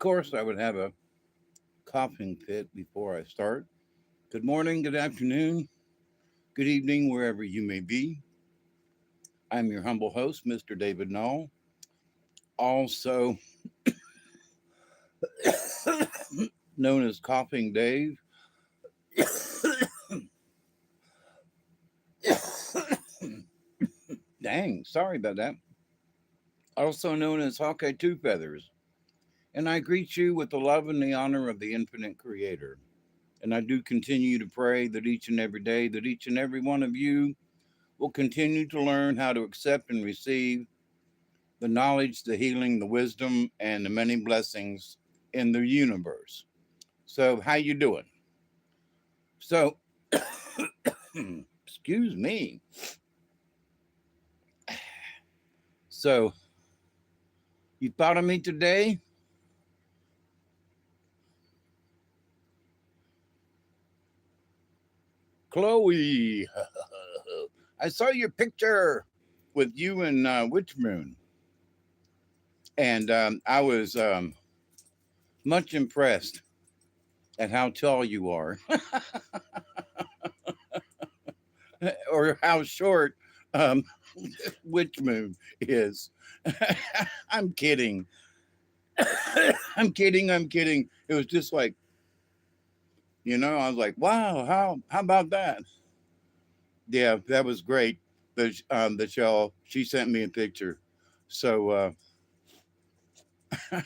course, I would have a coughing fit before I start. Good morning, good afternoon, good evening, wherever you may be. I'm your humble host, Mr. David Knoll, also known as Coughing Dave. Dang, sorry about that. Also known as Hawkeye Two Feathers. And I greet you with the love and the honor of the infinite creator. And I do continue to pray that each and every day, that each and every one of you will continue to learn how to accept and receive the knowledge, the healing, the wisdom, and the many blessings in the universe. So, how you doing? So, excuse me. So, you thought of me today? Chloe, I saw your picture with you and Witch Moon, and I was much impressed at how tall you are, or how short um, Witch Moon is. I'm kidding. I'm kidding. I'm kidding. It was just like, I was like, wow, how about that? Yeah, that was great. That y'all, she sent me a picture. So I'm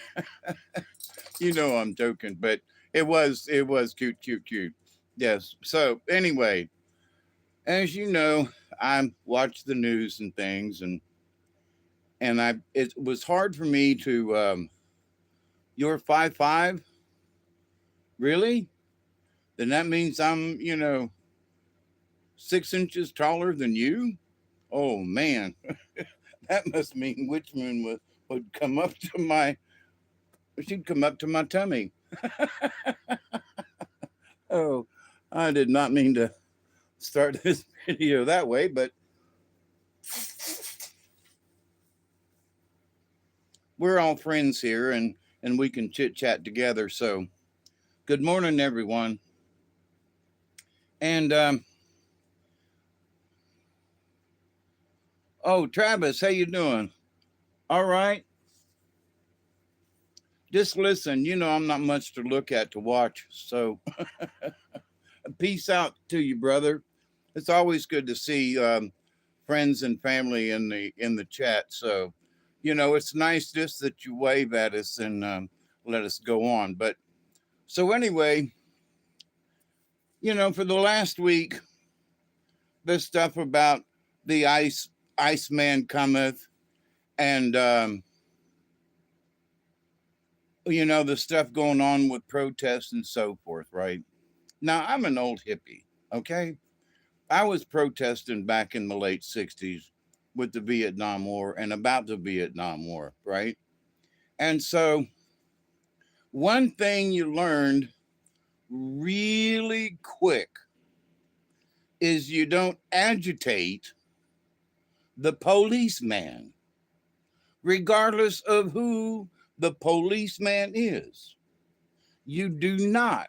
joking, but it was cute, cute, cute. Yes. So anyway, as you know, I watch the news and things, and I it was hard for me to you're 5'5", really? Then that means I'm 6 inches taller than you. Oh man, that must mean Witch Moon would come up to my she'd come up to my tummy. Oh, I did not mean to start this video that way, but we're all friends here, and we can chit chat together. So, good morning, everyone. And oh, Travis, how you doing? All right. Just listen. I'm not much to look at to watch. So, peace out to you, brother. It's always good to see friends and family in the chat. So, it's nice just that you wave at us and let us go on. But so anyway, for the last week, this stuff about the Iceman cometh, and the stuff going on with protests and so forth. Right now, I'm an old hippie. Okay, I was protesting back in the late '60s with the Vietnam War and about the Vietnam War. Right, and so one thing you learned really quick is you don't agitate the policeman, regardless of who the policeman is. You do not,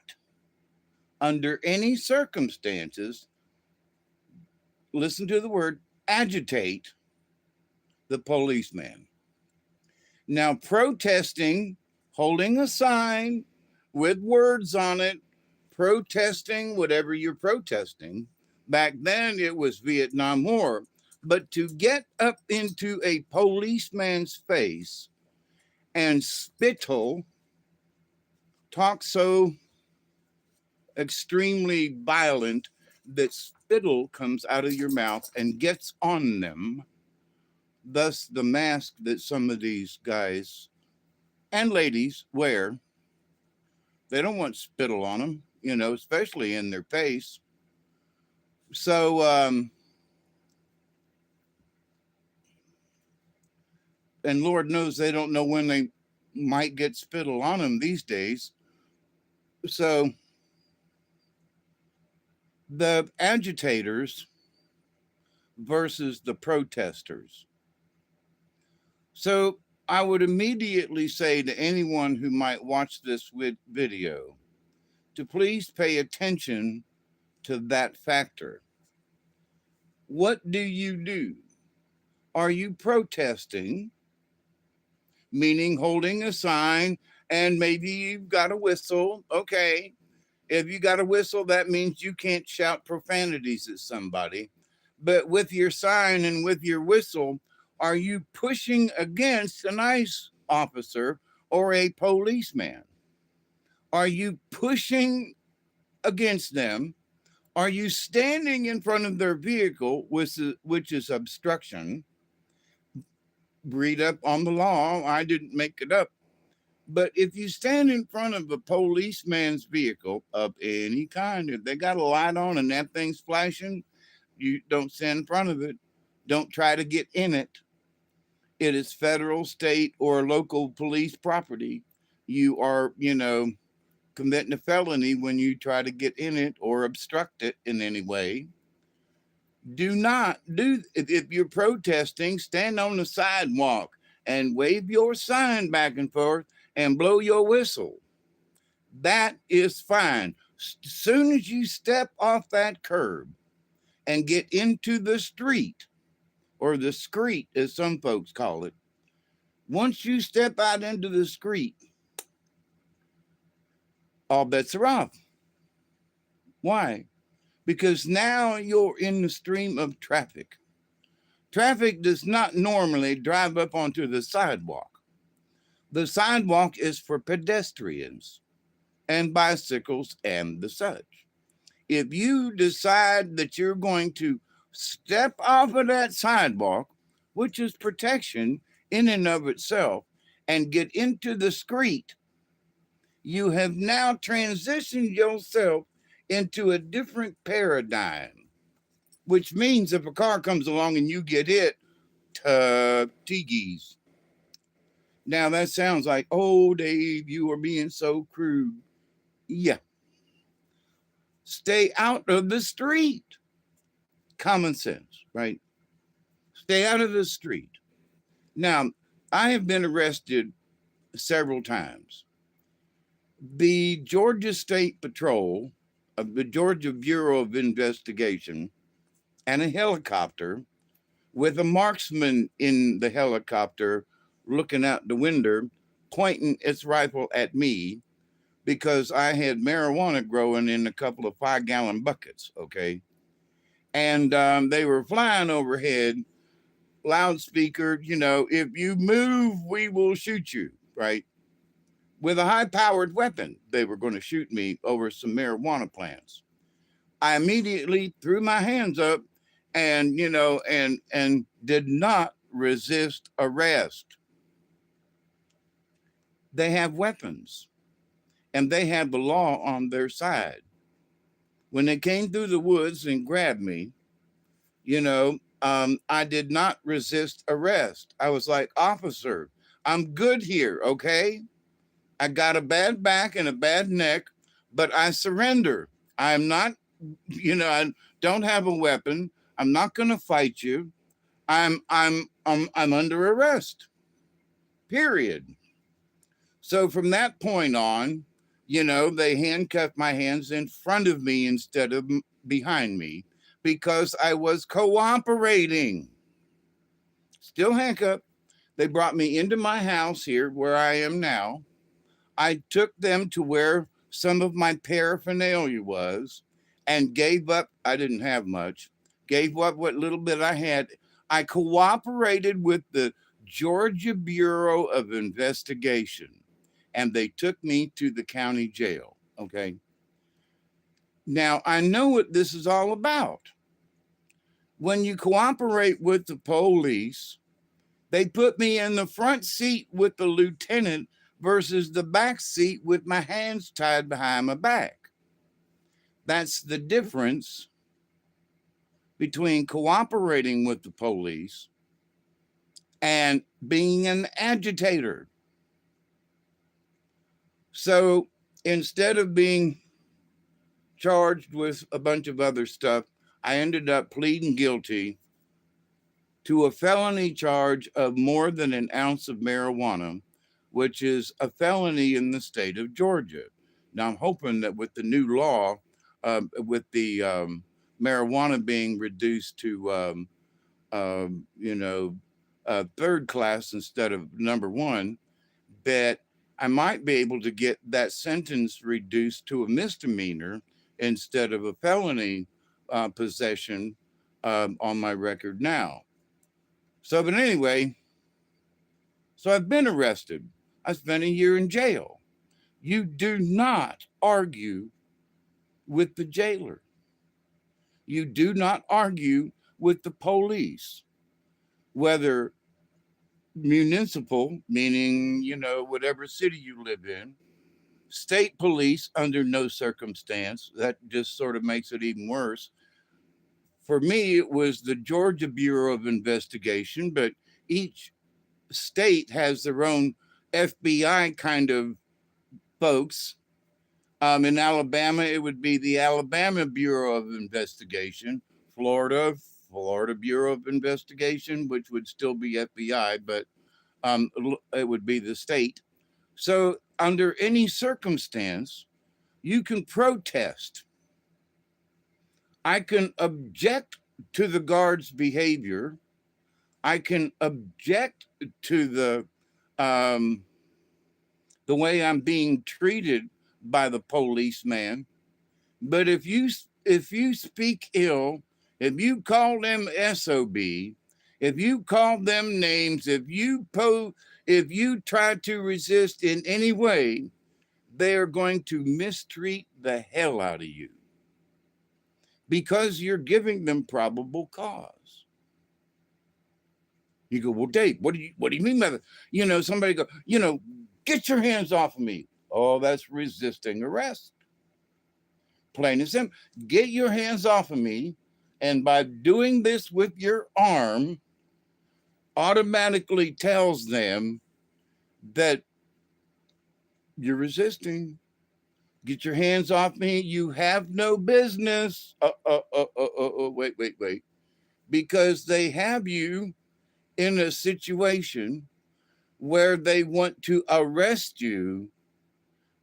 under any circumstances, listen to the word, agitate the policeman. Now, protesting, holding a sign with words on it, protesting whatever you're protesting. Back then, it was Vietnam War. But to get up into a policeman's face and spittle, talk so extremely violent that spittle comes out of your mouth and gets on them, thus the mask that some of these guys and ladies wear, they don't want spittle on them, especially in their face. So, and Lord knows they don't know when they might get spittle on them these days. So, the agitators versus the protesters. So, I would immediately say to anyone who might watch this video to please pay attention to that factor. What do you do? Are you protesting, meaning holding a sign and maybe you've got a whistle? Okay. If you got a whistle, that means you can't shout profanities at somebody. But with your sign and with your whistle, are you pushing against an ICE officer or a policeman? Are you pushing against them? Are you standing in front of their vehicle, which is obstruction? Read up on the law. I didn't make it up. But if you stand in front of a policeman's vehicle of any kind, if they got a light on and that thing's flashing, you don't stand in front of it. Don't try to get in it. It is federal, state, or local police property. You are, committing a felony when you try to get in it or obstruct it in any way. Do not do, if you're protesting, stand on the sidewalk and wave your sign back and forth and blow your whistle. That is fine. As soon as you step off that curb and get into the street, or the street as some folks call it, once you step out into the street, all bets are off. Why? Because now you're in the stream of traffic. Traffic does not normally drive up onto the sidewalk. The sidewalk is for pedestrians and bicycles and the such. If you decide that you're going to step off of that sidewalk, which is protection in and of itself, and get into the street, you have now transitioned yourself into a different paradigm, which means if a car comes along and you get hit, Tiggies. Now that sounds like, oh, Dave, you are being so crude. Yeah. Stay out of the street. Common sense, right? Stay out of the street. Now, I have been arrested several times. The Georgia State Patrol of the Georgia Bureau of Investigation and a helicopter with a marksman in the helicopter looking out the window, pointing its rifle at me because I had marijuana growing in a couple of 5-gallon buckets, okay? And they were flying overhead, loudspeaker, if you move, we will shoot you, right? With a high-powered weapon, they were going to shoot me over some marijuana plants. I immediately threw my hands up and, and did not resist arrest. They have weapons and they have the law on their side. When they came through the woods and grabbed me, I did not resist arrest. I was like, officer, I'm good here, okay? I got a bad back and a bad neck, but I surrender. I'm not, I don't have a weapon. I'm not going to fight you. I'm under arrest. Period. So from that point on, they handcuffed my hands in front of me instead of behind me because I was cooperating. Still handcuffed. They brought me into my house here where I am now. I took them to where some of my paraphernalia was and gave up. I didn't have much. Gave up what little bit I had. I cooperated with the Georgia Bureau of Investigation, and they took me to the county jail, okay? Now, I know what this is all about. When you cooperate with the police, they put me in the front seat with the lieutenant versus the back seat with my hands tied behind my back. That's the difference between cooperating with the police and being an agitator. So instead of being charged with a bunch of other stuff, I ended up pleading guilty to a felony charge of more than an ounce of marijuana, which is a felony in the state of Georgia. Now, I'm hoping that with the new law, with the marijuana being reduced to, you know, third class instead of number one, that I might be able to get that sentence reduced to a misdemeanor instead of a felony possession on my record now. So, but anyway, so I've been arrested. I spent a year in jail. You do not argue with the jailer. You do not argue with the police, whether municipal, meaning, you know, whatever city you live in, state police under no circumstance. That just sort of makes it even worse. For me, it was the Georgia Bureau of Investigation, but each state has their own FBI kind of folks. In Alabama, it would be the Alabama Bureau of Investigation. Florida, Florida Bureau of Investigation, which would still be FBI, but it would be the state. So, under any circumstance, you can protest. I can object to the guard's behavior. I can object to the way I'm being treated by the policeman. But if you speak ill, if you call them SOB, if you call them names, if you try to resist in any way, they are going to mistreat the hell out of you because you're giving them probable cause. You go, well, Dave, what do you mean by that? You know, somebody go, you know, get your hands off of me. Oh, that's resisting arrest. Plain and simple. Get your hands off of me. And by doing this with your arm, automatically tells them that you're resisting. Get your hands off me. You have no business. Wait. Because they have you in a situation where they want to arrest you.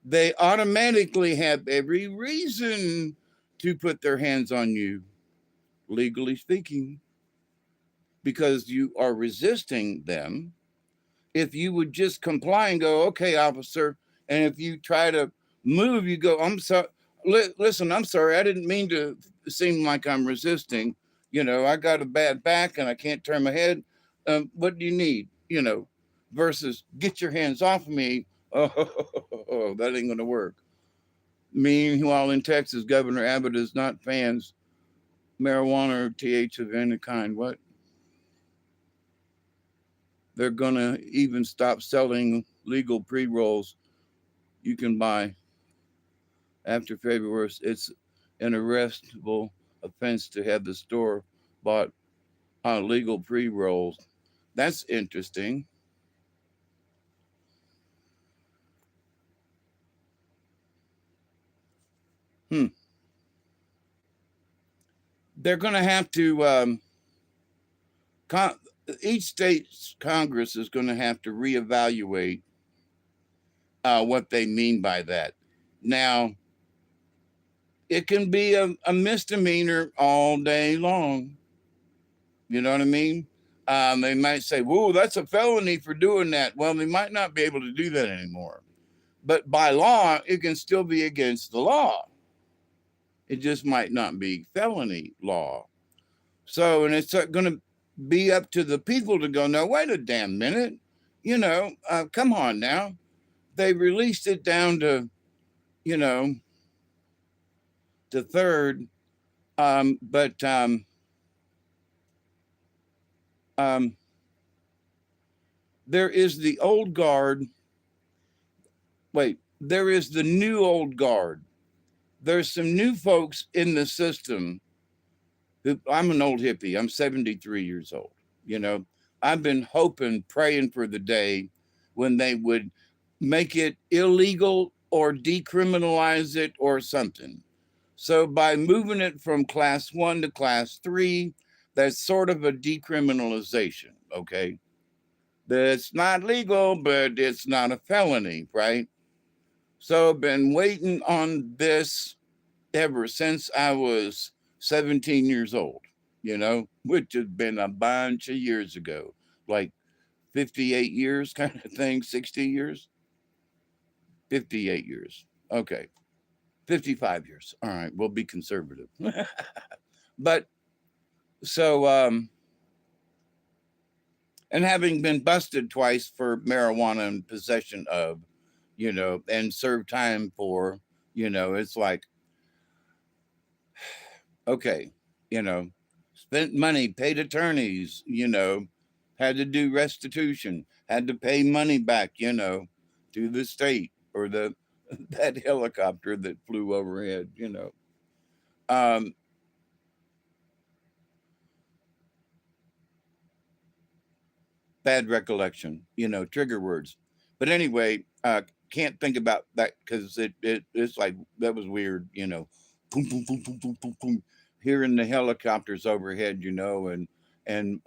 They automatically have every reason to put their hands on you, legally speaking, because you are resisting them. If you would just comply and go, okay, officer, and if you try to move, you go, I'm sorry. Listen, I'm sorry. I didn't mean to seem like I'm resisting. You know, I got a bad back and I can't turn my head. What do you need? You know, versus get your hands off of me. Oh, that ain't going to work. Meanwhile, in Texas, Governor Abbott is not fans marijuana or TH of any kind. What? They're going to even stop selling legal pre-rolls you can buy after February. It's an arrestable offense to have the store bought legal pre-rolls. That's interesting. They're going to have to, each state's Congress is going to have to reevaluate what they mean by that. Now, it can be a misdemeanor all day long. You know what I mean? They might say, whoa, that's a felony for doing that. Well, they might not be able to do that anymore. But by law, it can still be against the law. It just might not be felony law. So, and it's going to be up to the people to go, no, wait a damn minute. You know, come on now. They released it down to, you know, to third. But there is the old guard. Wait, there is the new old guard. There's some new folks in the system. I'm an old hippie. I'm 73 years old. You know, I've been hoping, praying for the day when they would make it illegal or decriminalize it or something. So by moving it from class 1 to class 3, That's sort of a decriminalization, okay? That's not legal, but it's not a felony, right? So I've been waiting on this ever since I was 17 years old, which has been a bunch of years ago, like 58 years kind of thing, 60 years, 58 years. Okay. 55 years. All right. We'll be conservative. But so, and having been busted twice for marijuana and possession of, and served time for, it's like, okay, you know, spent money, paid attorneys, had to do restitution, had to pay money back, to the state or the that helicopter that flew overhead. Um, bad recollection, trigger words. But anyway, can't think about that because it's like that was weird, boom, boom, boom, boom, boom, boom, boom, hearing the helicopters overhead, and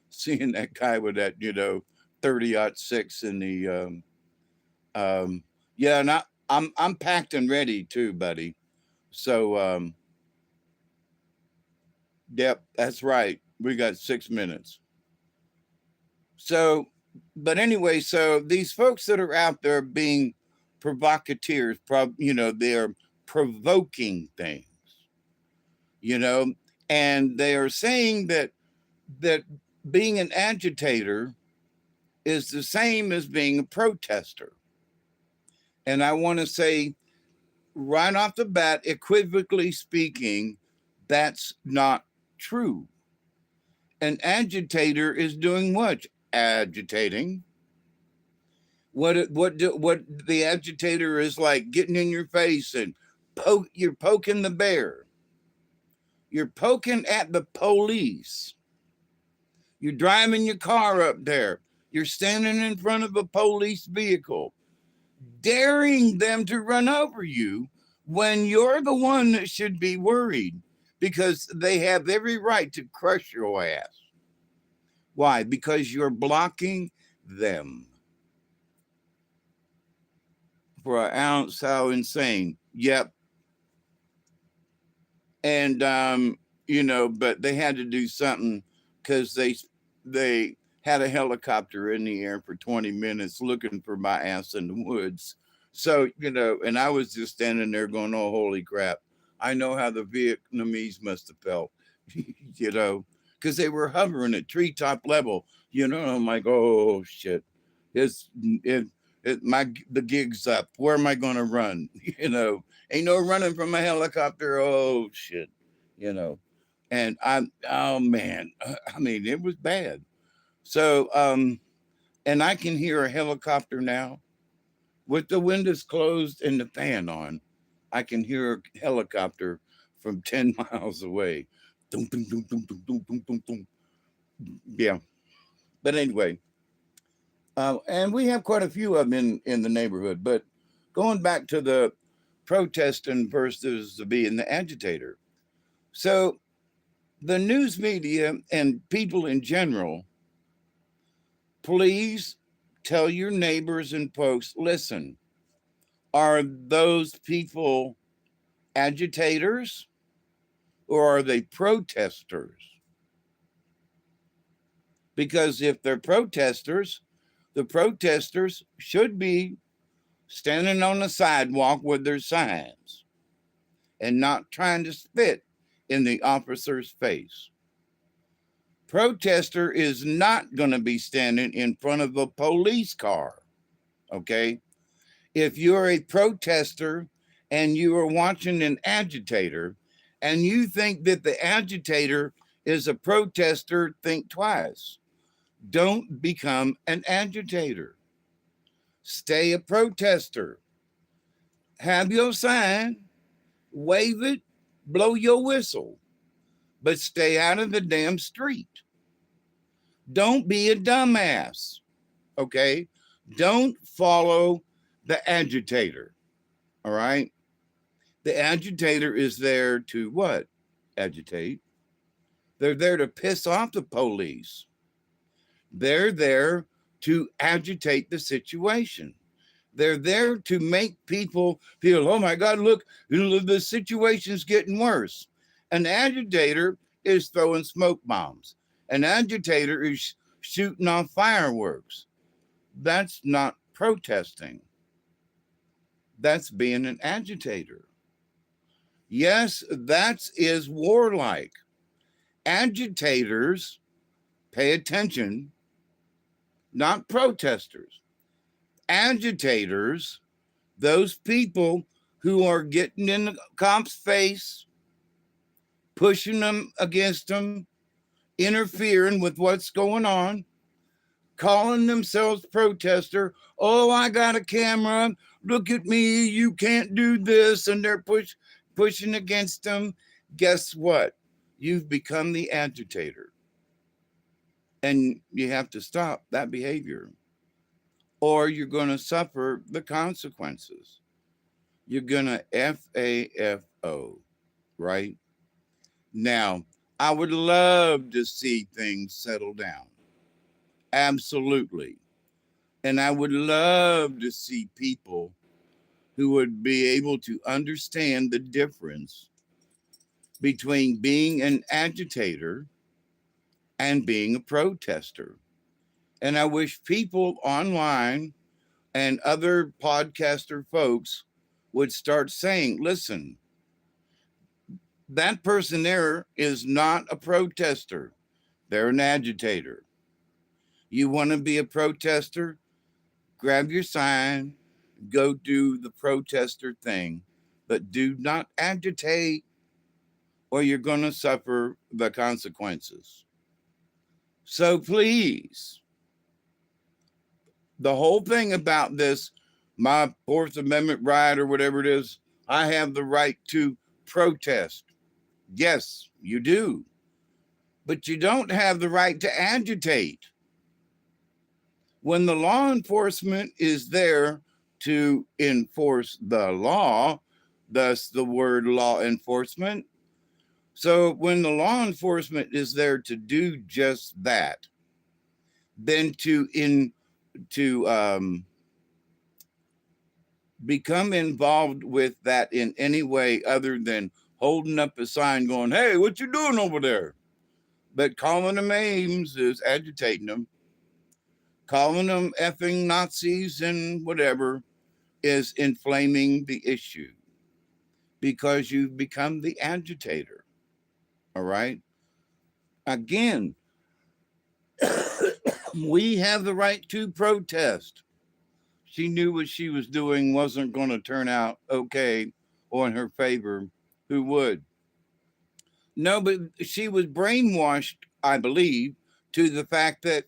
seeing that guy with that, 30-06 in the yeah, and I'm packed and ready too, buddy. So yep, that's right. We got 6 minutes. So, but anyway, so these folks that are out there being provocateurs, they're provoking things, you know, and they are saying that being an agitator is the same as being a protester. And I want to say right off the bat, equivocally speaking, that's not true. An agitator is doing what? Agitating. What the agitator is like getting in your face and you're poking the bear. You're poking at the police. You're driving your car up there. You're standing in front of a police vehicle, daring them to run over you when you're the one that should be worried because they have every right to crush your ass. Why? Because you're blocking them. For an ounce, how insane. Yep. And but they had to do something because they had a helicopter in the air for 20 minutes looking for my ass in the woods. So, and I was just standing there going, oh, holy crap. I know how the Vietnamese must have felt, because they were hovering at treetop level, I'm like, oh shit. It's it, the gig's up. Where am I gonna run? Ain't no running from a helicopter. Oh shit, you know. And oh man, I mean, it was bad. So, and I can hear a helicopter now with the windows closed and the fan on. I can hear a helicopter from 10 miles away. Dum, dum, dum, dum, dum, dum, dum, dum, dum. Yeah. But anyway, and we have quite a few of them in the neighborhood. But going back to the protesting versus being the agitator. So the news media and people in general, please tell your neighbors and folks, listen, are those people agitators or are they protesters? Because if they're protesters, the protesters should be standing on the sidewalk with their signs and not trying to spit in the officer's face. Protester is not going to be standing in front of a police car. Okay. If you're a protester and you are watching an agitator and you think that the agitator is a protester, think twice. Don't become an agitator. Stay a protester. Have your sign, wave it, blow your whistle, but stay out of the damn street. Don't be a dumbass. Okay? Don't follow the agitator. All right? The agitator is there to what? Agitate. They're there to piss off the police. They're there to agitate the situation. They're there to make people feel, oh my God, look, the situation's getting worse. An agitator is throwing smoke bombs. An agitator is shooting off fireworks. That's not protesting. That's being an agitator. Yes, that is warlike. Agitators pay attention, not protesters. Agitators, those people who are getting in the cop's face, pushing them against them, interfering with what's going on, calling themselves protester. Oh, I got a camera. Look at me. You can't do this. And they're pushing against them. Guess what? You've become the agitator. And you have to stop that behavior, or you're going to suffer the consequences. You're going to FAFO, right? Now, I would love to see things settle down. Absolutely. And I would love to see people who would be able to understand the difference between being an agitator and being a protester. And I wish people online and other podcaster folks would start saying, listen, that person there is not a protester. They're an agitator. You want to be a protester? Grab your sign, go do the protester thing, but do not agitate or you're going to suffer the consequences. So please, the whole thing about this, my Fourth Amendment right or whatever it is, I have the right to protest. Yes, you do. But you don't have the right to agitate. When the law enforcement is there to enforce the law, thus the word law enforcement. So when the law enforcement is there to do just that, then to become involved with that in any way other than holding up a sign going, hey, what you doing over there? But calling them names is agitating them. Calling them effing Nazis and whatever is inflaming the issue because you've become the agitator. All right. Again, we have the right to protest. She knew what she was doing wasn't going to turn out okay or in her favor. Who would? No, but she was brainwashed, I believe, to the fact that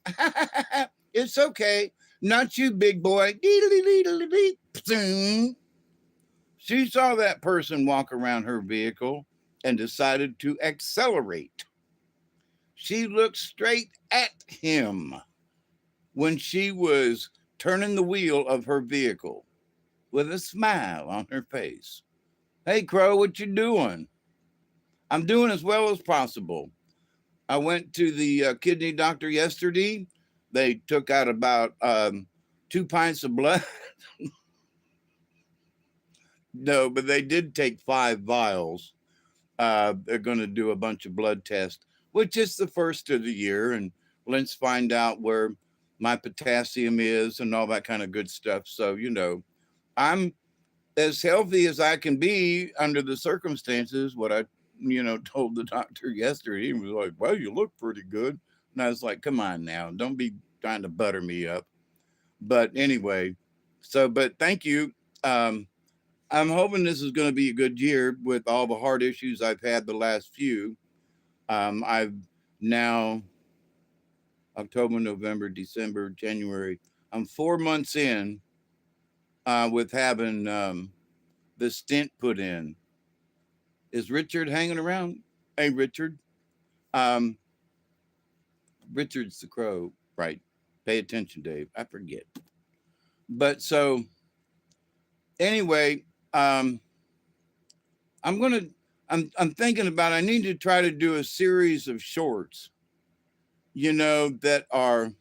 it's okay. Not you, big boy. She saw that person walk around her vehicle and decided to accelerate. She looked straight at him when she was turning the wheel of her vehicle with a smile on her face. Hey, Crow, what you doing? I'm doing as well as possible. I went to the kidney doctor yesterday. They took out about 2 pints of blood. No, but they did take 5 vials. They're going to do a bunch of blood tests, which is the first of the year. And let's find out where my potassium is and all that kind of good stuff. So, I'm as healthy as I can be under the circumstances. What I, told the doctor yesterday, he was like, well, you look pretty good. And I was like, come on now, don't be trying to butter me up. But anyway, but thank you. I'm hoping this is going to be a good year with all the hard issues I've had the last few. I've now October, November, December, January. I'm 4 months in with having the stent put in. Is Richard hanging around? Hey, Richard. Um, Richard's the crow, right? Pay attention, Dave. I forget. But so anyway, I'm gonna I'm thinking about I need to try to do a series of shorts, that are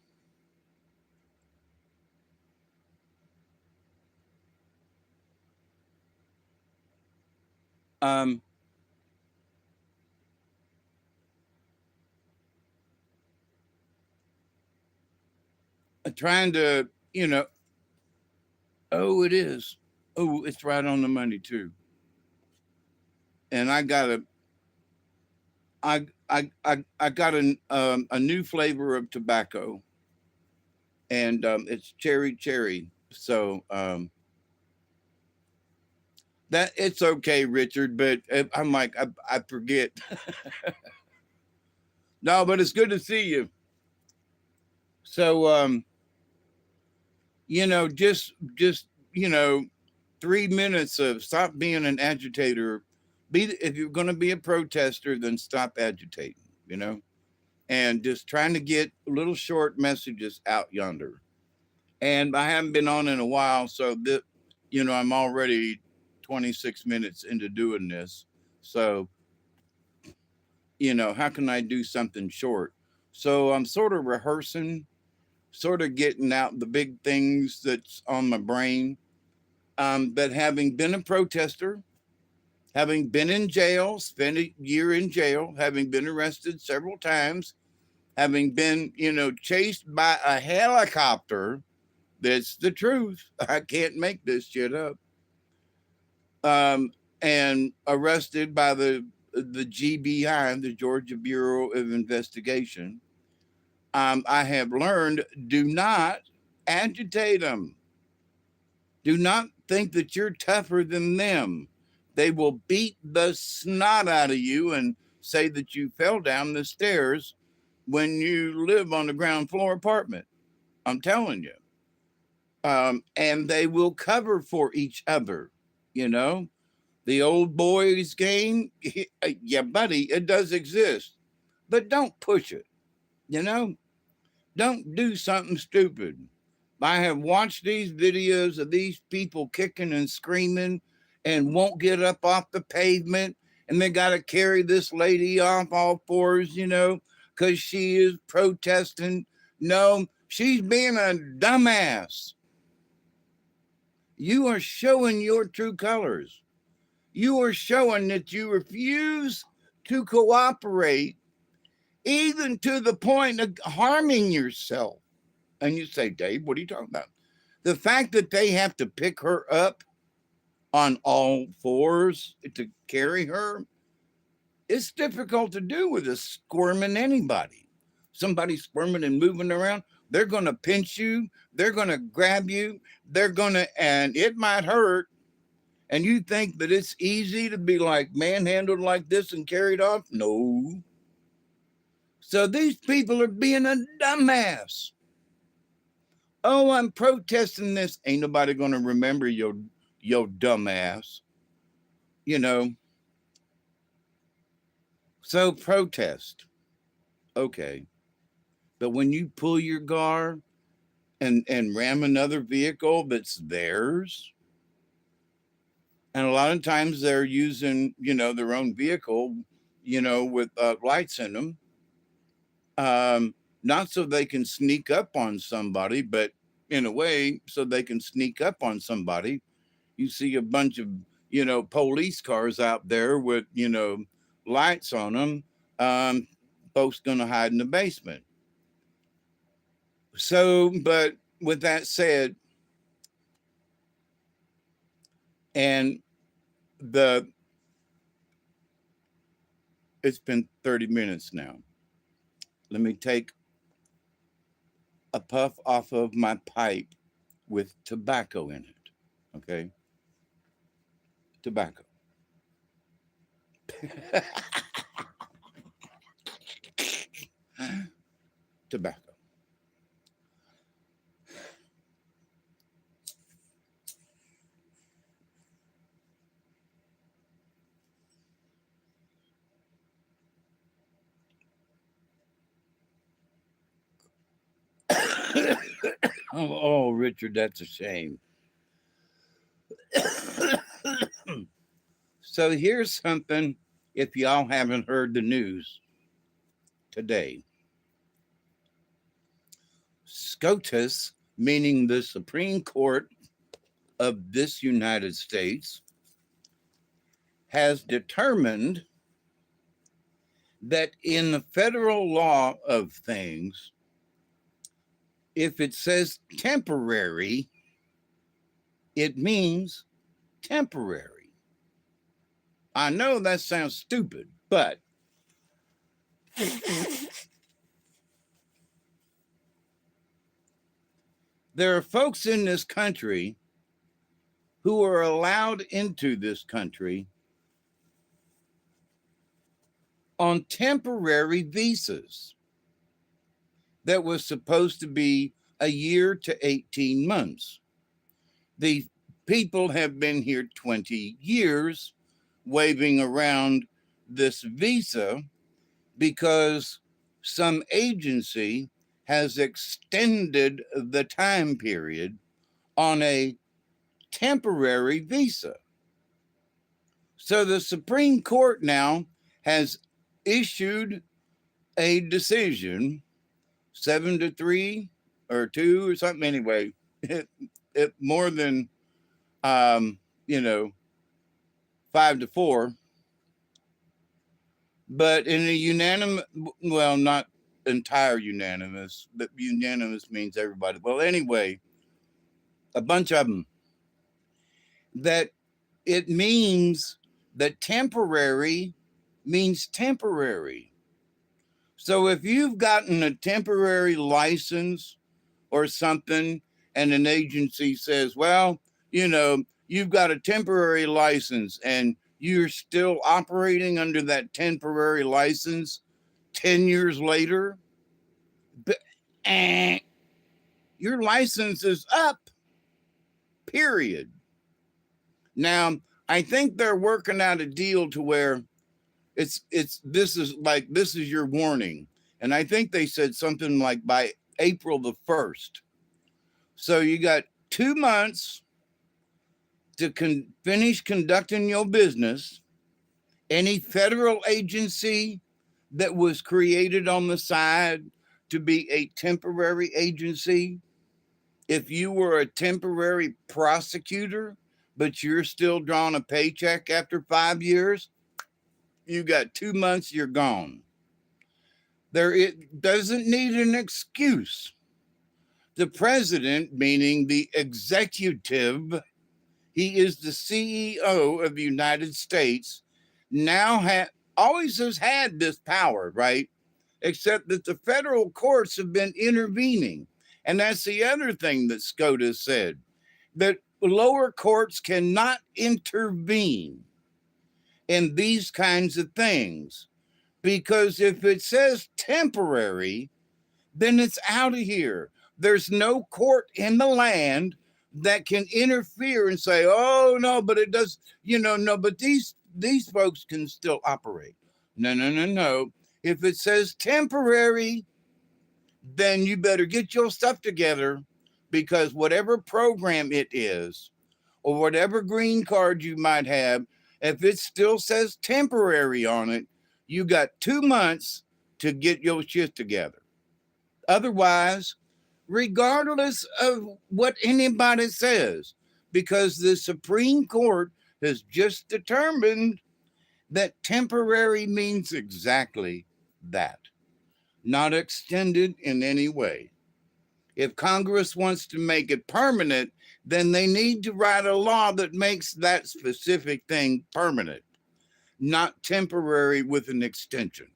um trying to, oh, it is. Oh, it's right on the money too. And I got a new flavor of tobacco, and it's cherry. So that it's okay, Richard, but I'm like I forget. No, but it's good to see you. So just 3 minutes of stop being an agitator. If you're going to be a protester, then stop agitating. You know, and just trying to get little short messages out yonder. And I haven't been on in a while, so that I'm already 26 minutes into doing this. So how can I do something short? So I'm sort of rehearsing, sort of getting out the big things that's on my brain. But having been a protester, having been in jail, spent a year in jail, having been arrested several times, having been, chased by a helicopter. That's the truth. I can't make this shit up. Um, and arrested by the GBI, the Georgia Bureau of Investigation. I have learned, do not agitate them. Do not think that you're tougher than them. They will beat the snot out of you and say that you fell down the stairs when you live on the ground floor apartment. I'm telling you. And they will cover for each other. You know, the old boys game, yeah, buddy, it does exist, but don't push it. You know, don't do something stupid. I have watched these videos of these people kicking and screaming and won't get up off the pavement. And they got to carry this lady off all fours, because she is protesting. No, she's being a dumbass. You are showing your true colors. You are showing that you refuse to cooperate, even to the point of harming yourself. And you say, Dave, what are you talking about? The fact that they have to pick her up on all fours to carry her, it's difficult to do with a squirming anybody. Somebody squirming and moving around, they're going to pinch you, they're going to grab you, and it might hurt. And you think that it's easy to be like manhandled like this and carried off? No. So these people are being a dumbass. Oh, I'm protesting this. Ain't nobody going to remember your dumbass. You know. So protest. Okay. But when you pull your car and ram another vehicle that's theirs, and a lot of times they're using, their own vehicle, with lights in them, not so they can sneak up on somebody, but in a way, so they can sneak up on somebody. You see a bunch of, police cars out there with, lights on them. Um, Folks going to hide in the basement. So, but with that said, and the it's been 30 minutes now. Let me take a puff off of my pipe with tobacco in it. Okay. Tobacco. Tobacco. Oh, Richard, that's a shame. So here's something. if y'all haven't heard the news today. SCOTUS, meaning the Supreme Court of this United States, has determined that in the federal law of things, if it says temporary, it means temporary. I know that sounds stupid, but there are folks in this country who are allowed into this country on temporary visas that was supposed to be a year to 18 months. The people have been here 20 years waving around this visa because some agency has extended the time period on a temporary visa. So the Supreme Court now has issued a decision 7-3 or 2 or something. Anyway, it more than 5-4, but in a unanimous, well, not entire unanimous, but unanimous means everybody. Well, anyway, a bunch of them, that it means that temporary means temporary. So if you've gotten a temporary license or something and an agency says, well, you've got a temporary license and you're still operating under that temporary license 10 years later, your license is up, period. Now, I think they're working out a deal to where this is your warning. And I think they said something like by April the 1st. So you got 2 months to finish conducting your business. Any federal agency that was created on the side to be a temporary agency, if you were a temporary prosecutor, but you're still drawing a paycheck after 5 years, you got 2 months, you're gone. It doesn't need an excuse. The president, meaning the executive, he is the CEO of the United States, now always has had this power, right? Except that the federal courts have been intervening. And that's the other thing that SCOTUS said, that lower courts cannot intervene in these kinds of things. Because if it says temporary, then it's out of here. There's no court in the land that can interfere and say, oh, no, but it does, no, but these folks can still operate. No. If it says temporary, then you better get your stuff together, because whatever program it is or whatever green card you might have, if it still says temporary on it, you got 2 months to get your shit together. Otherwise, regardless of what anybody says, because the Supreme Court has just determined that temporary means exactly that, not extended in any way. If Congress wants to make it permanent, then they need to write a law that makes that specific thing permanent, not temporary with an extension.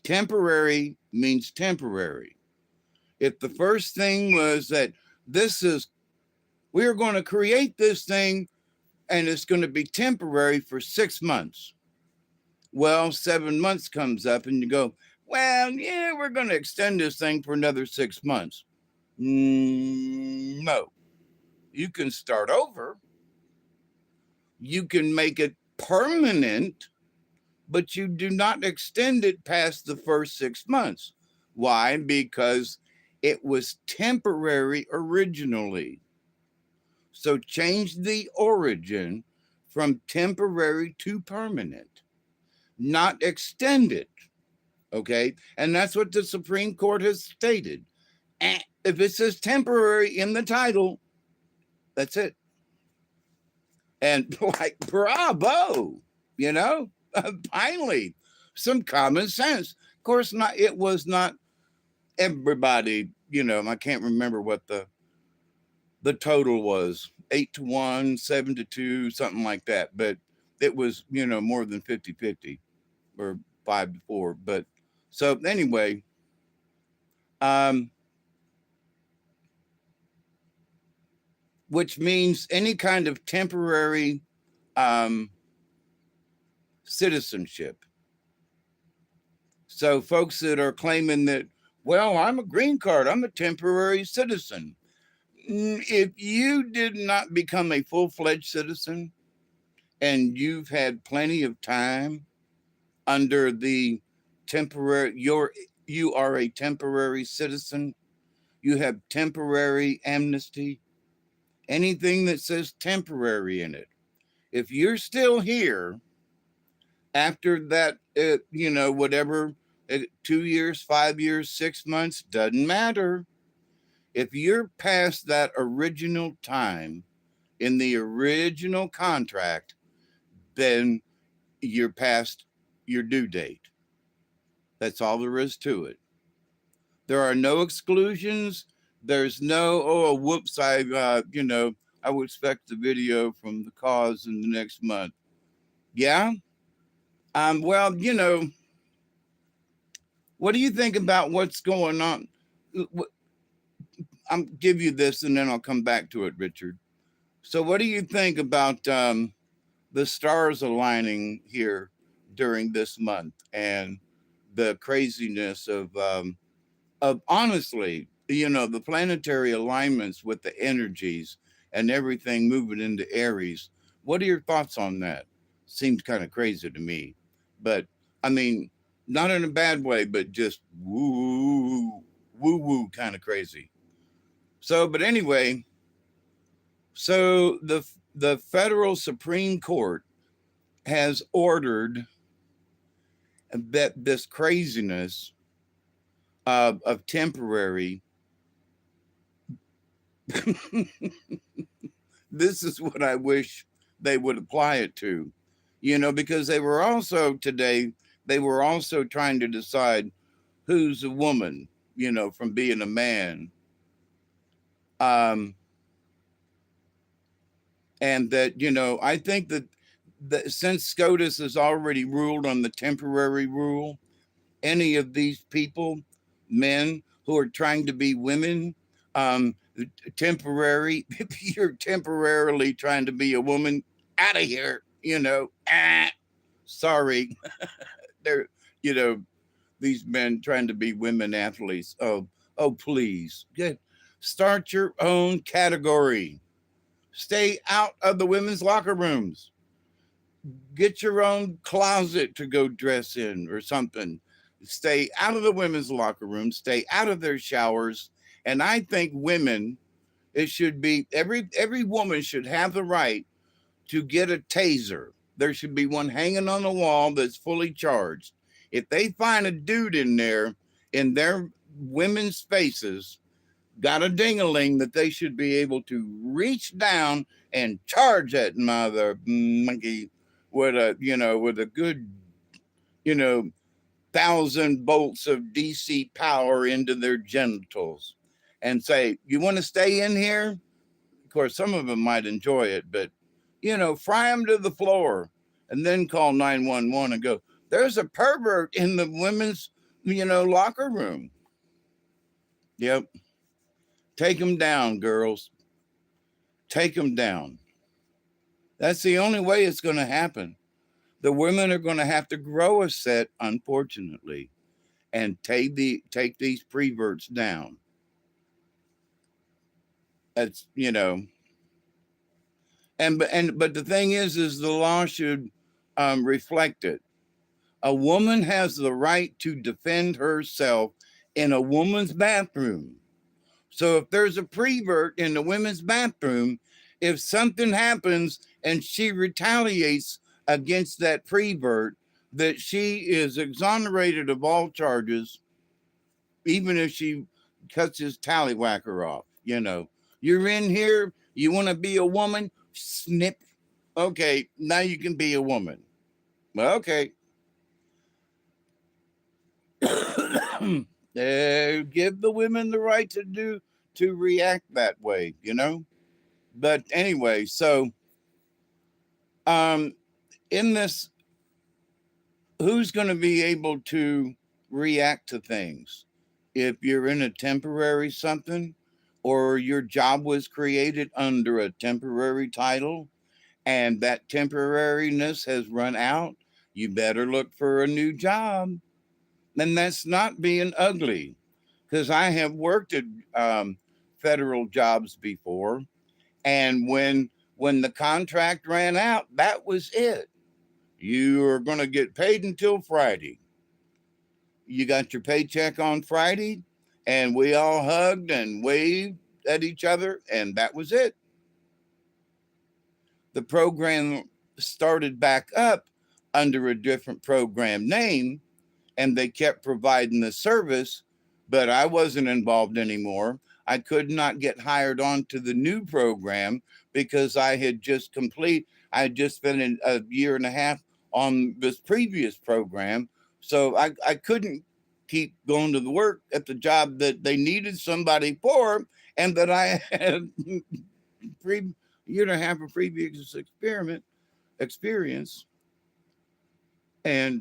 Temporary means temporary. If the first thing was that we're going to create this thing and it's going to be temporary for 6 months. Well, 7 months comes up and you go, well, yeah, we're going to extend this thing for another 6 months. No, you can start over. You can make it permanent, but you do not extend it past the first 6 months. Why? Because it was temporary originally. So change the origin from temporary to permanent, not extended. Okay. And that's what the Supreme Court has stated. And if it says temporary in the title, that's it. And like, bravo, you know, finally, some common sense. Of course, not, it was not everybody, you know, I can't remember what the total was, 8-1, 7-2, something like that. But it was, you know, more than 50-50 or 5-4. But so anyway, um, which means any kind of temporary um, citizenship. So folks that are claiming that, well, I'm a green card, I'm a temporary citizen. If you did not become a full-fledged citizen and you've had plenty of time under the temporary, you are a temporary citizen, you have temporary amnesty, anything that says temporary in it. If you're still here after that, you know, whatever, 2 years, 5 years, 6 months, doesn't matter. If you're past that original time in the original contract, then you're past your due date. That's all there is to it. There are no exclusions. There's no, oh, whoops, you know, I would expect the video from the cause in the next month. Yeah. Well, you know, what do you think about what's going on? I'll give you this and then I'll come back to it, Richard. So, what do you think about the stars aligning here during this month and the craziness of honestly, you know, the planetary alignments with the energies and everything moving into Aries? What are your thoughts on that? Seems kind of crazy to me, but I mean, not in a bad way, but just woo kind of crazy. So, but anyway, so the federal Supreme Court has ordered that this craziness of temporary. This is what I wish they would apply it to, you know, because they were also today, they were also trying to decide who's a woman, you know, from being a man. Um, and that, you know, I think that since SCOTUS has already ruled on the temporary rule, any of these people, men who are trying to be women, um, temporary, if you're temporarily trying to be a woman, out of here, you know, sorry. They're, you know, these men trying to be women athletes. Oh, please. Start your own category. Stay out of the women's locker rooms. Get your own closet to go dress in or something. Stay out of the women's locker room, stay out of their showers. And I think women, it should be every woman should have the right to get a taser. There should be one hanging on the wall that's fully charged. If they find a dude in there in their women's spaces, got a ding-a-ling, that they should be able to reach down and charge that mother monkey with a, you know, with a good, you know, 1,000 volts of DC power into their genitals and say, you want to stay in here? Of course, some of them might enjoy it, but, you know, fry them to the floor and then call 911 and go, there's a pervert in the women's, you know, locker room. Yep. Take them down, girls. Take them down. That's the only way it's going to happen. The women are going to have to grow a set, unfortunately, and take these preverts down. That's, you know, but the thing is the law should reflect it. A woman has the right to defend herself in a woman's bathroom. So if there's a prevert in the women's bathroom, if something happens and she retaliates against that prevert that she is exonerated of all charges, even if she cuts his tallywhacker off. You're in here, you want to be a woman, snip. Okay, now you can be a woman. Well, okay. Give the women the right to react that way. But anyway, so um in this, who's going to be able to react to things if you're in a temporary something, or your job was created under a temporary title and that temporariness has run out? You better look for a new job. And that's not being ugly, because I have worked at federal jobs before, and when the contract ran out, that was it. You are going to get paid until Friday. You got your paycheck on Friday, and we all hugged and waved at each other, and that was it. The program started back up under a different program name, and they kept providing the service, but I wasn't involved anymore. I could not get hired onto the new program because I had just spent a year and a half on this previous program. So I couldn't keep going to the work at the job that they needed somebody for, and that I had pre year and a half of previous experience. And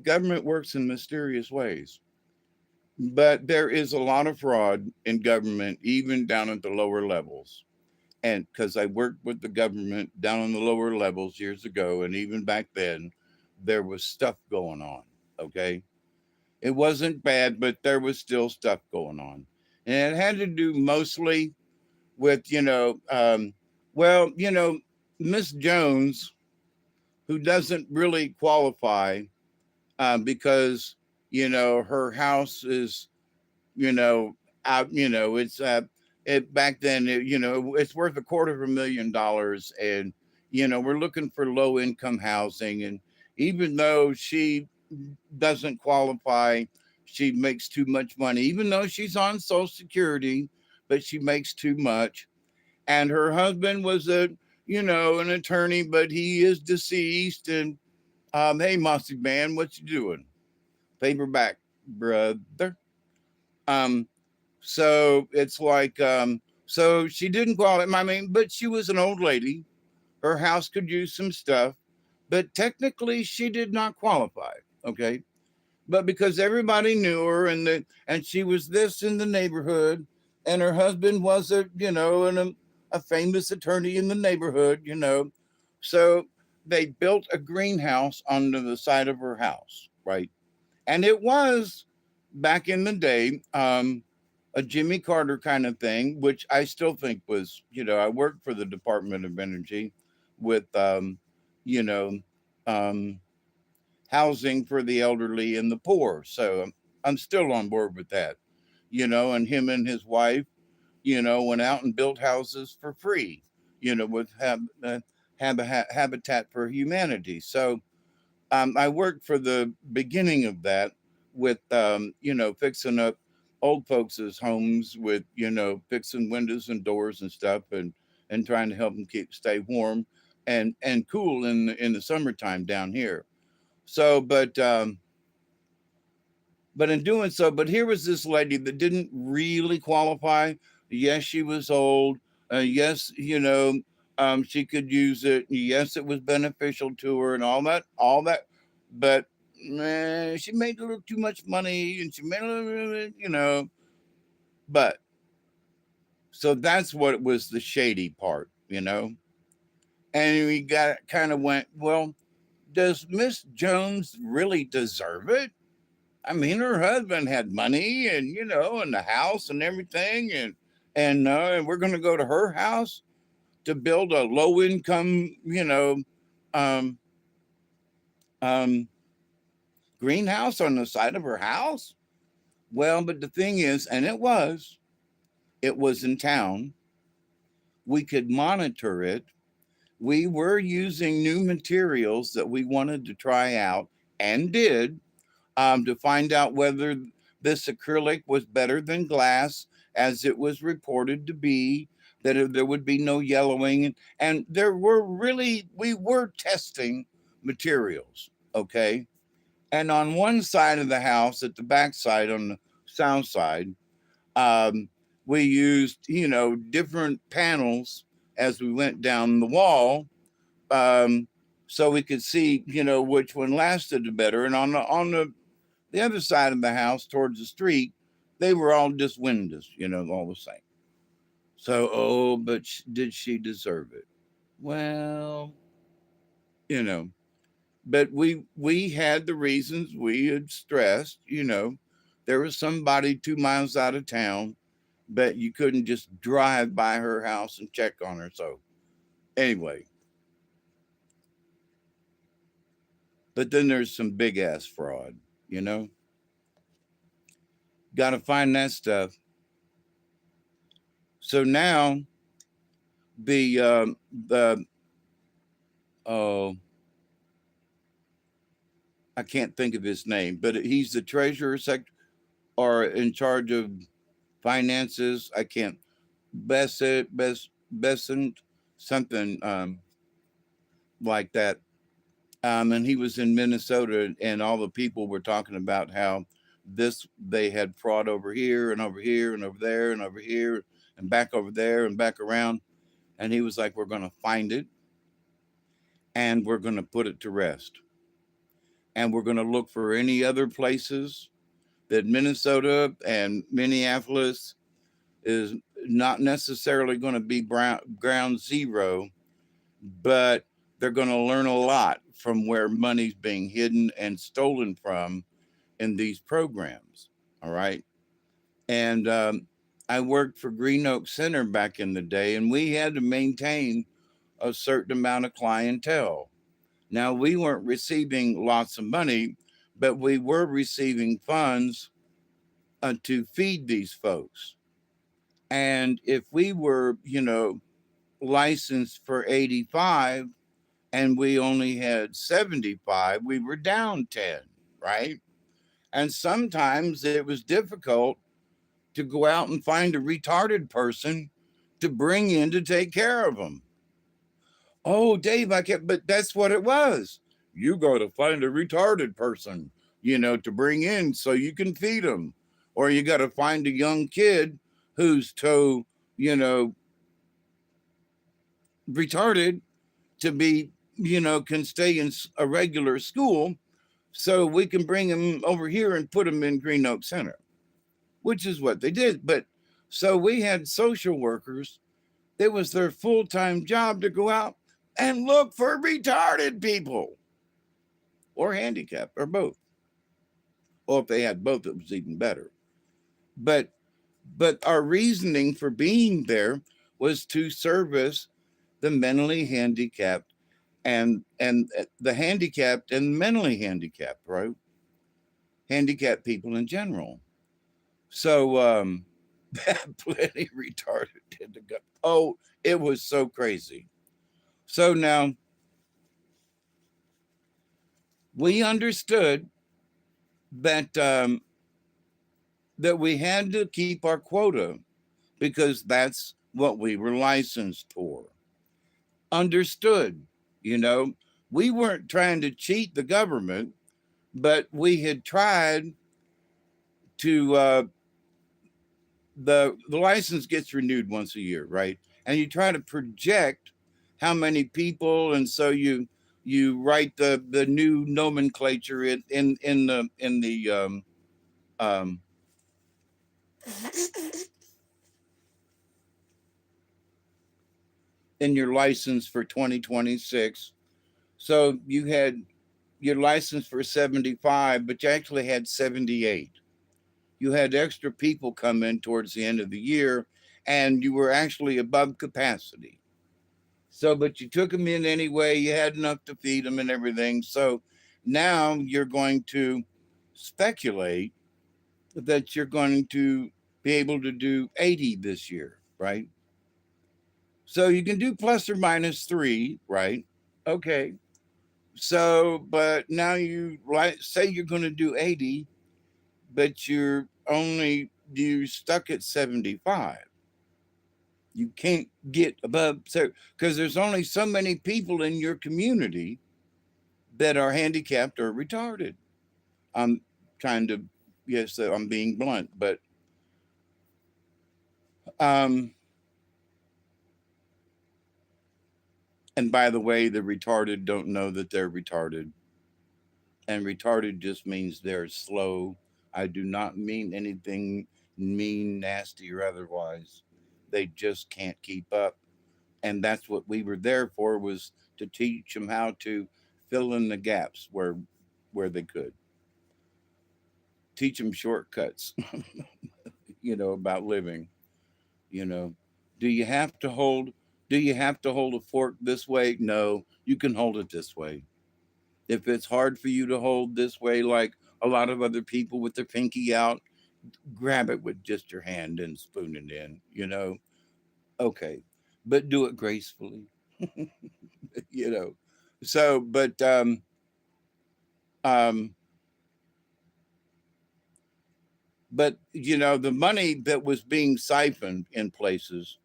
government works in mysterious ways, but there is a lot of fraud in government, even down at the lower levels. And because I worked with the government down on the lower levels years ago, and even back then, there was stuff going on. Okay. It wasn't bad, but there was still stuff going on. And it had to do mostly with, well, Miss Jones, who doesn't really qualify because her house is out. It's it back then. It's worth $250,000, and we're looking for low income housing. And even though she doesn't qualify, she makes too much money. Even though she's on Social Security, but she makes too much. And her husband was an attorney, but he is deceased. And hey, Mossy Man, what you doing? Paperback, brother. Um, so it's like, so she didn't qualify. I mean, but she was an old lady. Her house could use some stuff, but technically she did not qualify. Okay. But because everybody knew her, and she was this in the neighborhood, and her husband was a famous attorney in the neighborhood. So they built a greenhouse onto the side of her house, right? And it was, back in the day, a Jimmy Carter kind of thing, which I still think was, I worked for the Department of Energy with, you know, um, housing for the elderly and the poor. So I'm still on board with that. And him and his wife, went out and built houses for free, with Habitat for Humanity. So I worked for the beginning of that with, fixing up old folks' homes with, fixing windows and doors and stuff, and trying to help them stay warm and cool in the summertime down here. So, but in doing so, but here was this lady that didn't really qualify. Yes, she was old. Yes, she could use it. Yes, it was beneficial to her and all that. But she made a little too much money, and she made a little. But so that's what was the shady part. And we got kind of went, well, does Miss Jones really deserve it? I mean, her husband had money, and the house and everything, and we're going to go to her house to build a low income, um, um, greenhouse on the side of her house. Well, but the thing is, and it was in town. we could monitor it. We were using new materials that we wanted to try out and did, to find out whether this acrylic was better than glass, as it was reported to be, that there would be no yellowing. And there were really, we were testing materials, okay? And on one side of the house, at the back side, on the south side, um, we used, different panels as we went down the wall, um, so we could see, which one lasted the better. And on the other side of the house, towards the street, they were all just windows, all the same. So, oh, but did she deserve it? Well, you know, but we had the reasons we had stressed. There was somebody 2 miles out of town, but you couldn't just drive by her house and check on her. So anyway, but then there's some big ass fraud. You know, got to find that stuff. So now the oh, I can't think of his name, but he's the treasurer or in charge of finances. I can't Besant something like that. And he was in Minnesota, and all the people were talking about how they had fraud over here and over here and over there and over here and back over there and back around. And he was like, "We're going to find it, and we're going to put it to rest, and we're going to look for any other places that Minnesota and Minneapolis is not necessarily going to be ground zero, but they're going to learn a lot from where money's being hidden and stolen from in these programs." All right. And I worked for Green Oak Center back in the day, and we had to maintain a certain amount of clientele. Now, we weren't receiving lots of money, but we were receiving funds to feed these folks. And if we were, licensed for 85 and we only had 75, we were down 10, right? And sometimes it was difficult to go out and find a retarded person to bring in to take care of them. Oh, Dave, I can't, but that's what it was. You got to find a retarded person, to bring in so you can feed them. Or you got to find a young kid who's you know, retarded to be, can stay in a regular school, so we can bring him over here and put him in Green Oak Center, which is what they did. But so we had social workers. It was their full time job to go out and look for retarded people or handicapped or both. Or if they had both, it was even better. But our reasoning for being there was to service the mentally handicapped and the handicapped and mentally handicapped, right? Handicapped people in general. So plenty retarded in the gut. Oh, it was so crazy. So now we understood that that we had to keep our quota because that's what we were licensed for. Understood, you know, we weren't trying to cheat the government, but we had tried to the license gets renewed once a year, right? And you try to project how many people, and so you write the new nomenclature um, in your license for 2026. So you had your license for 75, but you actually had 78. You had extra people come in towards the end of the year, and you were actually above capacity. So, but you took them in anyway. You had enough to feed them and everything. So now you're going to speculate that you're going to be able to do 80 this year, right? So you can do plus or minus 3, right? Okay. So, but now you like say you're going to do 80, but you stuck at 75. You can't get above, so because there's only so many people in your community that are handicapped or retarded. I'm trying to, yes, I'm being blunt, but um, and by the way, the retarded don't know that they're retarded, and retarded just means they're slow. I do not mean anything mean, nasty, or otherwise. They just can't keep up, and that's what we were there for, was to teach them how to fill in the gaps where they could, teach them shortcuts, about living. you know do you have to hold a fork this way? No, you can hold it this way. If it's hard for you to hold this way, like a lot of other people with their pinky out, grab it with just your hand and spoon it in. Okay, but do it gracefully. you know so um but the money that was being siphoned in places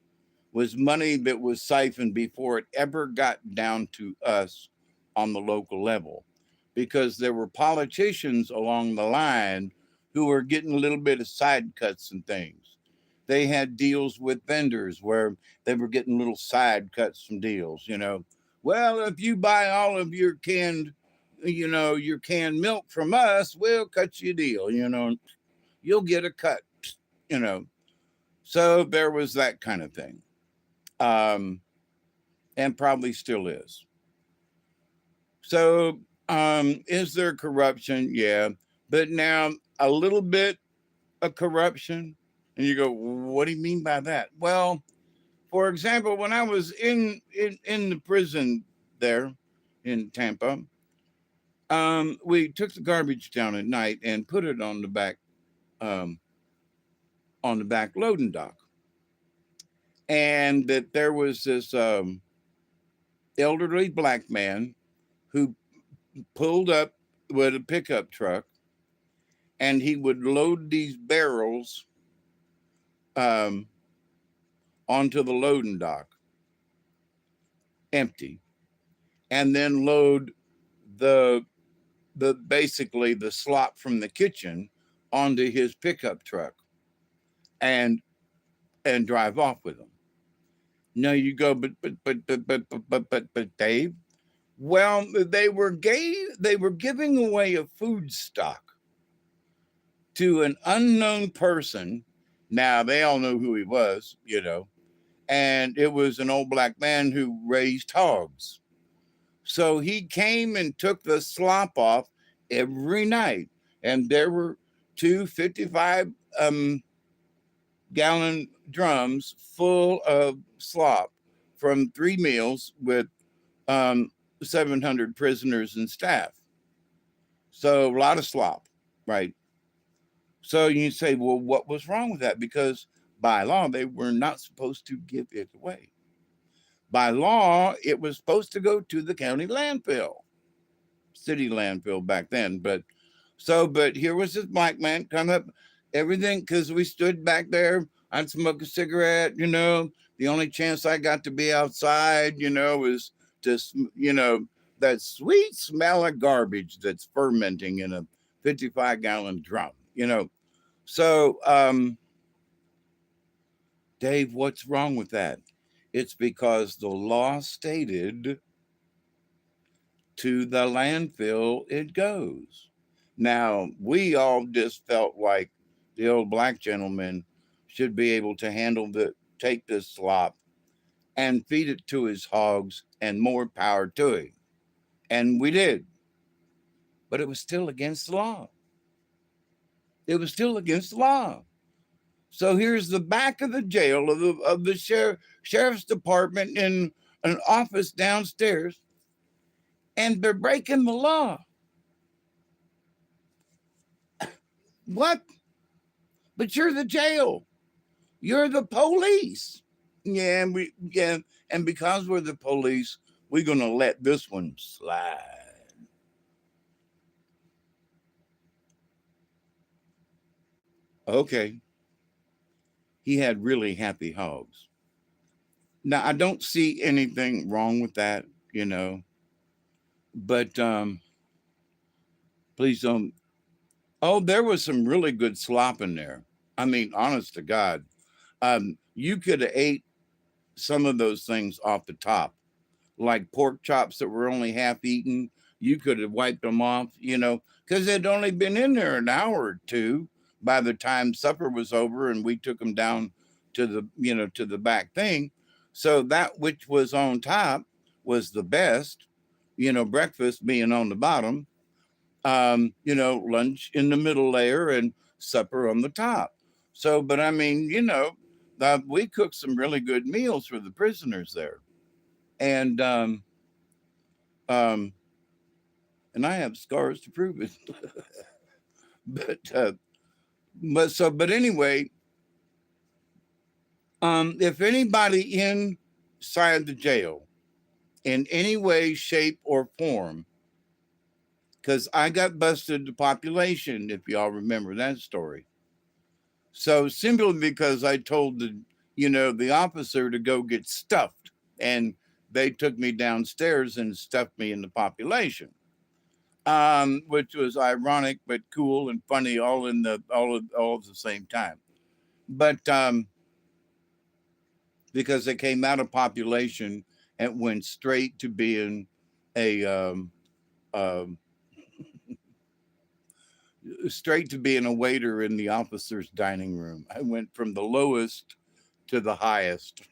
was money that was siphoned before it ever got down to us on the local level, because there were politicians along the line who were getting a little bit of side cuts and things. They had deals with vendors where they were getting little side cuts from deals. Well, if you buy all of your canned milk from us, we'll cut you a deal. You'll get a cut, you know. So there was that kind of thing. Um, and probably still is. So, is there corruption? Yeah. But now a little bit of corruption. And you go, what do you mean by that? Well, for example, when I was in the prison there in Tampa, we took the garbage down at night and put it um, on the back loading dock. And that there was this elderly black man who pulled up with a pickup truck, and he would load these barrels um, onto the loading dock empty, and then load the basically the slop from the kitchen onto his pickup truck and drive off with them. Now you go, but Dave. Well, they were giving away a food stock to an unknown person. Now they all know who he was. And it was an old black man who raised hogs. So he came and took the slop off every night. And there were two 55 gallon drums full of slop from 3 meals with um, 700 prisoners and staff. So a lot of slop, right? So you say, well, what was wrong with that? Because by law, they were not supposed to give it away. By law, it was supposed to go to the county landfill, city landfill back then. But here was this black man come up, everything, because we stood back there. I'd smoke a cigarette. The only chance I got to be outside, was just, that sweet smell of garbage that's fermenting in a 55-gallon drum. So, Dave, what's wrong with that? It's because the law stated to the landfill it goes. Now, we all just felt like the old black gentleman should be able to take this slop and feed it to his hogs, and more power to him. And we did. But it was still against the law. It was still against the law. So here's the back of the jail of the sheriff's department in an office downstairs, and they're breaking the law. What? But you're the jail. You're the police. Yeah, and because we're the police, we're gonna let this one slide. Okay, he had really happy hogs. Now I don't see anything wrong with that, you know, but please don't. Oh, there was some really good slop in there. I mean, honest to God, you could have ate some of those things off the top, like pork chops that were only half eaten. You could have wiped them off, you know, because they'd only been in there an hour or two by the time supper was over and we took them down to the, you know, to the back thing. So that which was on top was the best, you know, breakfast being on the bottom, you know, lunch in the middle layer and supper on the top. So, but I mean, you know, we cooked some really good meals for the prisoners there. And, um, and I have scars to prove it. but, but anyway, if anybody inside the jail in any way, shape, or form, because I got busted the population, if y'all remember that story. So simply because I told the, you know, the officer to go get stuffed, and they took me downstairs and stuffed me in the population, which was ironic but cool and funny all in the all at the same time. But because it came out of population and went straight to being a um, straight to being a waiter in the officer's dining room. I went from the lowest to the highest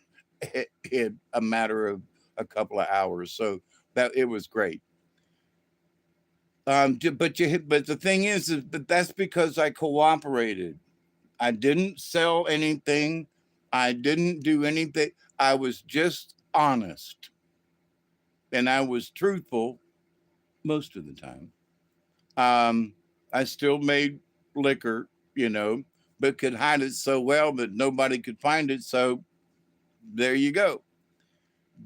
in a matter of a couple of hours. So that it was great. But the thing is that that's because I cooperated. I didn't sell anything. I didn't do anything. I was just honest, and I was truthful most of the time. Um, I still made liquor, you know, but could hide it so well that nobody could find it. So there you go.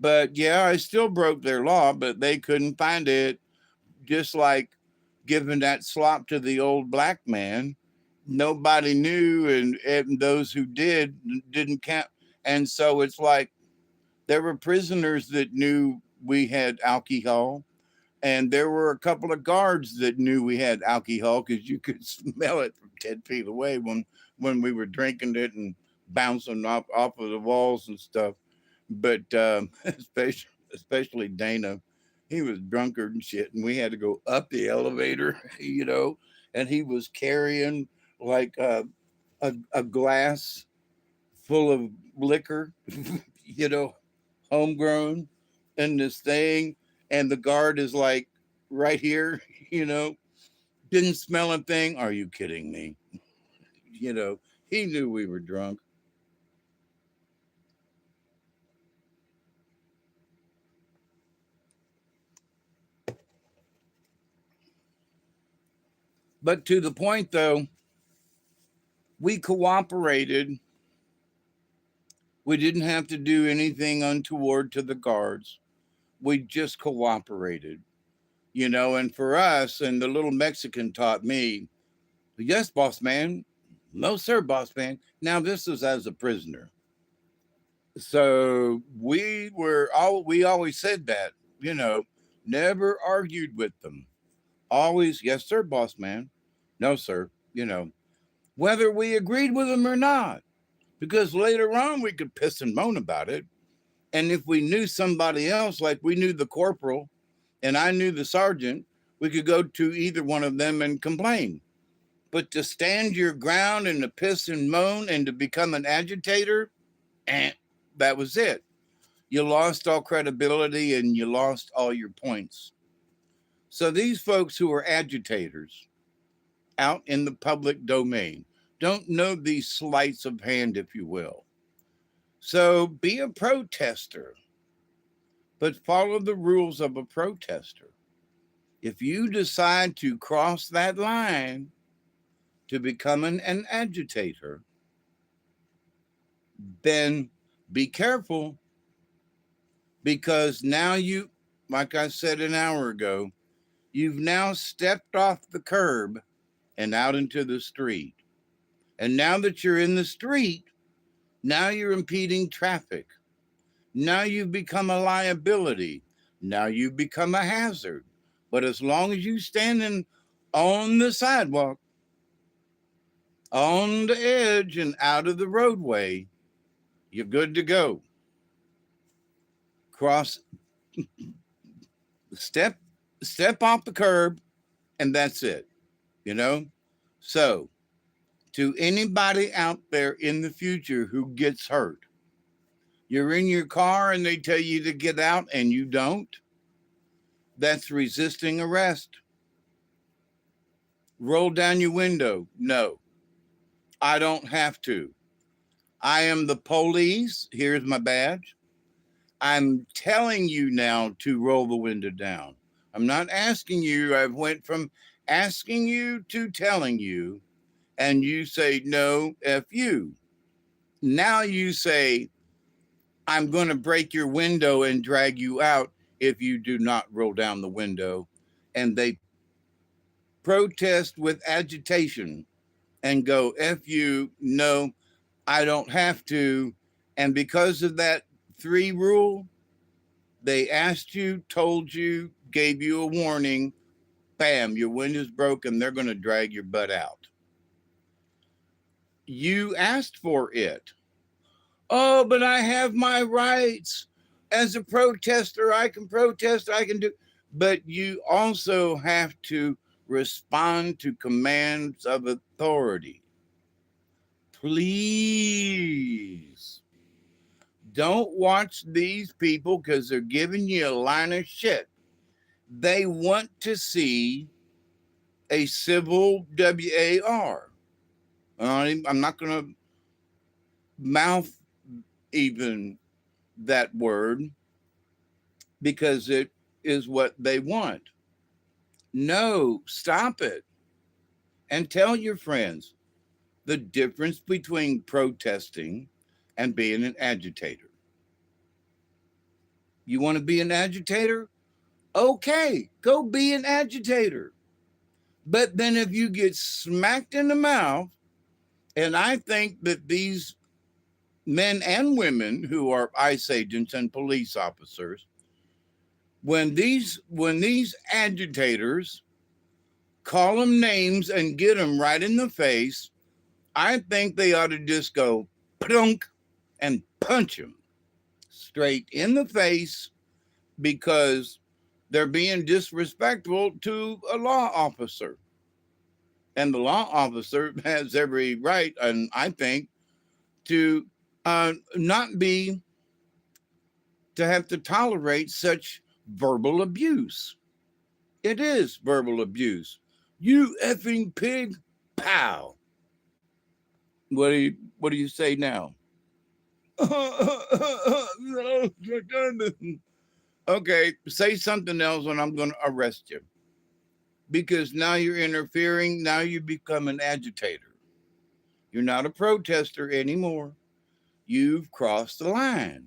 But yeah, I still broke their law, but they couldn't find it. Just like giving that slop to the old black man, nobody knew, and those who didn't count. And so it's like there were prisoners that knew we had alcohol, and there were a couple of guards that knew we had alcohol because you could smell it from 10 feet away when we were drinking it and bouncing off of the walls and stuff. But especially Dana, he was drunkard and shit, and we had to go up the elevator, you know, and he was carrying like a glass full of liquor, you know, homegrown, in this thing, and the guard is like right here, you know, didn't smell a thing. Are you kidding me? You know, he knew we were drunk. But to the point though, we cooperated. We didn't have to do anything untoward to the guards. We just cooperated, you know. And for us, and the little Mexican taught me, yes, boss man. No, sir, boss man. Now, this was as a prisoner. So we always said that, you know, never argued with them. Always, yes, sir, boss man. No, sir, you know, whether we agreed with them or not. Because later on we could piss and moan about it. And if we knew somebody else, like we knew the corporal and I knew the sergeant, we could go to either one of them and complain. But to stand your ground and to piss and moan and to become an agitator, and that was it. You lost all credibility and you lost all your points. So these folks who are agitators out in the public domain don't know these sleights of hand, if you will. So be a protester, but follow the rules of a protester. If you decide to cross that line to become an agitator, then Be careful, because now you, like I said an hour ago, you've now stepped off the curb and out into the street. And now that you're in the street, now you're impeding traffic. Now you've become a liability. Now you've become a hazard. But as long as you standing on the sidewalk, on the edge and out of the roadway, you're good to go. Cross, step off the curb, and that's it. You know? So, to anybody out there in the future who gets hurt, you're in your car and they tell you to get out and you don't, that's resisting arrest. Roll down your window. No, I don't have to. I am the police. Here's my badge. I'm telling you now to roll the window down. I'm not asking you. I went from asking you to telling you, and you say, no, F you. Now you say, I'm going to break your window and drag you out if you do not roll down the window. And they protest with agitation and go, F you, no, I don't have to. And because of that 3 rule, they asked you, told you, gave you a warning, bam, your window's broken, they're going to drag your butt out. You asked for it. Oh, but I have my rights. As a protester, I can protest, I can do. But you also have to respond to commands of authority. Please don't watch these people because they're giving you a line of shit. They want to see a civil WAR. I'm not going to mouth even that word because it is what they want. No, stop it. And tell your friends the difference between protesting and being an agitator. You want to be an agitator? Okay, go be an agitator. But then if you get smacked in the mouth, and I think that these men and women who are ICE agents and police officers, when these agitators call them names and get them right in the face, I think they ought to just go plunk and punch them straight in the face because they're being disrespectful to a law officer. And the law officer has every right, and I think, to not be, to have to tolerate such verbal abuse. It is verbal abuse. You effing pig, pow. What do you say now? Okay, say something else and I'm going to arrest you. Because now you're interfering. Now you become an agitator. You're not a protester anymore. You've crossed the line.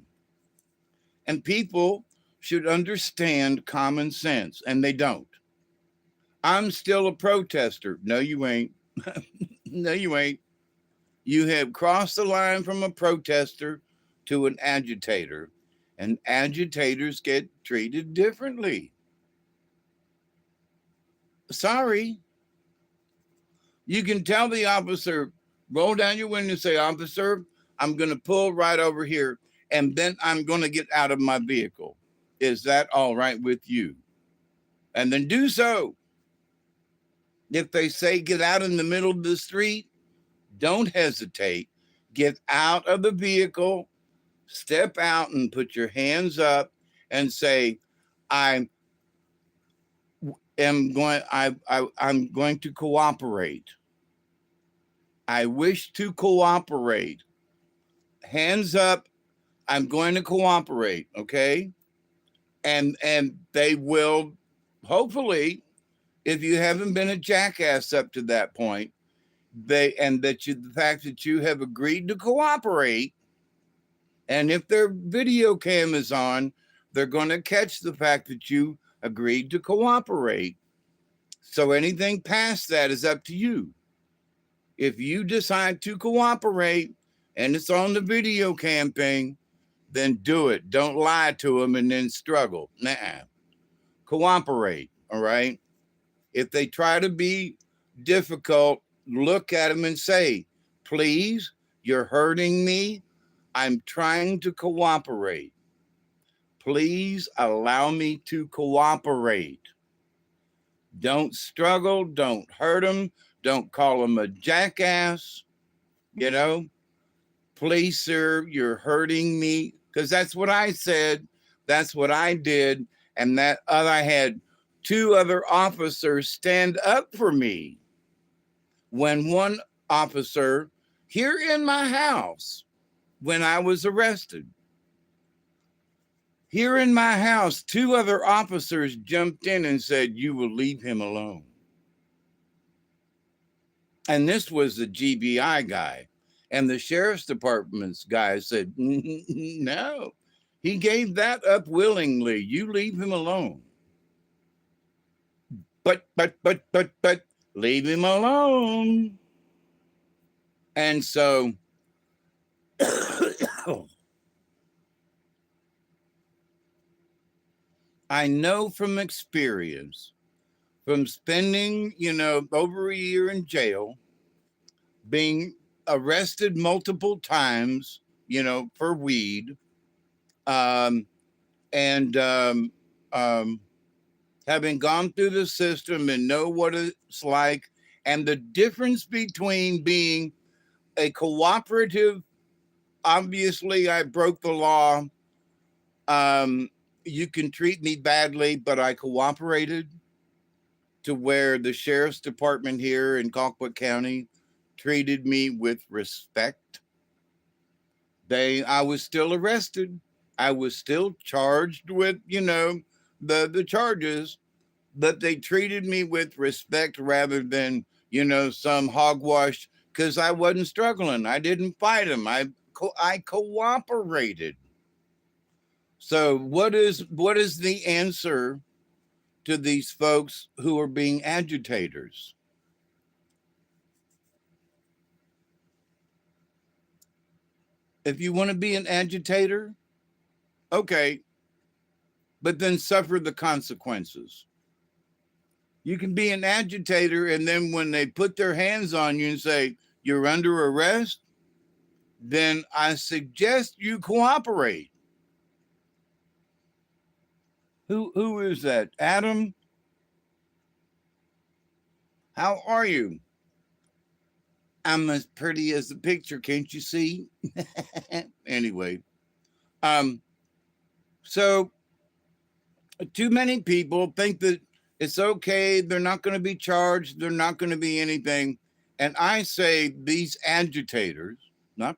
And people should understand common sense, and they don't. I'm still a protester. No, you ain't. No, you ain't. You have crossed the line from a protester to an agitator, and agitators get treated differently. Sorry. You can tell the officer, roll down your window and say, officer, I'm going to pull right over here, and then I'm going to get out of my vehicle. Is that all right with you? And then do so. If they say get out in the middle of the street, don't hesitate. Get out of the vehicle, step out and put your hands up and say, I'm going to cooperate. I wish to cooperate. Hands up. I'm going to cooperate. Okay. And they will, hopefully, if you haven't been a jackass up to that point, the fact that you have agreed to cooperate, And if their video cam is on, they're going to catch the fact that you agreed to cooperate. So anything past that is up to you. If you decide to cooperate and it's on the video cam thing, then do it. Don't lie to them and then struggle. Nah. Cooperate. All right. If they try to be difficult, look at them and say, please, you're hurting me. I'm trying to cooperate. Please allow me to cooperate. Don't struggle. Don't hurt them. Don't call them a jackass. You know, please, sir, you're hurting me. Because that's what I said. That's what I did. And that I had 2 other officers stand up for me when one officer here in my house, when I was arrested, here in my house, 2 other officers jumped in and said, you will leave him alone. And this was the GBI guy. And the sheriff's department's guy said, no, he gave that up willingly. You leave him alone. But, leave him alone. And so, I know from experience, from spending, over a year in jail, being arrested multiple times, for weed, and having gone through the system and know what it's like, and the difference between being a cooperative, obviously I broke the law. You can treat me badly, but I cooperated, to where the sheriff's department here in Colquitt County treated me with respect. I was still arrested. I was still charged with, the charges, but they treated me with respect rather than, some hogwash, because I wasn't struggling. I didn't fight them. I cooperated. So what is the answer to these folks who are being agitators? If you want to be an agitator, okay, but then suffer the consequences. You can be an agitator, and then when they put their hands on you and say, you're under arrest, then I suggest you cooperate. Who is that? Adam? How are you? I'm as pretty as the picture, can't you see? Anyway, so too many people think that it's okay, they're not going to be charged, they're not going to be anything. And I say these agitators, not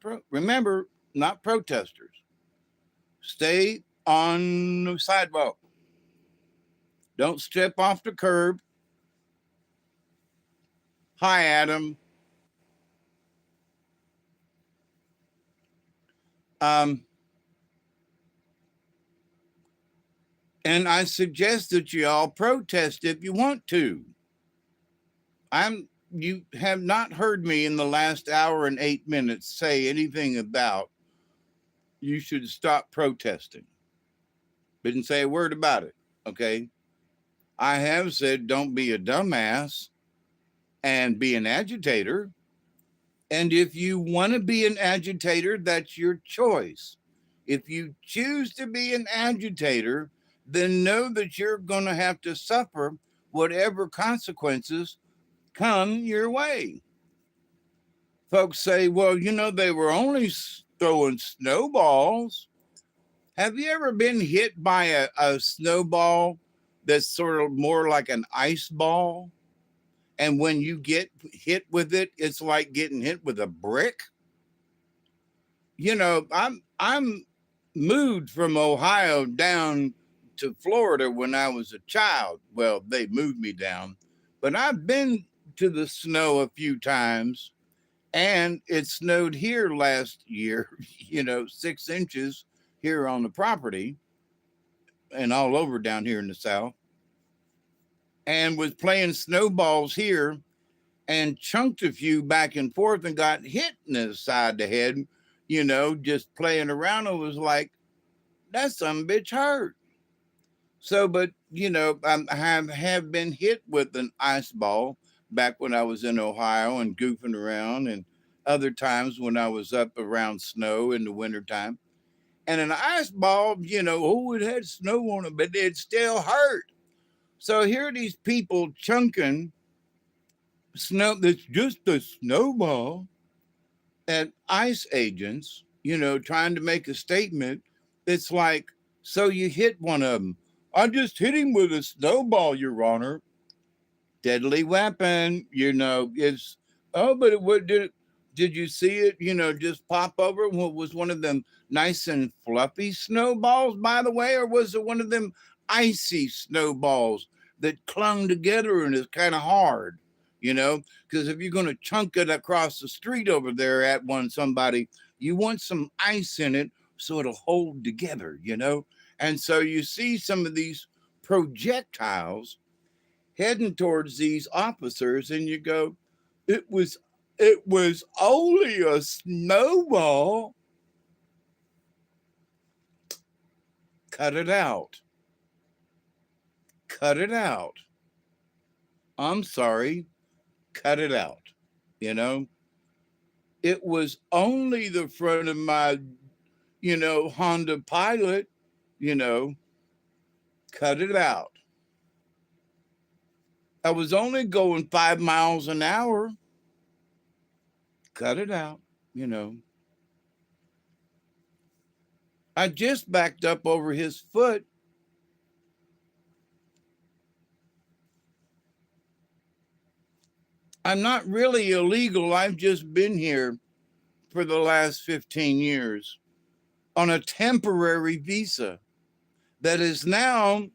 protesters, stay on the sidewalk. Don't step off the curb. Hi, Adam. And I suggest that you all protest if you want to. You have not heard me in the last hour and 8 minutes say anything about you should stop protesting. Didn't say a word about it, okay? I have said don't be a dumbass and be an agitator. And if you want to be an agitator, that's your choice. If you choose to be an agitator, then know that you're going to have to suffer whatever consequences come your way. Folks say, well, they were only throwing snowballs. Have you ever been hit by a snowball that's sort of more like an ice ball? And when you get hit with it, it's like getting hit with a brick. I'm moved from Ohio down to Florida when I was a child. Well, they moved me down, but I've been to the snow a few times, And it snowed here last year, 6 inches here on the property and all over down here in the South, and was playing snowballs here and chunked a few back and forth and got hit in the side of the head, just playing around. It was like, that some bitch hurt. So, but, I have been hit with an ice ball back when I was in Ohio and goofing around, and other times when I was up around snow in the wintertime. And an ice ball, it had snow on it, but it still hurt. So here are these people chunking snow that's just a snowball at ice agents, trying to make a statement. It's like, so you hit one of them. I just hit him with a snowball, Your Honor. Deadly weapon, it's, oh, but what did you see it, just pop over? What was one of them nice and fluffy snowballs, by the way, or was it one of them icy snowballs that clung together and is kind of hard? Because if you're going to chunk it across the street over there at somebody, you want some ice in it so it'll hold together, And so you see some of these projectiles heading towards these officers, and you go, it was only a snowball. Cut it out. Cut it out. I'm sorry. Cut it out. You know, it was only the front of my, Honda Pilot, you know, cut it out. I was only going 5 miles an hour. Cut it out, you know. I just backed up over his foot. I'm not really illegal. I've just been here for the last 15 years on a temporary visa that is now,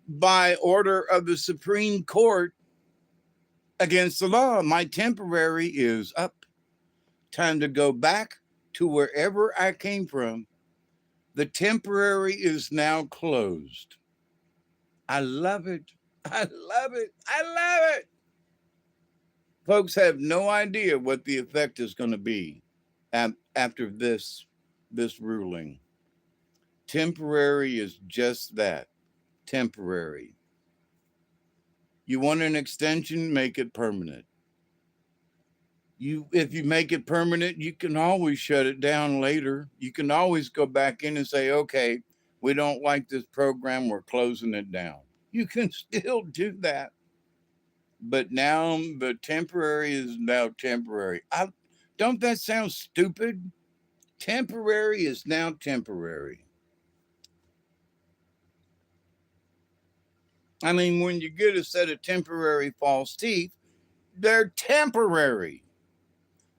by order of the Supreme Court, against the law. My temporary is up. Time to go back to wherever I came from. The temporary is now closed. I love it. I love it. I love it. Folks have no idea what the effect is going to be after this ruling. Temporary is just that, temporary. You want an extension, make it permanent. If you make it permanent, you can always shut it down later. You can always go back in and say, okay, we don't like this program, we're closing it down. You can still do that. But now the temporary is now temporary. Don't that sound stupid? Temporary is now temporary. I mean, when you get a set of temporary false teeth, they're temporary.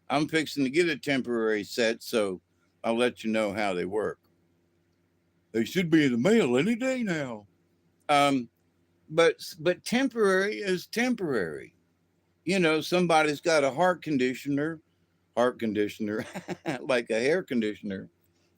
I'm fixing to get a temporary set, so I'll let you know how they work. They should be in the mail any day now. Um, but temporary is temporary. Somebody's got a heart conditioner, like a hair conditioner.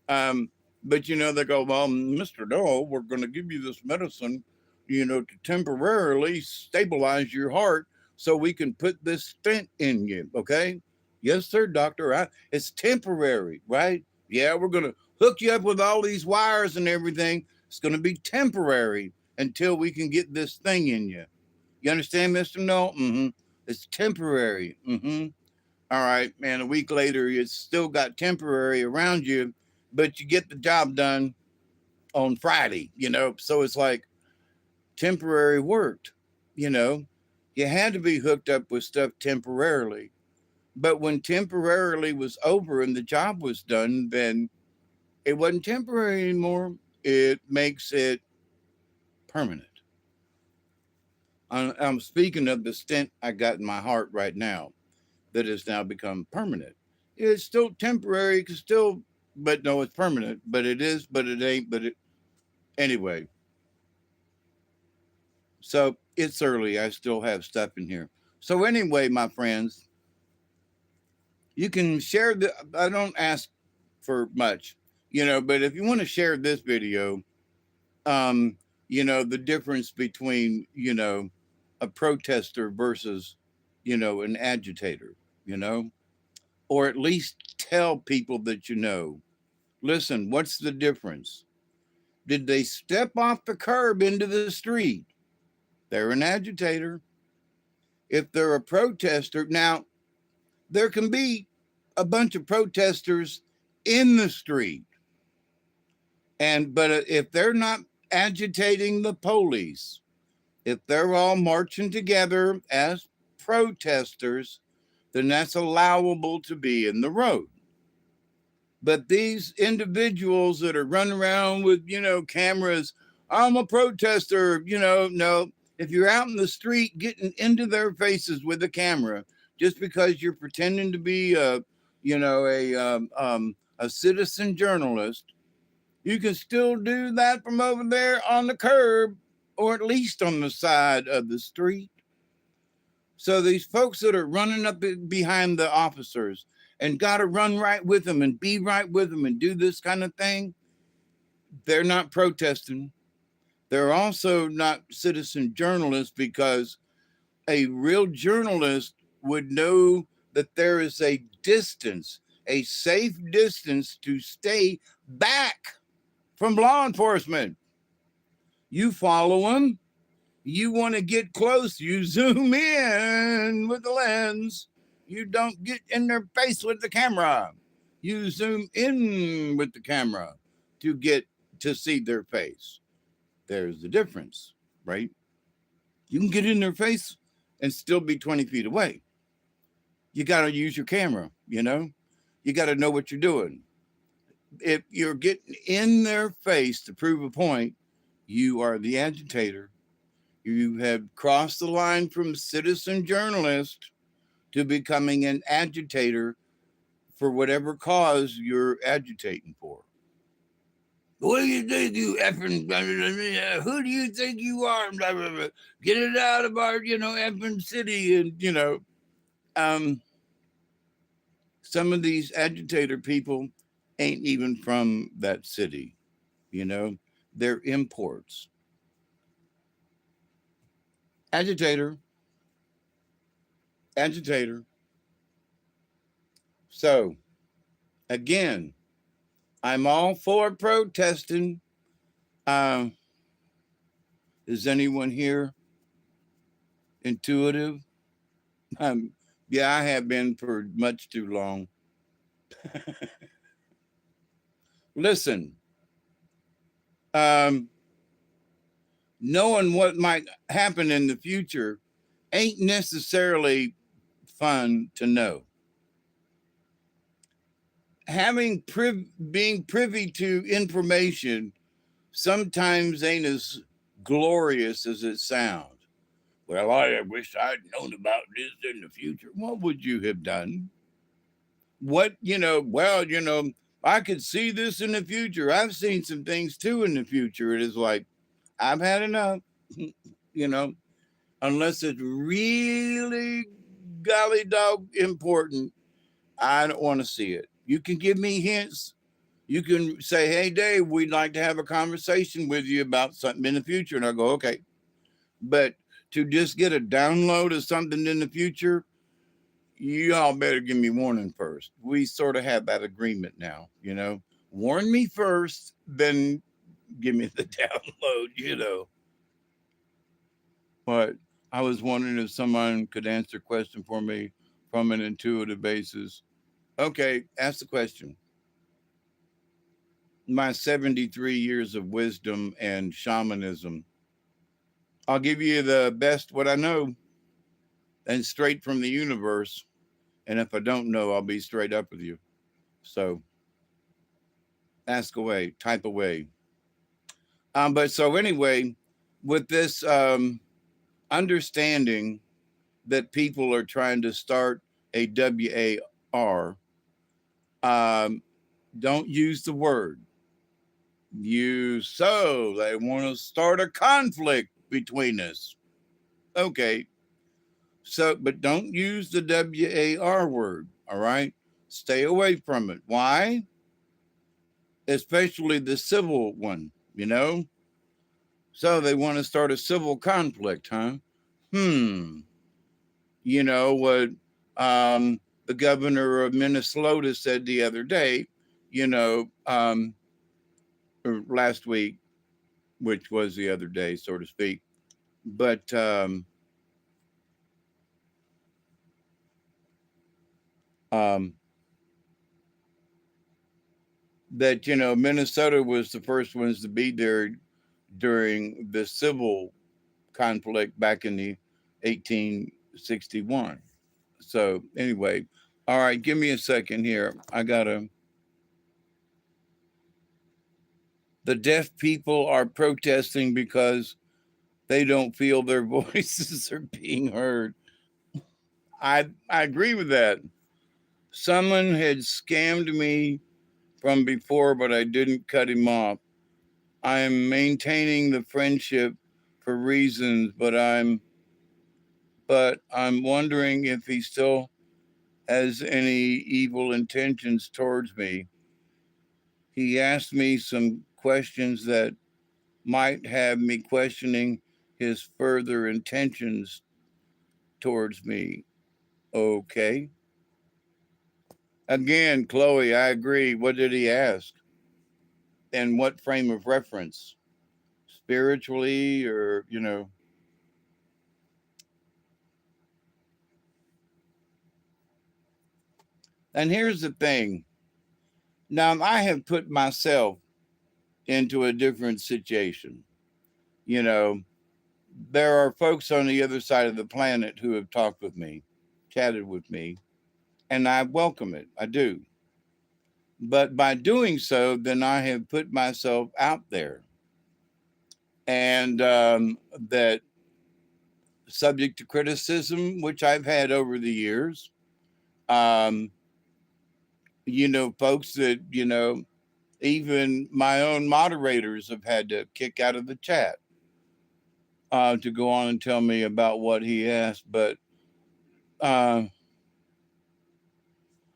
Um, but they go, well, Mr. Doe, we're going to give you this medicine, to temporarily stabilize your heart so we can put this stent in you. Okay. Yes, sir, doctor. It's temporary, right? Yeah, we're going to hook you up with all these wires and everything. It's going to be temporary until we can get this thing in you. You understand, Mr. No? Mm-hmm. It's temporary. Mm-hmm. All right, man. A week later, it's still got temporary around you, but you get the job done on Friday, So it's like temporary worked, you know. You had to be hooked up with stuff temporarily. But when temporarily was over and the job was done, then it wasn't temporary anymore. It makes it permanent. I'm speaking of the stent I got in my heart right now that has now become permanent. It's still temporary, but no, it's permanent. But it is, but it ain't, anyway. So it's early. I still have stuff in here. So anyway, my friends, You can share the, I don't ask for much, but if you want to share this video, um, the difference between, a protester versus, an agitator, you know, or at least tell people that listen, what's the difference? Did they step off the curb into the street? They're an agitator. If they're a protester, now there can be a bunch of protesters in the street, but if they're not agitating the police, if they're all marching together as protesters, then that's allowable to be in the road. But these individuals that are running around with, cameras, I'm a protester, no. If you're out in the street getting into their faces with a camera, just because you're pretending to be a citizen journalist, you can still do that from over there on the curb or at least on the side of the street. So these folks that are running up behind the officers and got to run right with them and be right with them and do this kind of thing, they're not protesting. They're also not citizen journalists, because a real journalist would know that there is a distance, a safe distance to stay back from law enforcement. You follow them. You want to get close, you zoom in with the lens. You don't get in their face with the camera. You zoom in with the camera to get to see their face. There's the difference, right? You can get in their face and still be 20 feet away. You got to use your camera, You got to know what you're doing. If you're getting in their face to prove a point, you are the agitator. You have crossed the line from citizen journalist to becoming an agitator for whatever cause you're agitating for. What do you think, you effing? Who do you think you are? Get it out of our, effing city. And, um, some of these agitator people ain't even from that city, they're imports. Agitator, agitator. So, again, I'm all for protesting. Uh, is anyone here intuitive? Yeah, I have been for much too long. Listen, um, knowing what might happen in the future ain't necessarily fun to know. Being privy to information sometimes ain't as glorious as it sounds. Well, I wish I'd known about this in the future. What would you have done? I could see this in the future. I've seen some things too in the future. It is like, I've had enough, you know, unless it's really golly dog important. I don't want to see it. You can give me hints. You can say, hey, Dave, we'd like to have a conversation with you about something in the future. And I'll go, okay. But to just get a download of something in the future, you all better give me warning first. We sort of have that agreement now, Warn me first, then give me the download. But I was wondering if someone could answer a question for me from an intuitive basis. Okay, ask the question. My 73 years of wisdom and shamanism. I'll give you the best what I know and straight from the universe. And if I don't know, I'll be straight up with you. So ask away, type away. But so anyway, with this understanding that people are trying to start a WAR, don't use the word. They want to start a conflict between us. Okay. So, but don't use the WAR word. All right. Stay away from it. Why? Especially the civil one, you know? So they want to start a civil conflict, huh? Hmm. You know what the governor of Minnesota said the other day, you know, or last week, which was the other day, so to speak. But um, that, you know, Minnesota was the first ones to be there during the civil conflict back in the 1861. So anyway, all right, give me a second here. I gotta. The deaf people are protesting because they don't feel their voices are being heard. I agree with that. Someone had scammed me from before, but I didn't cut him off. I am maintaining the friendship for reasons, but I'm wondering if he still has any evil intentions towards me. He asked me some questions that might have me questioning his further intentions towards me. Okay. Again, Chloe, I agree. What did he ask? And what frame of reference? Spiritually, or, you know? And here's the thing. Now, I have put myself into a different situation. You know, there are folks on the other side of the planet who have talked with me, chatted with me, and I welcome it. I do. But by doing so, then I have put myself out there, and that subject to criticism, which I've had over the years. Um, you know, folks that, you know, even my own moderators have had to kick out of the chat to go on and tell me about what he asked. But uh,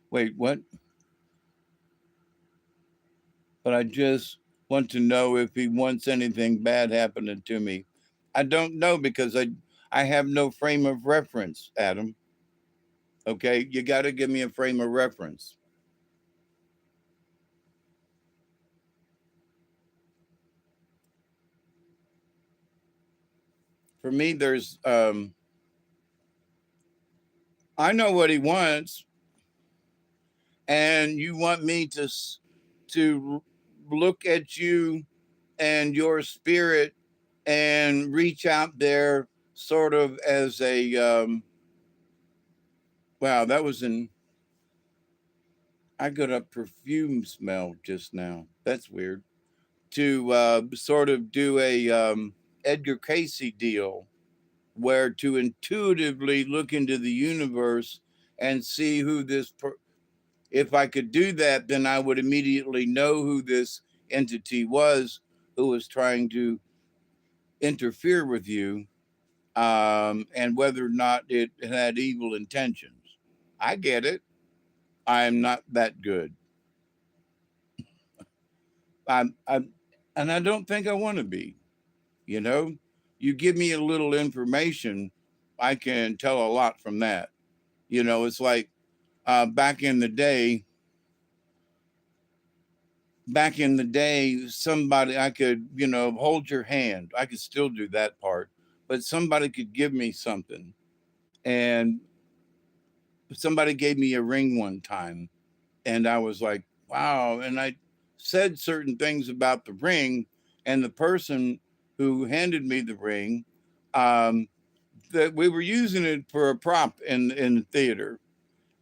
wait, what? But I just want to know if he wants anything bad happening to me. I don't know because I have no frame of reference, Adam. Okay, you got to give me a frame of reference. For me, there's I know what he wants, and you want me to look at you and your spirit and reach out there, sort of as a wow. That was an I got a perfume smell just now. That's weird. To sort of do a Edgar Casey deal, where to intuitively look into the universe and see who if I could do that, then I would immediately know who this entity was who was trying to interfere with you, and whether or not it had evil intentions. I get it. I'm not that good. I'm and I don't think I want to be. You know, you give me a little information, I can tell a lot from that. You know, it's like back in the day, somebody I could, you know, hold your hand. I could still do that part, but somebody could give me something. And somebody gave me a ring one time, and I was like, wow. And I said certain things about the ring, and the person who handed me the ring, um, that we were using it for a prop in the theater,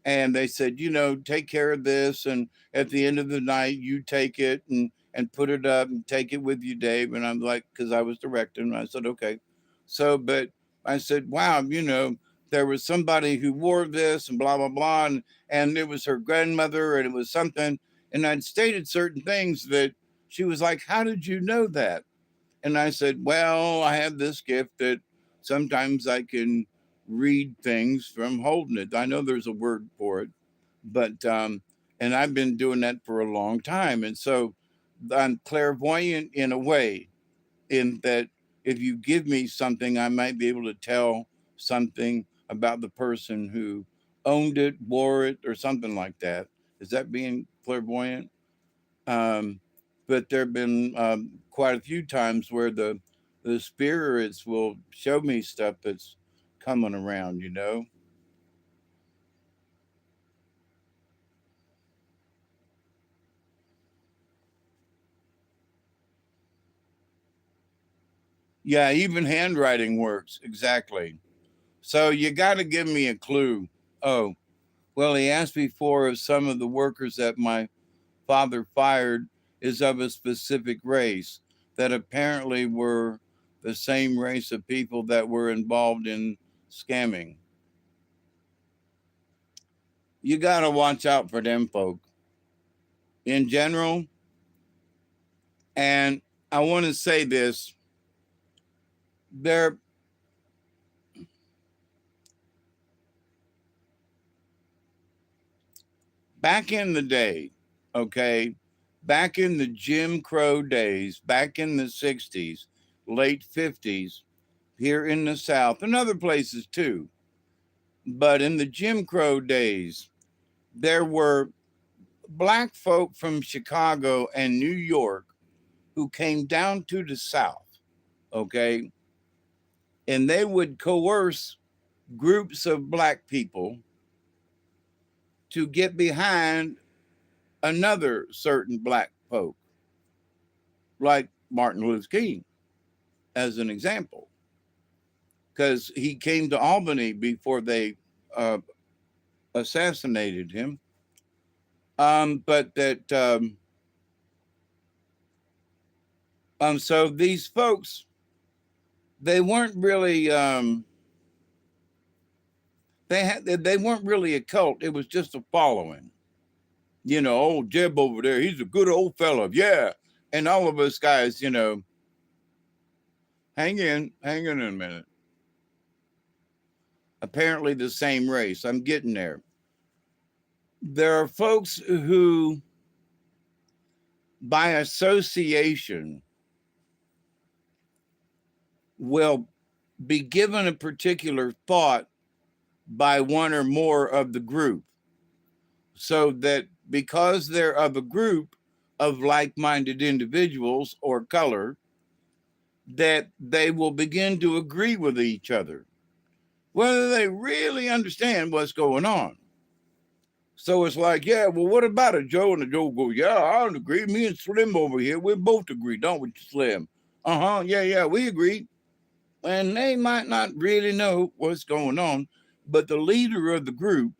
and they said, you know, take care of this, and at the end of the night, you take it and put it up and take it with you, Dave. And I'm like, because I was directing, and I said, okay. So, but I said, wow, you know, there was somebody who wore this and blah blah blah, and it was her grandmother, and it was something, and I'd stated certain things that she was like, how did you know that? And I said, well, I have this gift that sometimes I can read things from holding it. I know there's a word for it, But and I've been doing that for a long time, and so I'm clairvoyant in a way, in that if you give me something, I might be able to tell something about the person who owned it, wore it, or something like that. Is that being clairvoyant? Um, but there have been quite a few times where the spirits will show me stuff that's coming around. Yeah, even handwriting works exactly. So you got to give me a clue. Oh, well, he asked before if some of the workers that my father fired is of a specific race that apparently were the same race of people that were involved in scamming. You got to watch out for them folk in general. And I want to say this, they're back in the day, okay, back in the Jim Crow days, back in the 60s, late 50s, here in the South and other places too. But in the Jim Crow days, there were black folk from Chicago and New York who came down to the South, okay, and they would coerce groups of black people to get behind another certain black folk, like Martin Luther King, as an example, because he came to Albany before they uh, assassinated him. But that so these folks, they weren't really they weren't really a cult. It was just a following. Old Jeb over there, he's a good old fella, yeah. And all of us guys, hang in a minute. Apparently the same race. I'm getting there. There are folks who, by association, will be given a particular thought by one or more of the group, so that because they're of a group of like-minded individuals or color, that they will begin to agree with each other, whether they really understand what's going on. So it's like, yeah, well, what about it, Joe? And the Joe goes, yeah, I don't agree. Me and Slim over here, we both agree, don't we, Slim? Uh-huh, yeah, we agree. And they might not really know what's going on, but the leader of the group,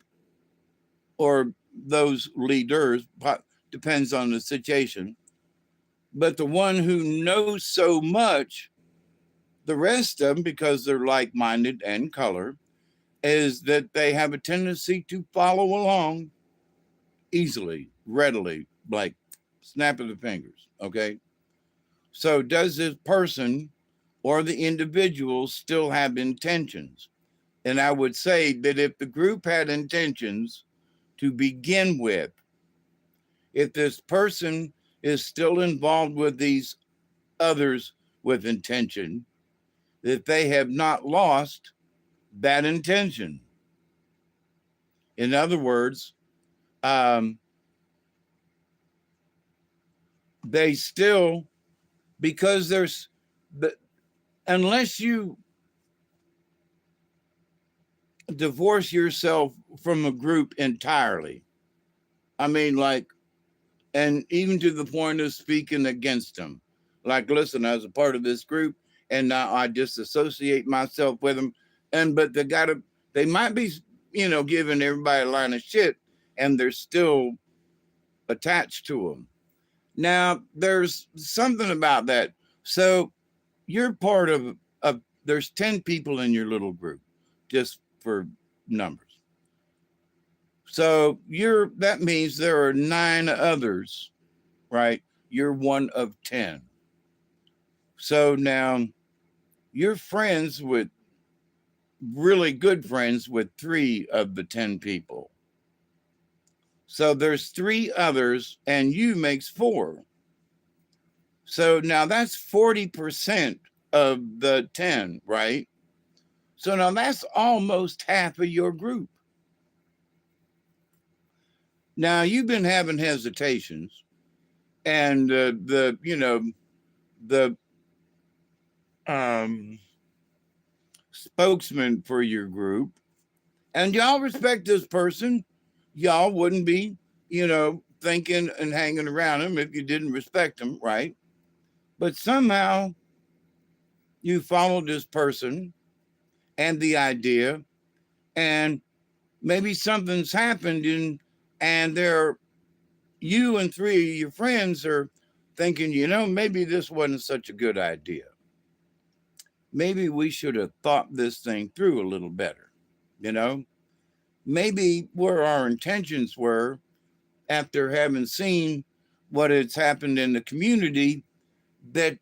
or those leaders, depends on the situation, but the one who knows so much, the rest of them, because they're like-minded and color, is that they have a tendency to follow along easily, readily, like snap of the fingers. Okay. So does this person or the individual still have intentions? And I would say that if the group had intentions to begin with, if this person is still involved with these others with intention, that they have not lost that intention. In other words, um, they still, because there's, unless you divorce yourself from a group entirely, I mean, like, and even to the point of speaking against them, like, listen, I was a part of this group and now I disassociate myself with them. But they might be, giving everybody a line of shit, and they're still attached to them. Now, there's something about that. So you're part of there's 10 people in your little group, just for numbers. So that means there are 9 others, right? You're one of 10. So now you're friends with, really good friends with 3 of the 10 people. So there's three others, and you makes four. So now that's 40% of the 10, right? So now that's almost half of your group. Now you've been having hesitations, and the um, spokesman for your group, and y'all respect this person. Y'all wouldn't be, thinking and hanging around him if you didn't respect him, right? But somehow you followed this person and the idea, and maybe something's happened, and you and three of your friends are thinking, maybe this wasn't such a good idea. Maybe we should have thought this thing through a little better, you know? Maybe where our intentions were after having seen what has happened in the community, that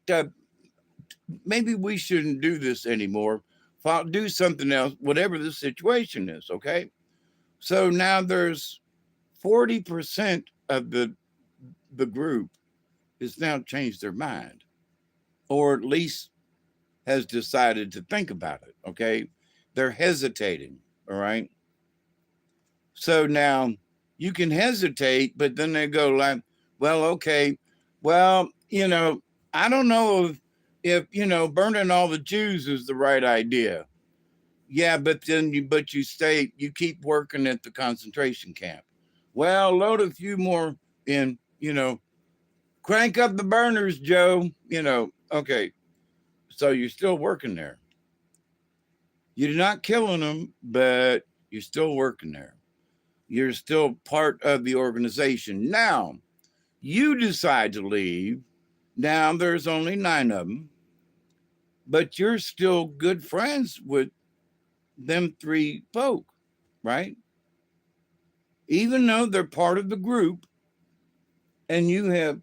maybe we shouldn't do this anymore. Do something else, whatever the situation is, okay? So now there's 40% of the group has now changed their mind, or at least has decided to think about it, okay? They're hesitating, all right? So now you can hesitate, but then they go like, well, okay, well, I don't know if burning all the Jews is the right idea. Yeah, but then you keep working at the concentration camp. Well, load a few more in, crank up the burners, Joe. Okay. So you're still working there. You're not killing them, but you're still working there. You're still part of the organization. Now, you decide to leave. Now there's only 9 of them, but you're still good friends with them 3 folk, right? Even though they're part of the group and you have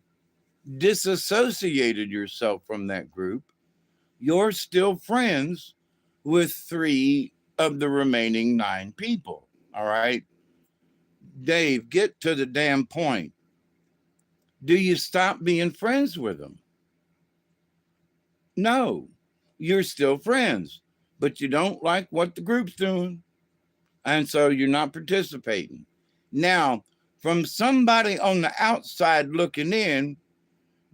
disassociated yourself from that group, you're still friends with 3 of the remaining 9 people. All right. Dave, get to the damn point. Do you stop being friends with them? No, you're still friends, but you don't like what the group's doing. And so you're not participating. Now, from somebody on the outside looking in,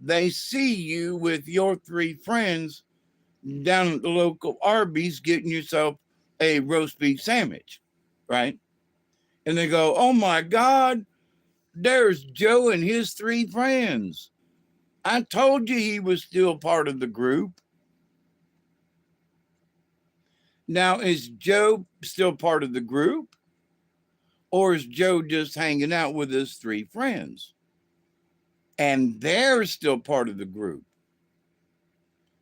they see you with your 3 friends down at the local Arby's getting yourself a roast beef sandwich, right? And they go, oh my God, there's Joe and his 3 friends. I told you he was still part of the group. Now, is Joe still part of the group? Or is Joe just hanging out with his 3 friends? And they're still part of the group.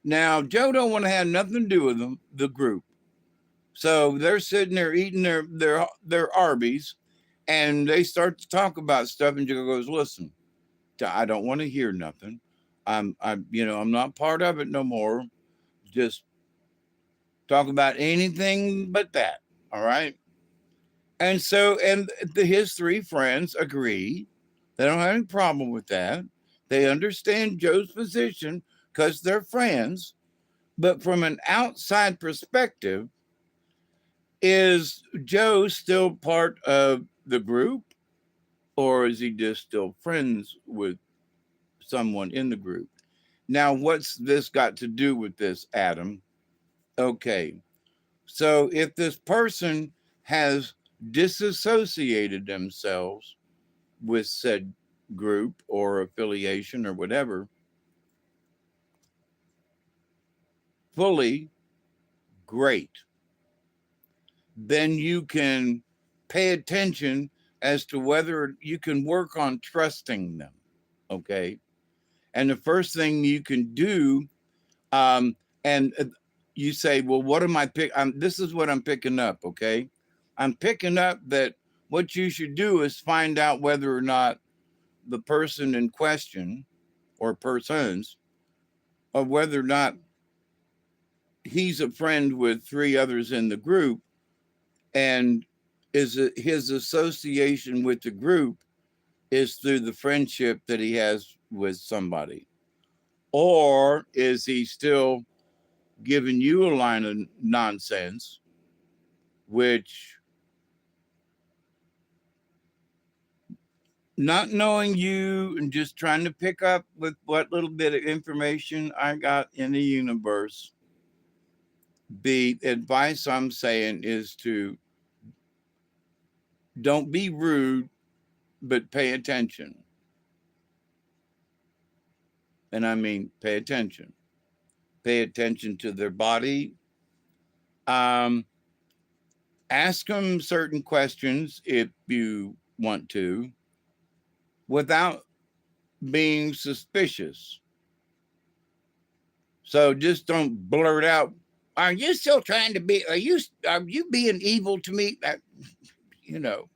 Now, Joe don't want to have nothing to do with them, the group. So they're sitting there eating their Arby's, and they start to talk about stuff, and Joe goes, listen, I don't want to hear nothing. I'm not part of it no more. Just talk about anything but that. All right. And so, his 3 friends agree. They don't have any problem with that. They understand Joe's position because they're friends. But from an outside perspective, is Joe still part of the group, or is he just still friends with someone in the group? Now, what's this got to do with this, Adam? Okay. So if this person has disassociated themselves with said group or affiliation or whatever fully, great. Then you can pay attention as to whether you can work on trusting them. Okay. And the first thing you can do, and you say, well, what am I picking? This is what I'm picking up. Okay. I'm picking up that what you should do is find out whether or not the person in question or persons, or whether or not he's a friend with 3 others in the group, and is it his association with the group is through the friendship that he has with somebody? Or is he still giving you a line of nonsense, which, not knowing you and just trying to pick up with what little bit of information I got in the universe, the advice I'm saying is to don't be rude, but pay attention. And I mean, pay attention. Pay attention to their body. Um, Ask them certain questions if you want to, without being suspicious. So just don't blurt out, "Are you still trying to be? Are you being evil to me?" You know,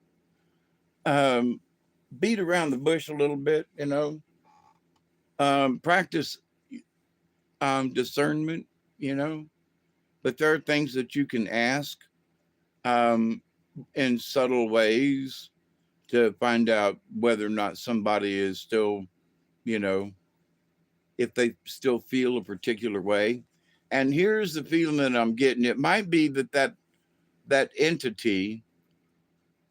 um, beat around the bush a little bit. Practice discernment. You know, but there are things that you can ask um, in subtle ways to find out whether or not somebody is still, you know, if they still feel a particular way. And here's the feeling that I'm getting. It might be that entity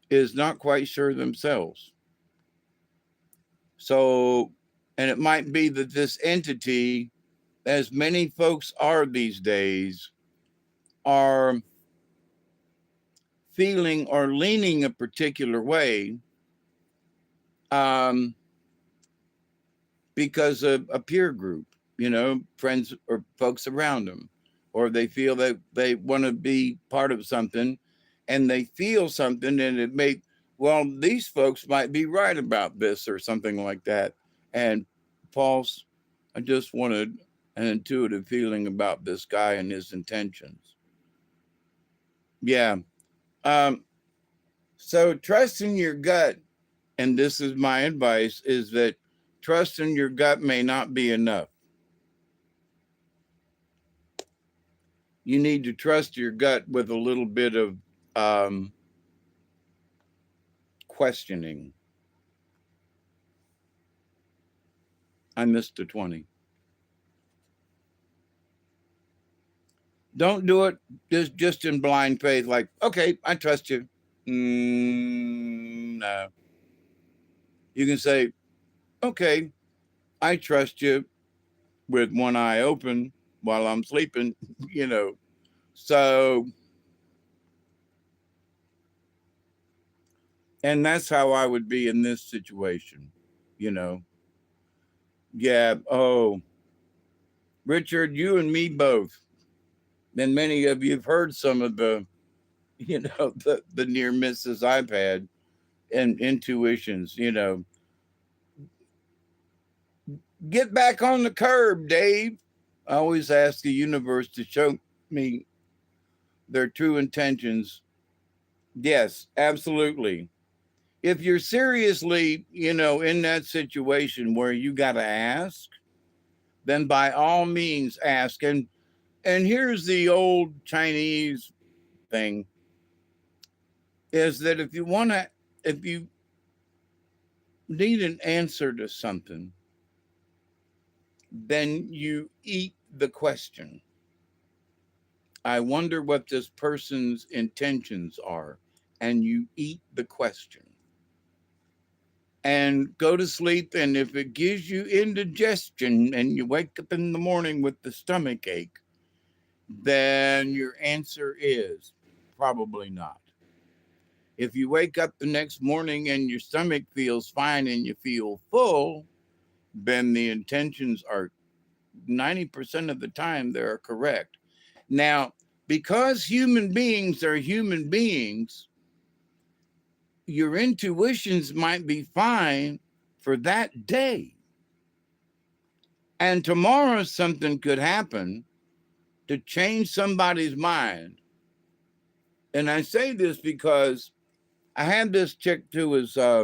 is not quite sure themselves. So, and it might be that this entity, as many folks are these days, are feeling or leaning a particular way um, because of a peer group, friends or folks around them, or they feel that they want to be part of something and they feel something and it may, well, these folks might be right about this or something like that. And false, I just wanted an intuitive feeling about this guy and his intentions. Yeah. Um, so trusting your gut, and this is my advice, is that trusting your gut may not be enough. You need to trust your gut with a little bit of um, questioning. I missed a 20. Don't do it just in blind faith, like, okay, I trust you. No. You can say, okay, I trust you with one eye open while I'm sleeping, you know. So, and that's how I would be in this situation, you know. Yeah. Oh, Richard, you and me both. And many of you have heard some of the, the near misses I've had and intuitions, Get back on the curb, Dave. I always ask the universe to show me their true intentions. Yes, absolutely. If you're seriously, in that situation where you got to ask, then by all means ask. And here's the old Chinese thing, is that if you need an answer to something, then you eat the question. I wonder what this person's intentions are. And you eat the question. And go to sleep. And if it gives you indigestion and you wake up in the morning with the stomach ache, then your answer is probably not. If you wake up the next morning and your stomach feels fine and you feel full, then the intentions are 90% of the time they're correct. Now, because human beings are human beings, your intuitions might be fine for that day. And tomorrow something could happen to change somebody's mind. And I say this because I had this chick who was, uh,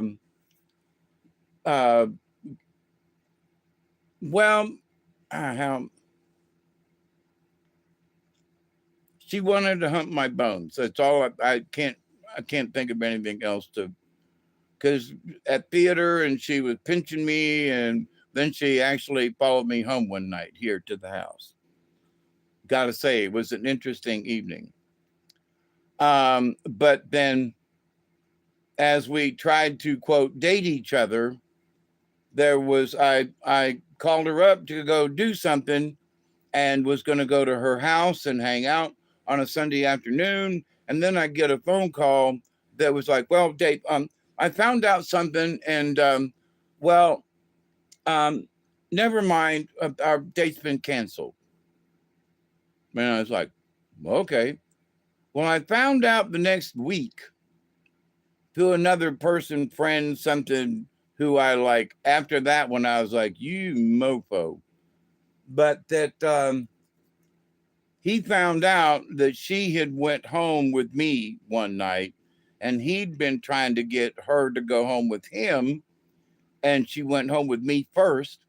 well, how she wanted to hump my bones. That's all. I can't think of anything else to because at theater and she was pinching me, and then she actually followed me home one night here to the house. Gotta say, it was an interesting evening. But then as we tried to quote date each other, there was I called her up to go do something and was going to go to her house and hang out on a Sunday afternoon, and then I get a phone call that was like, "Well, Dave, I found out something, and well, um, never mind, our date's been canceled." And I was like, well, "Okay." Well, I found out the next week through another person, friend, something who I like. After that one, I was like, "You mofo." But that he found out that she had went home with me one night, and he'd been trying to get her to go home with him, and she went home with me first,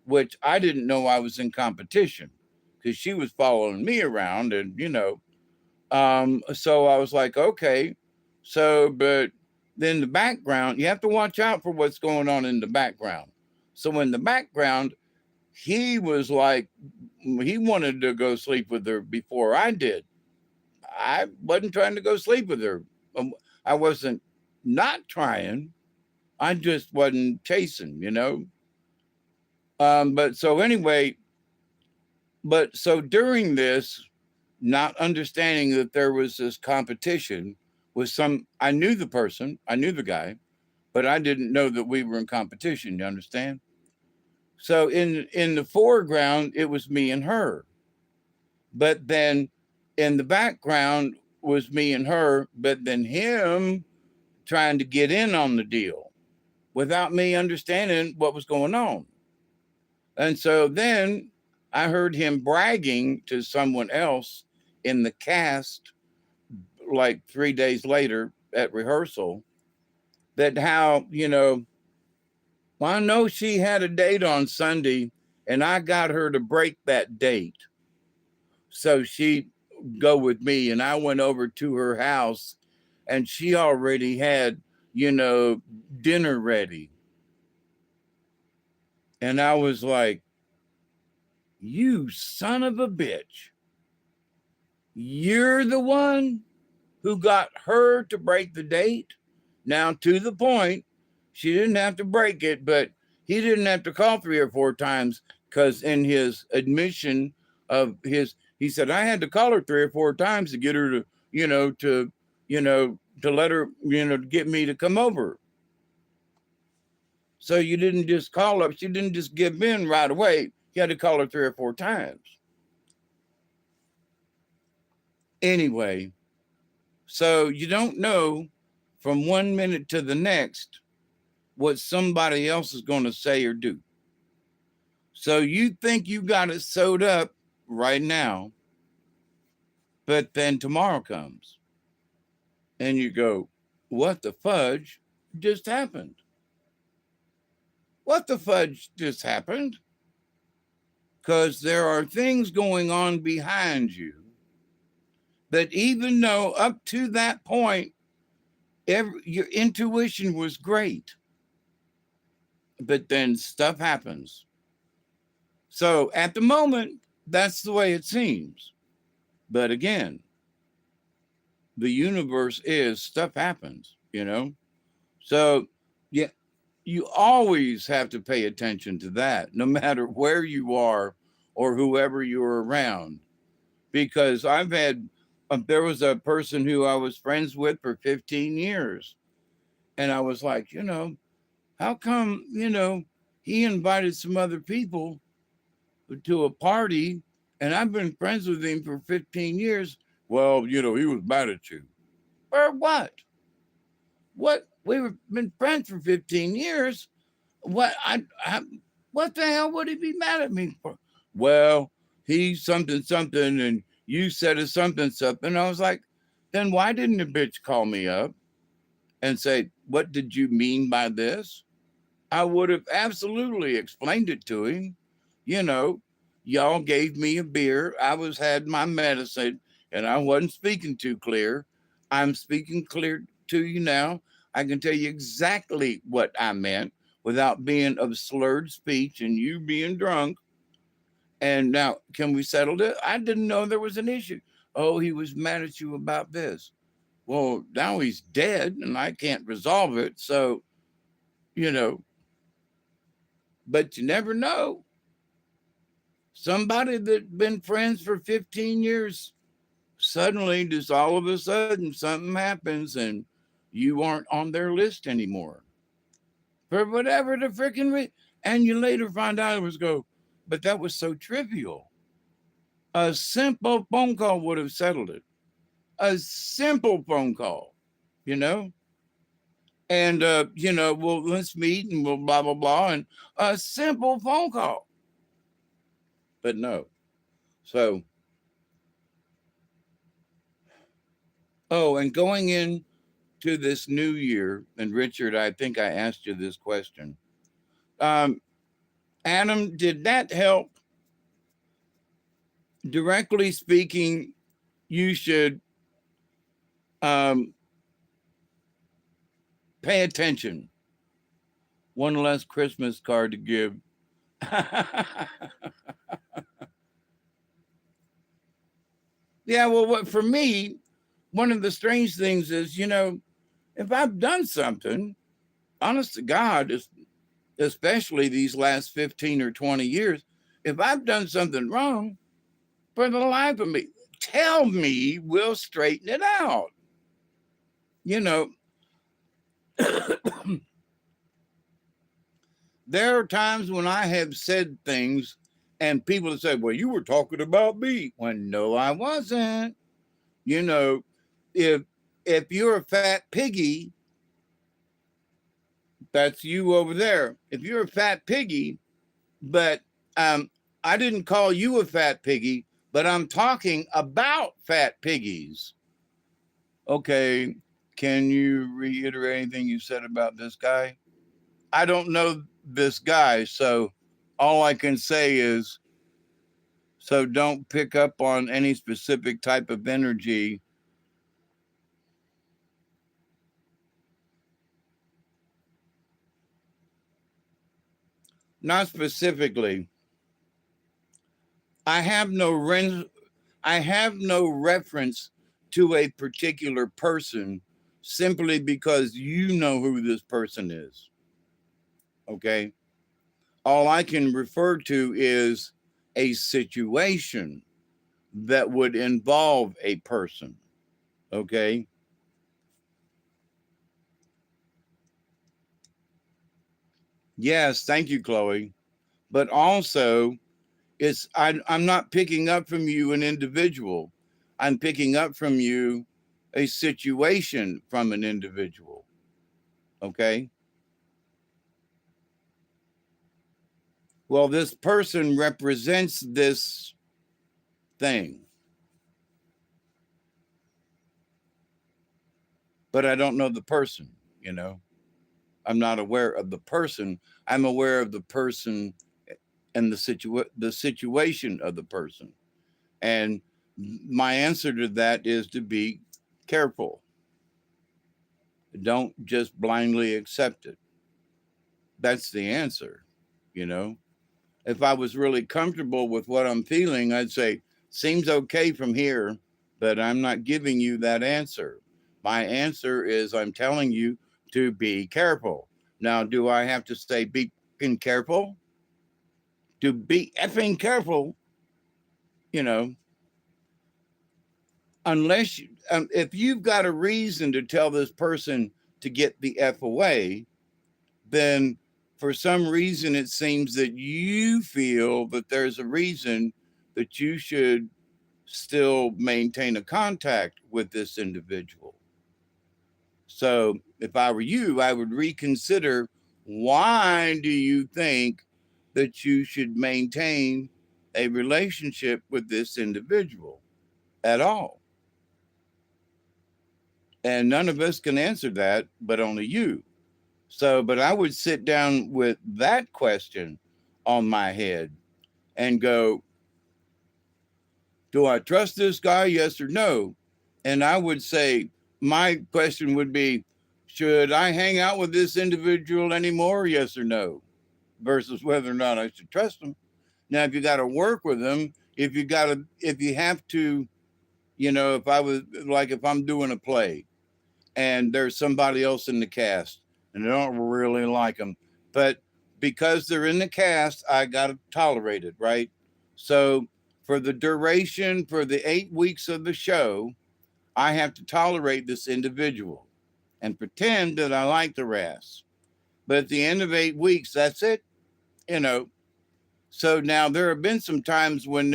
which I didn't know I was in competition because she was following me around, and so I was like, okay. So but then the background, you have to watch out for what's going on in the background. So in the background, he was like, he wanted to go sleep with her before I did. I wasn't trying to go sleep with her. I wasn't not trying. I just. But so anyway, but so during this, not understanding that there was this competition with I knew the person, I knew the guy, but I didn't know that we were in competition. You understand? So in the foreground, it was me and her, but then in the background was me and her, but then him trying to get in on the deal without me understanding what was going on. And so then I heard him bragging to someone else in the cast like 3 days later at rehearsal that how, well, I know she had a date on Sunday and I got her to break that date. So she go with me, and I went over to her house and she already had, dinner ready. And I was like, you son of a bitch. You're the one who got her to break the date. Now, to the point, she didn't have to break it, but he didn't have to call 3 or 4 times because in his admission he said, I had to call her 3 or 4 times to get her to, to let her, to get me to come over. So you didn't just call her. She didn't just give in right away. You had to call her 3 or 4 times. Anyway, so you don't know from 1 minute to the next what somebody else is going to say or do. So you think you got it sewed up right now, but then tomorrow comes and you go, what the fudge just happened? What the fudge just happened? Because there are things going on behind you that even though up to that point, your intuition was great, but then stuff happens. So at the moment, that's the way it seems. But again, the universe is stuff happens. So yeah, you always have to pay attention to that, no matter where you are or whoever you're around. Because there was a person who I was friends with for 15 years. And I was like, how come, he invited some other people to a party and I've been friends with him for 15 years? Well, he was mad at you. Or what? What? We were been friends for 15 years. What? What the hell would he be mad at me for? Well, he's something something, and you said it's something something. I was like, then why didn't the bitch call me up and say, what did you mean by this? I would have absolutely explained it to him. You know, y'all gave me a beer. I had my medicine, and I wasn't speaking too clear. I'm speaking clear to you now. I can tell you exactly what I meant without being of slurred speech and you being drunk. And now, can we settle it? I didn't know there was an issue. Oh, he was mad at you about this. Well, now he's dead and I can't resolve it. So, you know, but you never know. Somebody that been friends for 15 years, suddenly just all of a sudden something happens and you aren't on their list anymore. For whatever the freaking reason. And you later find out it was go, but that was so trivial. A simple phone call would have settled it. A simple phone call, you know? And, well, let's meet and we'll blah, blah, blah. And a simple phone call. But no. So, and going in to this new year, and Richard, I think I asked you this question. Adam, did that help? Directly speaking, you should pay attention. One less Christmas card to give. Yeah, well, for me, one of the strange things is, if I've done something, honest to God, especially these last 15 or 20 years, if I've done something wrong, for the life of me, tell me, we'll straighten it out. There are times when I have said things and people have said, well, you were talking about me. When no, I wasn't. If you're a fat piggy, that's you over there. If you're a fat piggy, but I didn't call you a fat piggy, but I'm talking about fat piggies. Okay, can you reiterate anything you said about this guy? I don't know this guy, so all I can say is, so don't pick up on any specific type of energy. Not specifically. I have no reference to a particular person simply because you know who this person is. Okay? All I can refer to is a situation that would involve a person. Okay? Yes, thank you, Chloe. But also, I'm not picking up from you an individual. I'm picking up from you a situation from an individual. Okay? Well, this person represents this thing, but I don't know the person, I'm not aware of the person. I'm aware of the person and the situation of the person. And my answer to that is to be careful. Don't just blindly accept it. That's the answer, If I was really comfortable with what I'm feeling, I'd say, seems okay from here, but I'm not giving you that answer. My answer is I'm telling you to be careful. Now, do I have to say be careful? To be effing careful, you know, unless if you've got a reason to tell this person to get the F away, then for some reason it seems that you feel that there's a reason that you should still maintain a contact with this individual. So if I were you, I would reconsider, why do you think that you should maintain a relationship with this individual at all? And none of us can answer that, but only you. So, but I would sit down with that question on my head and go, do I trust this guy? Yes or no? And I would say, my question would be, should I hang out with this individual anymore? Yes or no? Versus whether or not I should trust them. Now, if you got to work with them, if you have to, if I was like, if I'm doing a play and there's somebody else in the cast and I don't really like them, but because they're in the cast, I got to tolerate it, right? So for the duration, for the 8 weeks of the show, I have to tolerate this individual and pretend that I like the ass. But at the end of 8 weeks, that's it, you know. So now there have been some times when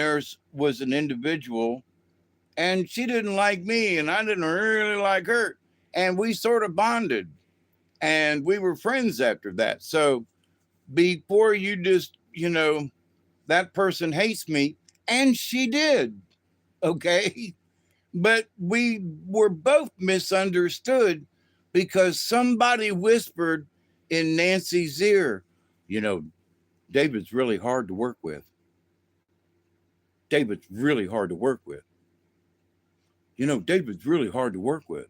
was an individual and she didn't like me and I didn't really like her. And we sort of bonded and we were friends after that. So before you just, that person hates me, and she did, okay? But we were both misunderstood because somebody whispered in Nancy's ear, you know, David's really hard to work with. David's really hard to work with. David's really hard to work with.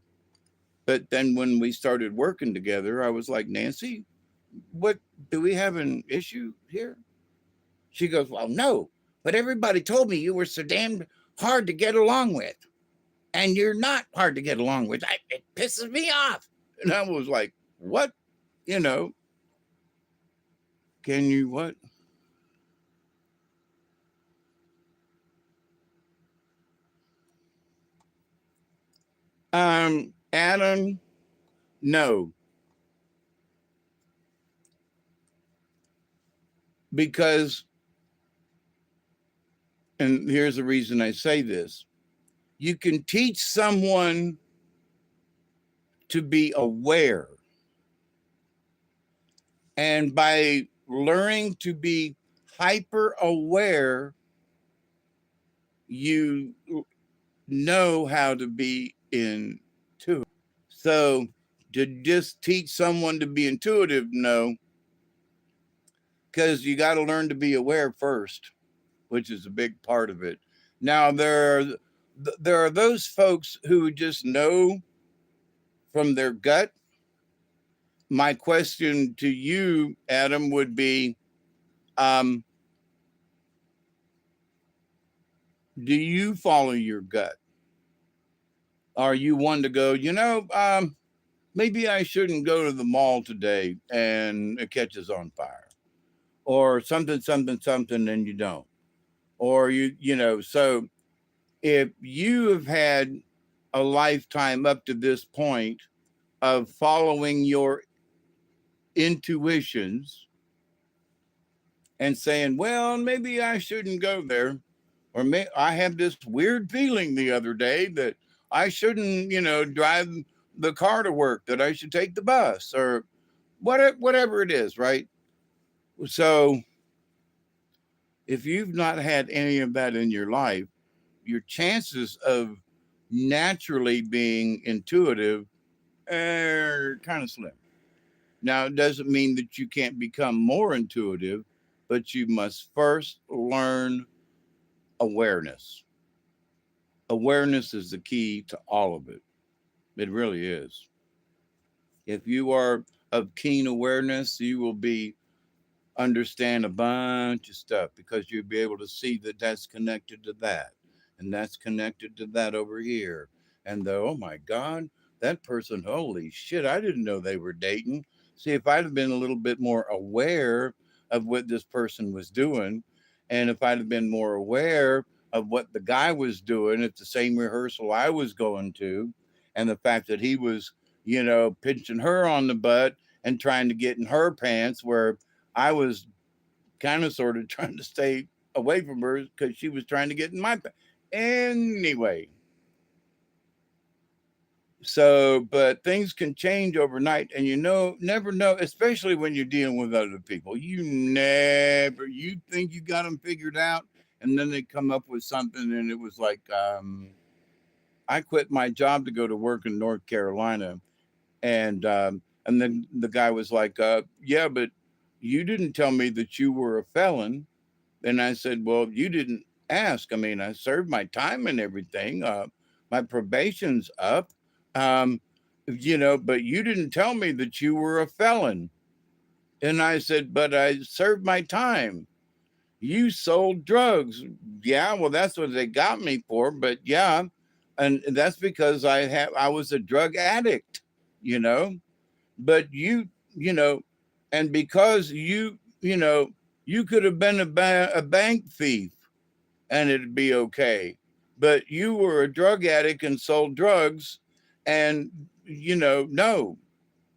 But then when we started working together, I was like, Nancy, what, do we have an issue here? She goes, well, no, but everybody told me you were so damn hard to get along with. And you're not hard to get along with. It pisses me off. And I was like, what? You know, can you what? Adam, no, because, and here's the reason I say this, you can teach someone to be aware. And by learning to be hyper aware, you know how to be intuitive. So to just teach someone to be intuitive, no, because you got to learn to be aware first, which is a big part of it. Now there are those folks who just know from their gut. My question to you, Adam, would be, um, do you follow your gut? Are you one to go, maybe I shouldn't go to the mall today and it catches on fire, or something, something, something, and you don't, or so if you have had a lifetime up to this point of following your intuitions and saying, well, maybe I shouldn't go there, or I have this weird feeling the other day that I shouldn't, drive the car to work, that I should take the bus, or whatever it is, right? So if you've not had any of that in your life, your chances of naturally being intuitive are kind of slim. Now, it doesn't mean that you can't become more intuitive, but you must first learn awareness. Awareness is the key to all of it. It really is. If you are of keen awareness, you will be understand a bunch of stuff because you'll be able to see that that's connected to that and that's connected to that over here. And oh my God, that person, holy shit, I didn't know they were dating. See, if I'd have been a little bit more aware of what this person was doing, and if I'd have been more aware of what the guy was doing at the same rehearsal I was going to, and the fact that he was, pinching her on the butt and trying to get in her pants where I was kind of sort of trying to stay away from her because she was trying to get in my anyway. So, but things can change overnight, and never know, especially when you're dealing with other people. You think you got them figured out, and then they come up with something, and it was like, I quit my job to go to work in North Carolina, and then the guy was like, yeah, but you didn't tell me that you were a felon. And I said, well, you didn't ask. I mean, I served my time and everything. My probation's up. Um, but you didn't tell me that you were a felon. And I said, but I served my time. You sold drugs. Yeah, well, that's what they got me for. But yeah, and that's because I was a drug addict, you know. But you know, and because you could have been a bank thief and it'd be okay. But you were a drug addict and sold drugs, and no.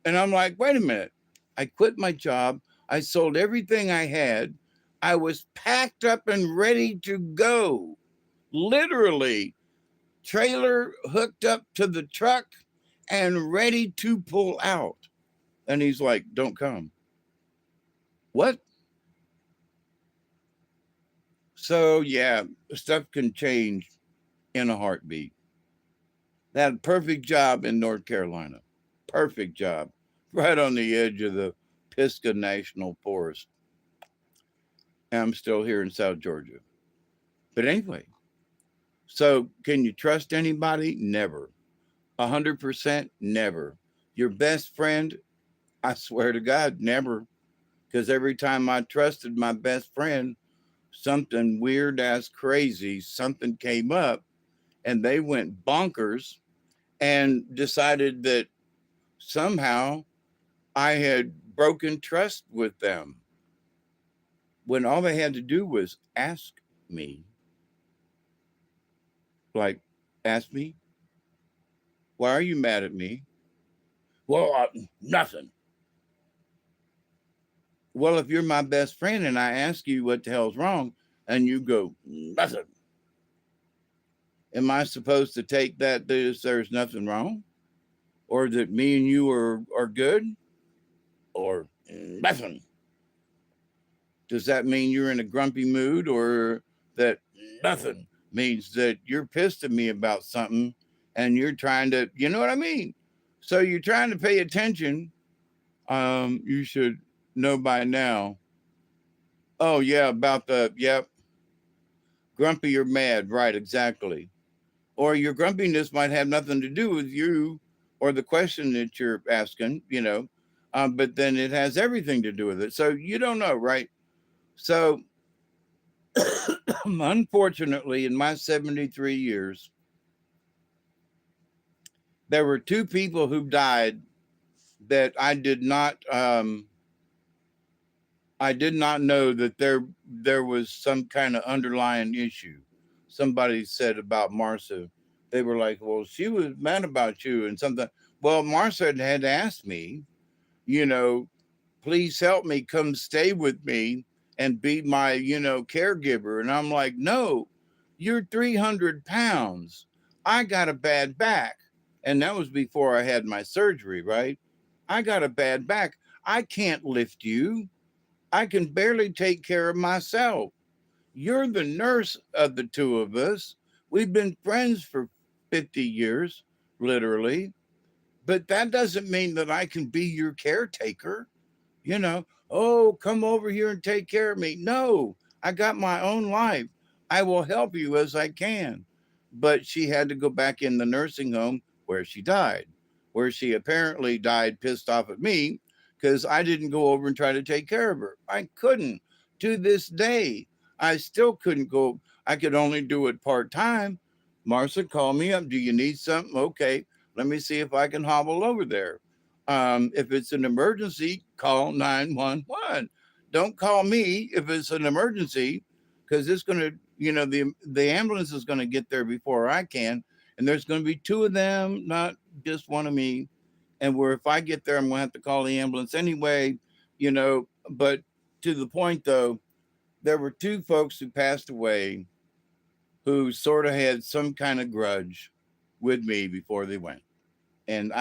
And I'm like, wait a minute. I quit my job. I sold everything I had. I was packed up and ready to go. Literally, trailer hooked up to the truck and ready to pull out. And he's like, don't come. What? So, yeah, stuff can change in a heartbeat. Had a perfect job in North Carolina. Perfect job. Right on the edge of the Pisgah National Forest. And I'm still here in South Georgia. But anyway, so can you trust anybody? Never. 100% never. Your best friend? I swear to God, never. Because every time I trusted my best friend, something weird as crazy, something came up and they went bonkers and decided that somehow I had broken trust with them when all they had to do was ask me, like, ask me, why are you mad at me? Well, nothing. Well, if you're my best friend and I ask you what the hell's wrong and you go, nothing, am I supposed to take that as there's nothing wrong? Or that me and you are good? Or nothing? Does that mean you're in a grumpy mood, or that nothing means that you're pissed at me about something and you're trying to, you know what I mean? So you're trying to pay attention. You should know by now. Oh, yeah, about yep, grumpy or mad. Right, exactly. Or your grumpiness might have nothing to do with you or the question that you're asking, but then it has everything to do with it. So you don't know, right? So unfortunately, in my 73 years, there were two people who died that I did not know that there was some kind of underlying issue. Somebody said about Marcia, they were like, "Well, she was mad about you and something." Well, Marcia had asked me, you know, please help me, come stay with me and be my, caregiver. And I'm like, no, you're 300 pounds. I got a bad back. And that was before I had my surgery, right? I got a bad back. I can't lift you. I can barely take care of myself. You're the nurse of the two of us. We've been friends for 50 years, literally. But that doesn't mean that I can be your caretaker. Oh, come over here and take care of me. No, I got my own life. I will help you as I can. But she had to go back in the nursing home where she died, where she apparently died pissed off at me because I didn't go over and try to take care of her. I couldn't. To this day, I still couldn't go. I could only do it part time. Marcia called me up. Do you need something? Okay, let me see if I can hobble over there. If it's an emergency, call 911. Don't call me if it's an emergency, because it's going to, the ambulance is going to get there before I can. And there's going to be two of them, not just one of me. And where if I get there, I'm going to have to call the ambulance anyway, But to the point, though, there were two folks who passed away who sort of had some kind of grudge with me before they went. And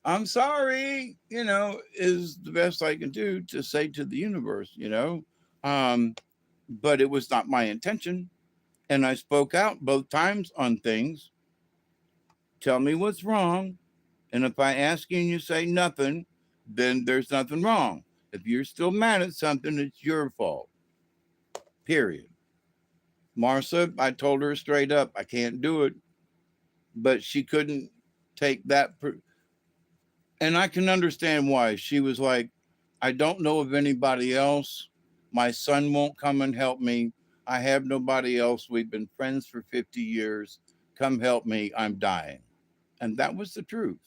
I'm sorry, is the best I can do to say to the universe. Um, but it was not my intention. And I spoke out both times on things. Tell me what's wrong. And if I ask you and you say nothing, then there's nothing wrong. If you're still mad at something, it's your fault. Period. Marcia, I told her straight up, I can't do it. But she couldn't take that. And I can understand why. She was like, I don't know of anybody else. My son won't come and help me. I have nobody else. We've been friends for 50 years. Come help me. I'm dying. And that was the truth.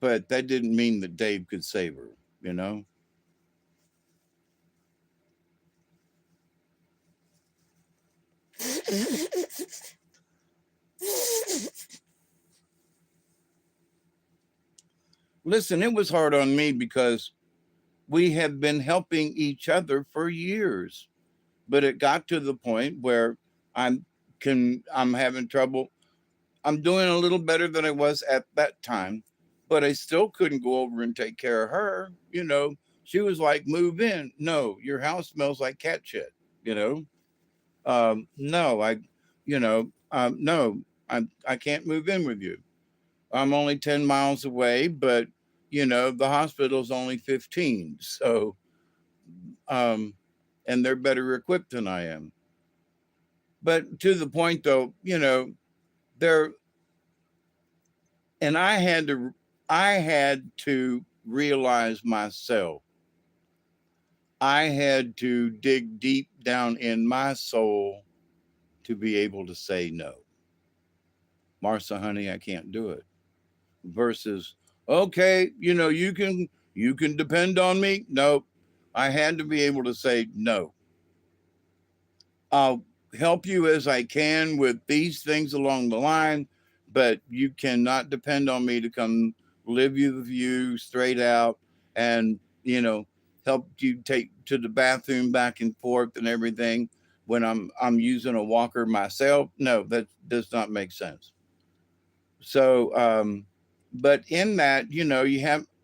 But that didn't mean that Dave could save her, you know? Listen, it was hard on me because we have been helping each other for years. But it got to the point where I'm I'm having trouble. I'm doing a little better than I was at that time, but I still couldn't go over and take care of her. You know, she was like, "Move in." No, your house smells like cat shit. You know, no, no, I can't move in with you. I'm only 10 miles away, but the hospital's only 15. So, um, and they're better equipped than I am. But to the point, though, there, and I had to realize myself. I had to dig deep down in my soul to be able to say no. Marcia, honey, I can't do it. Versus, okay, you can depend on me. No, I had to be able to say no. I'll help you as I can with these things along the line, but you cannot depend on me to come live with you straight out and, help you take to the bathroom back and forth and everything when I'm using a walker myself. No, that does not make sense. So, but in that,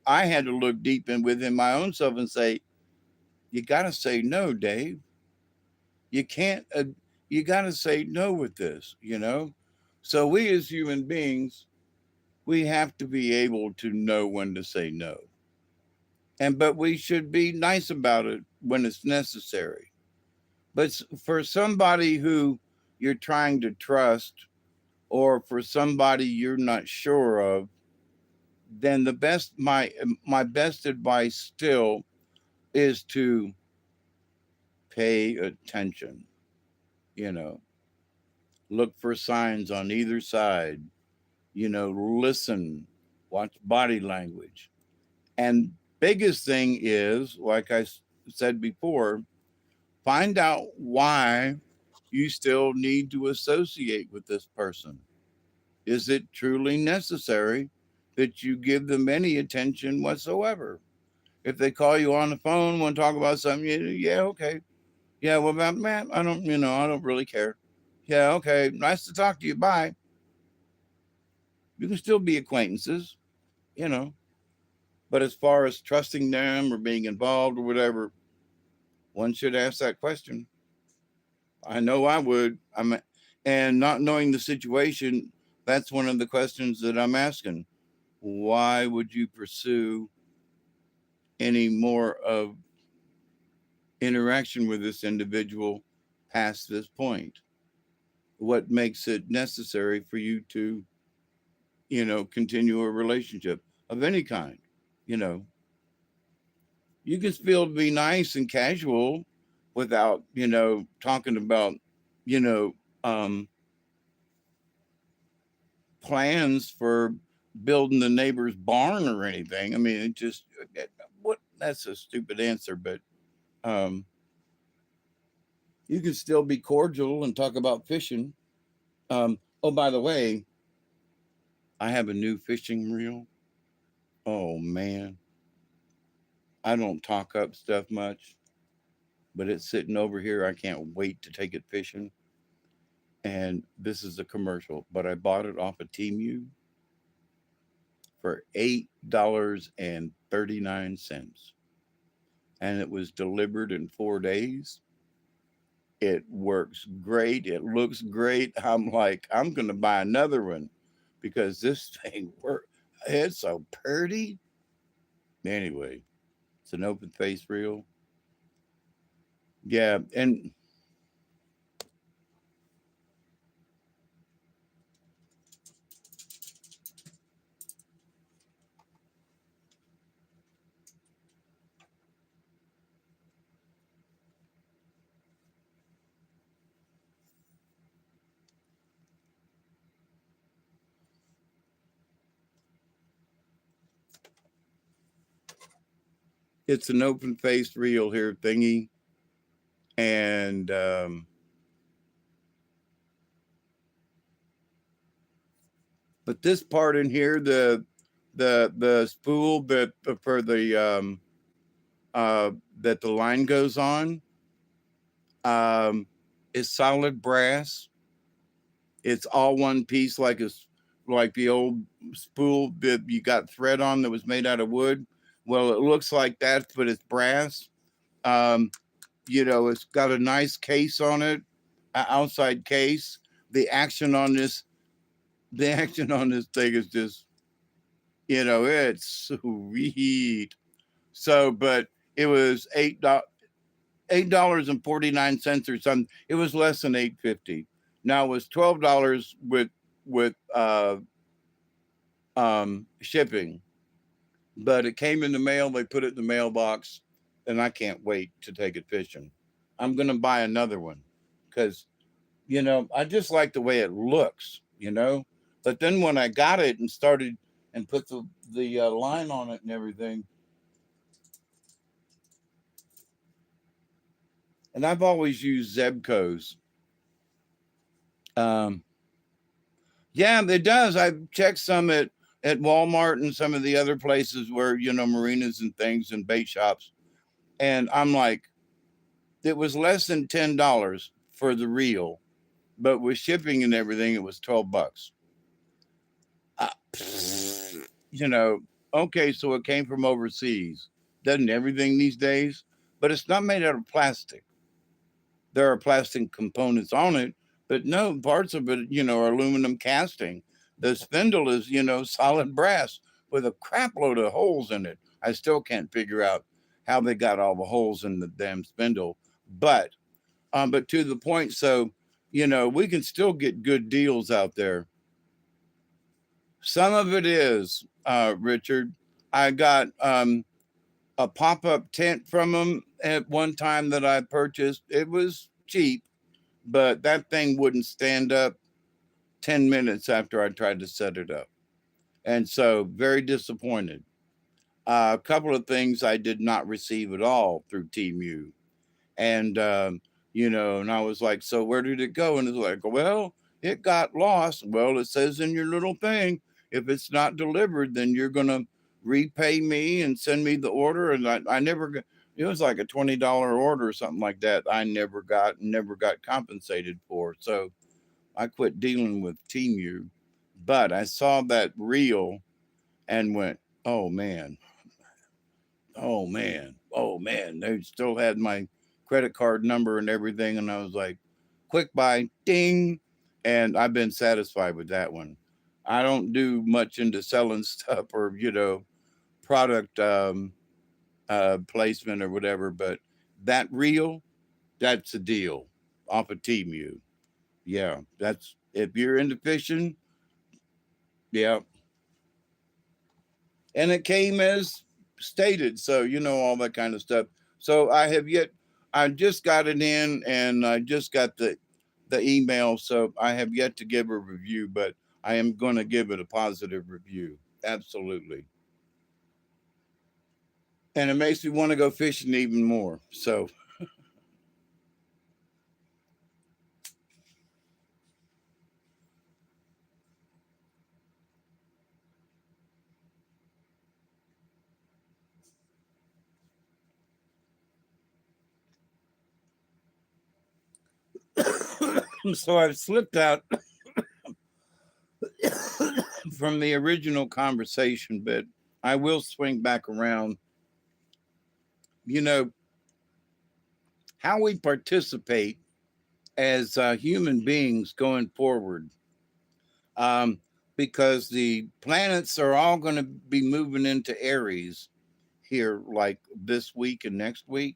I had to look deep in within my own self and say, you got to say no, Dave. You can't, you got to say no with this. So we as human beings, we have to be able to know when to say no. But we should be nice about it when it's necessary. But for somebody who you're trying to trust or for somebody you're not sure of, then my best advice still is to pay attention, you know, look for signs on either side, listen, watch body language. And biggest thing is, like I said before, find out why you still need to associate with this person. Is it truly necessary that you give them any attention whatsoever? If they call you on the phone, want to talk about something, yeah, okay. Yeah, what about man? I don't really care. Yeah, okay. Nice to talk to you. Bye. You can still be acquaintances, you know. But as far as trusting them or being involved or whatever, one should ask that question. I know I would. And not knowing the situation, that's one of the questions that I'm asking. Why would you pursue any more of interaction with this individual past this point? What makes it necessary for you to, continue a relationship of any kind? You know, you can still be nice and casual without, talking about, you know, um, plans for building the neighbor's barn or anything. I mean, it just, what, that's a stupid answer, but um, you can still be cordial and talk about fishing. Oh, by the way, I have a new fishing reel. Oh, man. I don't talk up stuff much, but it's sitting over here. I can't wait to take it fishing. And this is a commercial, but I bought it off of Temu for $8.39. And it was delivered in 4 days. It works great. It looks great. I'm like, I'm going to buy another one because this thing works. It's so pretty. Anyway, it's an open face reel. Yeah. And It's an open faced reel here thingy. And but this part in here, the spool that for the that the line goes on, um, is solid brass. It's all one piece, like the old spool that you got thread on that was made out of wood. Well, it looks like that, but it's brass. Um, it's got a nice case on it, an outside case. The action on this, the action on this thing is just, it's sweet. So, but it was $8.49 or something. It was less than $8.50. Now it was $12 with shipping, but it came in the mail. They put it in the mailbox, and I can't wait to take it fishing. I'm gonna buy another one because I just like the way it looks. But then when I got it and started and put the line on it and everything, and I've always used Zebco's. Um, yeah, it does. I've checked some at Walmart and some of the other places where marinas and things and bait shops, and I'm like, it was less than $10 for the reel, but with shipping and everything, it was $12. Uh, you know, okay, so it came from overseas. Doesn't everything these days? But it's not made out of plastic. There are plastic components on it, but no, parts of it, are aluminum casting. The spindle is, solid brass with a crap load of holes in it. I still can't figure out how they got all the holes in the damn spindle. But to the point, so we can still get good deals out there. Some of it is, Richard. I got a pop up tent from them at one time that I purchased. It was cheap, but that thing wouldn't stand up 10 minutes after I tried to set it up. And so, very disappointed. A couple of things I did not receive at all through TMU. And, and I was like, so where did it go? And it's like, well, it got lost. Well, it says in your little thing, if it's not delivered, then you're going to repay me and send me the order. And I never got, it was like a $20 order or something like that. I never got compensated for. So I quit dealing with TMU. But I saw that reel and went, oh man, oh man, oh man. They still had my credit card number and everything. And I was like, quick buy, ding. And I've been satisfied with that one. I don't do much into selling stuff or, product placement or whatever, but that reel, that's a deal off of TMU. Yeah, that's if you're into fishing, yeah. And it came as stated, so all that kind of stuff. So I just got it in, and I just got the email, so I have yet to give a review, but I am going to give it a positive review, absolutely. And it makes me want to go fishing even more. So so I've slipped out from the original conversation, but I will swing back around. You know how we participate as human beings going forward, um, because the planets are all going to be moving into Aries here, like this week and next week.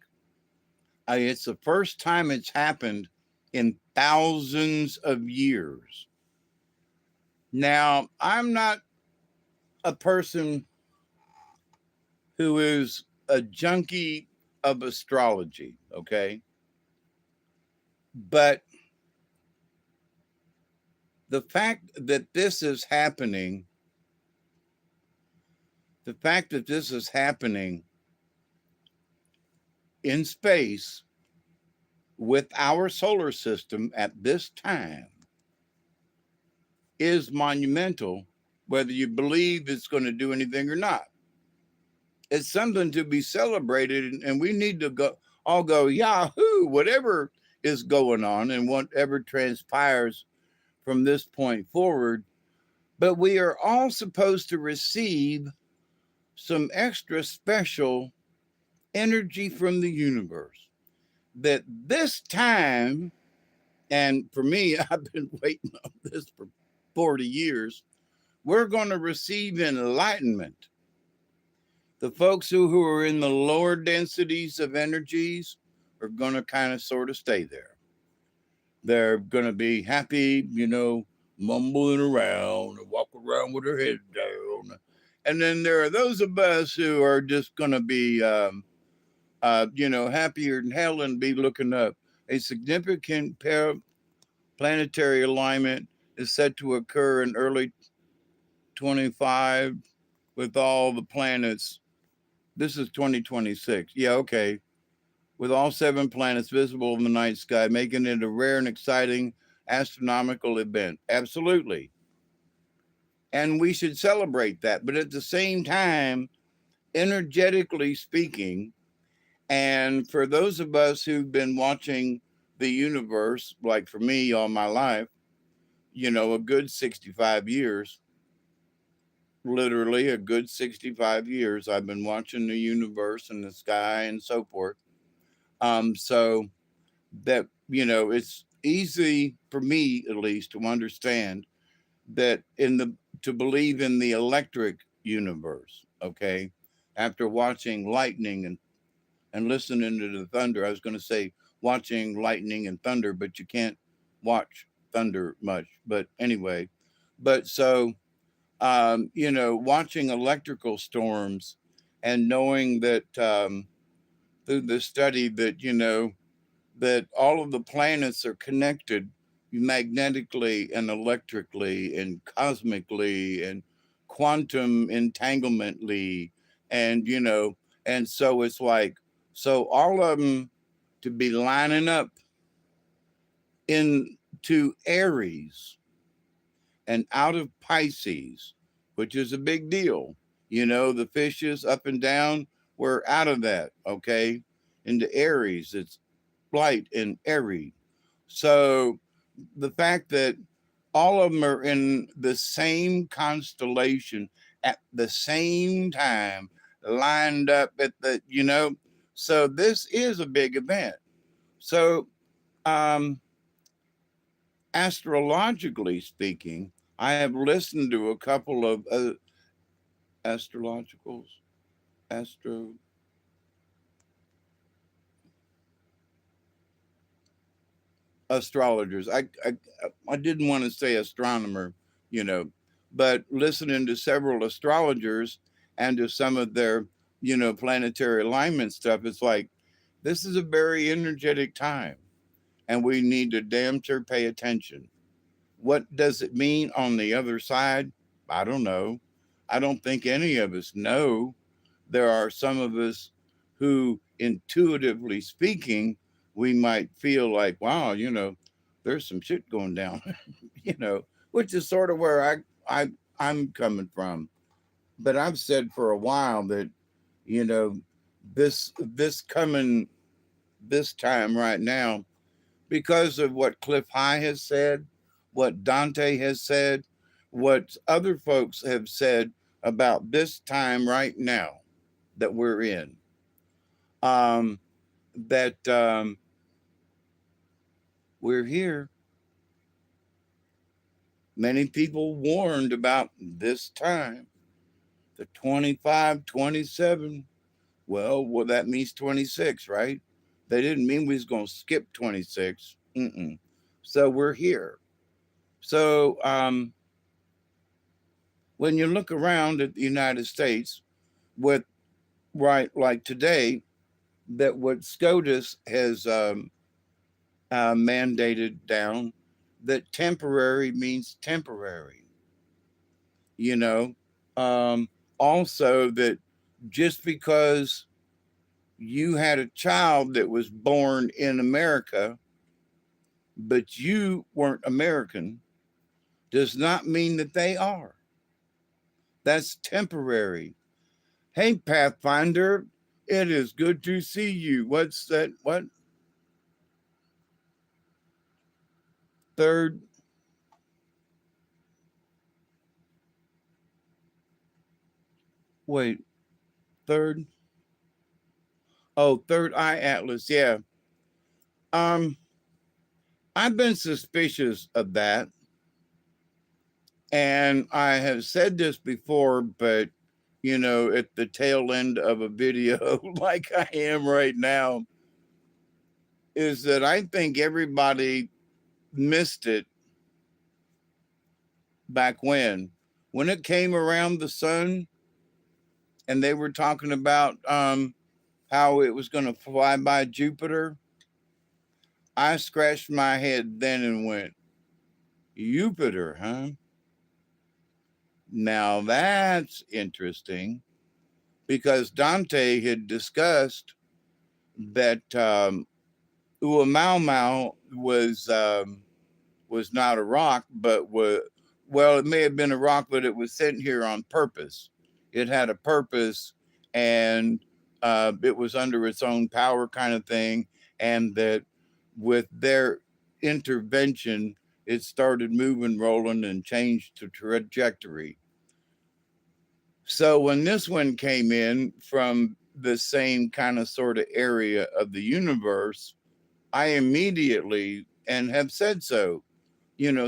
It's the first time it's happened in thousands of years. Now, I'm not a person who is a junkie of astrology, okay? But the fact that this is happening, the fact that this is happening in space with our solar system at this time is monumental, whether you believe it's going to do anything or not. It's something to be celebrated, and we need to go all go yahoo, whatever is going on and whatever transpires from this point forward. But we are all supposed to receive some extra special energy from the universe. That this time, and for me, I've been waiting on this for 40 years, we're going to receive enlightenment. The folks who are in the lower densities of energies are going to kind of sort of stay there. They're going to be happy, mumbling around and walk around with their head down. And then there are those of us who are just going to be, happier than hell and be looking up. A significant planetary alignment is set to occur in early 25 with all the planets. This is 2026. Yeah, okay. With all 7 planets visible in the night sky, making it a rare and exciting astronomical event. Absolutely. And we should celebrate that. But at the same time, energetically speaking, and for those of us who've been watching the universe, like for me all my life, a good 65 years, literally a good 65 years, I've been watching the universe and the sky and so forth. So that, it's easy for me at least to understand that to believe in the electric universe, okay? After watching lightning and listening to the thunder, I was going to say watching lightning and thunder, but you can't watch thunder much. But anyway, but so, watching electrical storms and knowing that through the study that, that all of the planets are connected magnetically and electrically and cosmically and quantum entanglemently. And, and so it's like, so all of them to be lining up into Aries and out of Pisces, which is a big deal. The fishes up and down, we're out of that, okay? Into Aries, it's light and airy. So the fact that all of them are in the same constellation at the same time, lined up at so this is a big event. So, astrologically speaking, I have listened to a couple of astrologicals, astro astrologers. I didn't want to say astronomer, you know, but listening to several astrologers and to some of their, planetary alignment stuff, it's like this is a very energetic time, and we need to damn sure pay attention. What does it mean on the other side? I don't know. I don't think any of us know. There are some of us who, intuitively speaking, we might feel like, wow, there's some shit going down, you know, which is sort of where I'm coming from. But I've said for a while that, you know, this coming this time right now, because of what Cliff High has said, what Dante has said, what other folks have said about this time right now that we're in, um, that we're here. Many people warned about this time, the 25, 27. Well, that means 26, right? They didn't mean we was going to skip 26. Mm-mm. So we're here. So when you look around at the United States, with right like today, that what SCOTUS has mandated down, that temporary means temporary, you know. Um, Also, that just because you had a child that was born in America, but you weren't American, does not mean that they are. That's temporary. Hey, Pathfinder, it is good to see you. What's that? What? Third? Wait, third? Oh, third eye atlas. Yeah. Um, I've been suspicious of that. And I have said this before, but at the tail end of a video like I am right now, is that I think everybody missed it back when it came around the sun and they were talking about how it was going to fly by Jupiter. I scratched my head then and went, Jupiter, huh? Now that's interesting because Dante had discussed that Uamau was not a rock, but it may have been a rock, but it was sent here on purpose. It had a purpose, and it was under its own power, kind of thing. And that with their intervention, it started moving, rolling, and changed the trajectory. So when this one came in from the same kind of sort of area of the universe, I immediately, and have said so,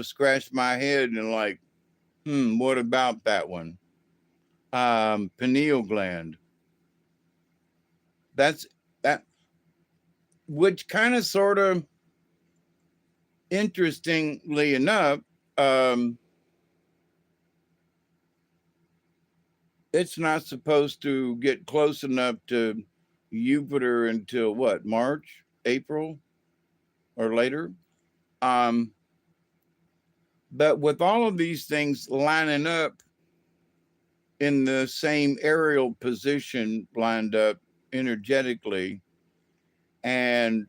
scratched my head and like, what about that one? Pineal gland. That's that, which kind of sort of interestingly enough, um, it's not supposed to get close enough to Jupiter until what, March, April, or later. Um, but with all of these things lining up in the same aerial position, lined up energetically, and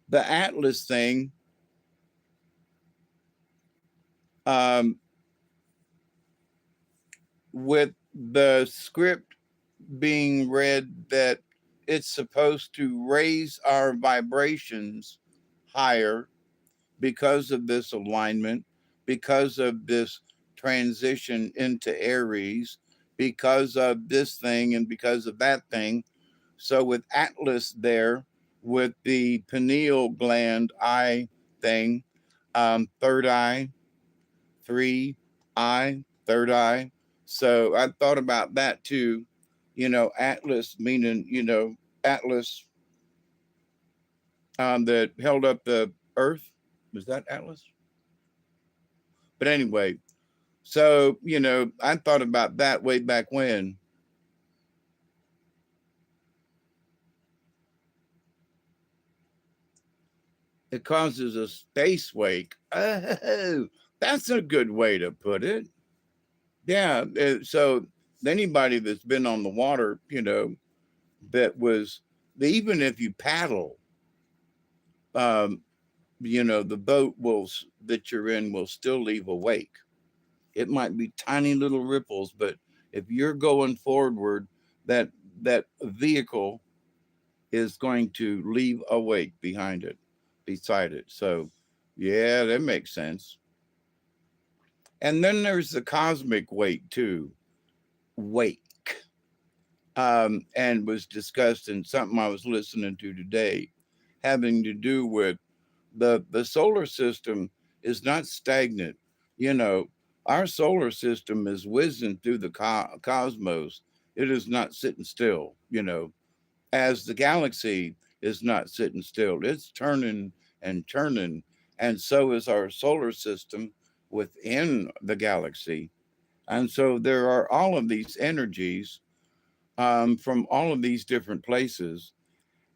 the Atlas thing, um, with the script being read that it's supposed to raise our vibrations higher because of this alignment, because of this transition into Aries, because of this thing and because of that thing. So with Atlas there, with the pineal gland eye thing, third eye, three eye, third eye. So I thought about that too. Atlas meaning, Atlas that held up the earth. Was that Atlas? But anyway, so, I thought about that way back when. It causes a space wake. Oh, that's a good way to put it. Yeah. So anybody that's been on the water, that was, even if you paddle, um, the boat that you're in will still leave a wake. It might be tiny little ripples, but if you're going forward, that that vehicle is going to leave a wake behind it, beside it. So, yeah, that makes sense. And then there's the cosmic wake too. Wake. And was discussed in something I was listening to today, having to do with the solar system is not stagnant. You know, our solar system is whizzing through the cosmos. It is not sitting still. As the galaxy is not sitting still, it's turning and turning, and so is our solar system within the galaxy. And so there are all of these energies from all of these different places.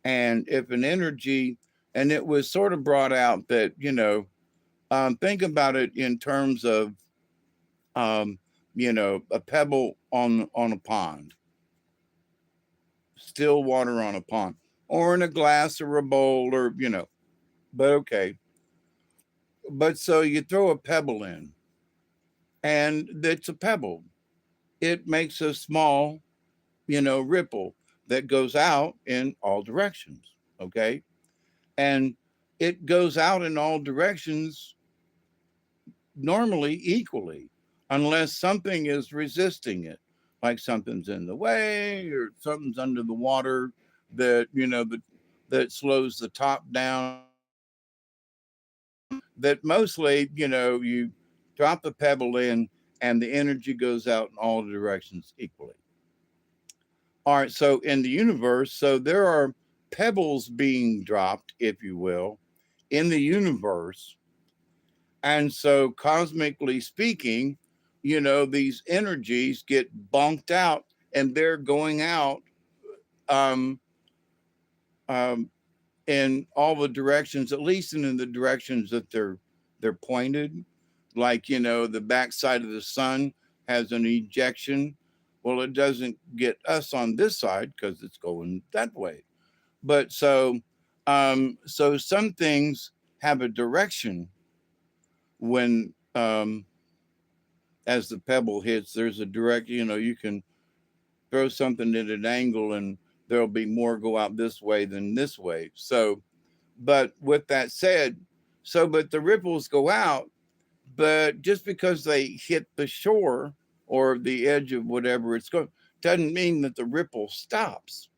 And if an energy, and it was sort of brought out that, think about it in terms of, um, a pebble on a pond. still water on a pond or in a glass or a bowl or, but okay. But so you throw a pebble in and it's a pebble. It makes a small, ripple that goes out in all directions. Okay. And it goes out in all directions normally equally, unless something is resisting it, like something's in the way or something's under the water that, that slows the top down. That mostly, you drop the pebble in and the energy goes out in all directions equally. All right, so in the universe, so there are pebbles being dropped, if you will, in the universe. And so, cosmically speaking, these energies get bonked out and they're going out um, um, in all the directions, at least in the directions that they're pointed. Like, the backside of the sun has an ejection. Well, it doesn't get us on this side because it's going that way. But so some things have a direction when as the pebble hits, there's a direct, you can throw something at an angle and there'll be more go out this way than this way. So, but with that said, but the ripples go out, but just because they hit the shore or the edge of whatever it's going, doesn't mean that the ripple stops.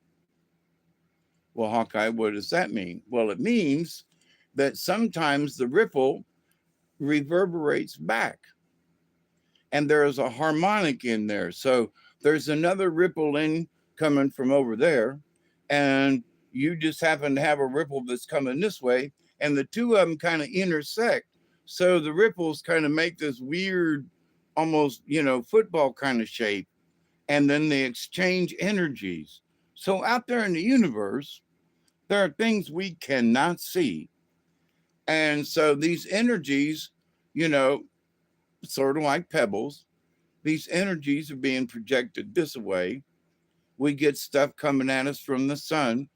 Well, Hawkeye, what does that mean? Well, it means that sometimes the ripple reverberates back and there's a harmonic in there. So there's another ripple in coming from over there, and you just happen to have a ripple that's coming this way, and the two of them kind of intersect. So the ripples kind of make this weird, almost, football kind of shape, and then they exchange energies. So out there in the universe, there are things we cannot see. And so these energies, you know, sort of like pebbles, these energies are being projected this way. We get stuff coming at us from the sun.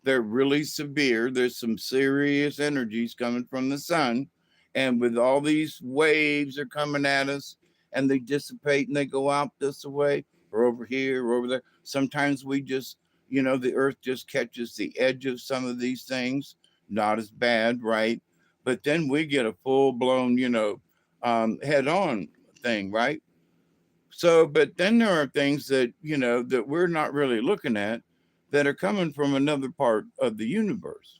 They're really severe. There's some serious energies coming from the sun. And with all these waves are coming at us and they dissipate and they go out this way or over here or over there. Sometimes we just, the earth just catches the edge of some of these things. Not as bad, right? But then we get a full blown, head on thing, right? So, but then there are things that, that we're not really looking at that are coming from another part of the universe.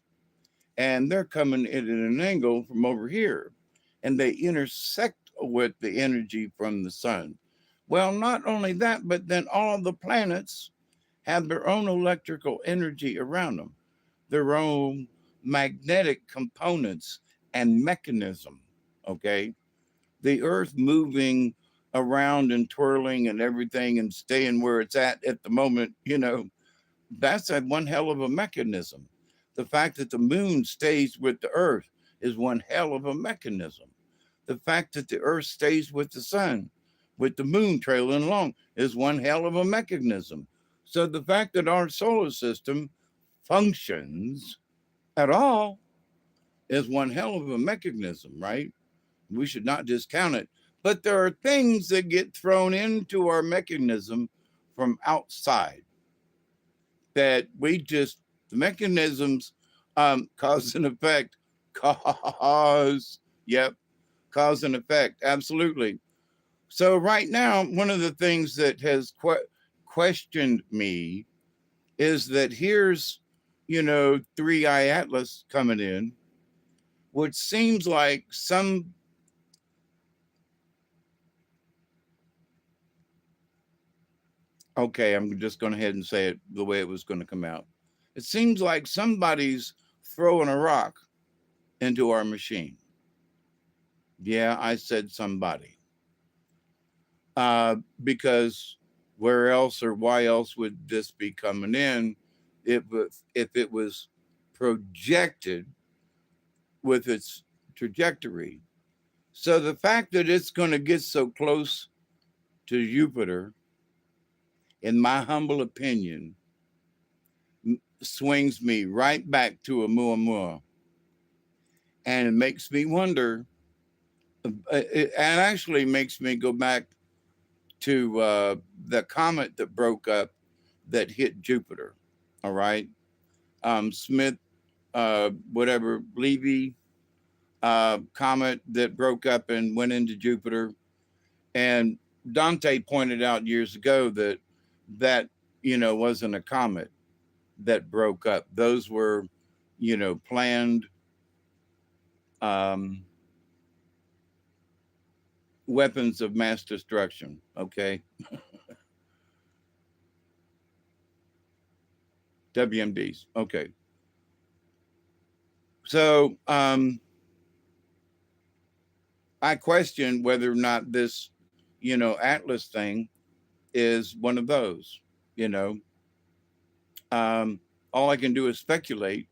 And they're coming at an angle from over here. And they intersect with the energy from the sun. Well, not only that, but then all of the planets have their own electrical energy around them, their own magnetic components and mechanism. Okay, the earth moving around and twirling and everything and staying where it's at the moment, that's a one hell of a mechanism. The fact that the moon stays with the earth is one hell of a mechanism. The fact that the earth stays with the sun, with the moon trailing along, is one hell of a mechanism. So the fact that our solar system functions at all is one hell of a mechanism, right? We should not discount it. But there are things that get thrown into our mechanism from outside that the mechanisms cause and effect, yep, cause and effect, absolutely. So, right now, one of the things that has questioned me is that here's, 3i Atlas coming in, which seems like okay, I'm just going to head and say it the way it was going to come out. It seems like somebody's throwing a rock into our machine. Yeah, I said somebody. Because where else or why else would this be coming in if it was projected with its trajectory? So the fact that it's going to get so close to Jupiter, in my humble opinion, swings me right back to Oumuamua. And it makes me wonder, it actually makes me go back to the comet that broke up that hit Jupiter. All right. Smith, whatever, Levy comet that broke up and went into Jupiter. And Dante pointed out years ago that that, wasn't a comet that broke up. Those were, planned um, weapons of mass destruction. Okay. WMDs. Okay. So I question whether or not this, Atlas thing is one of those, you know. Um, all I can do is speculate,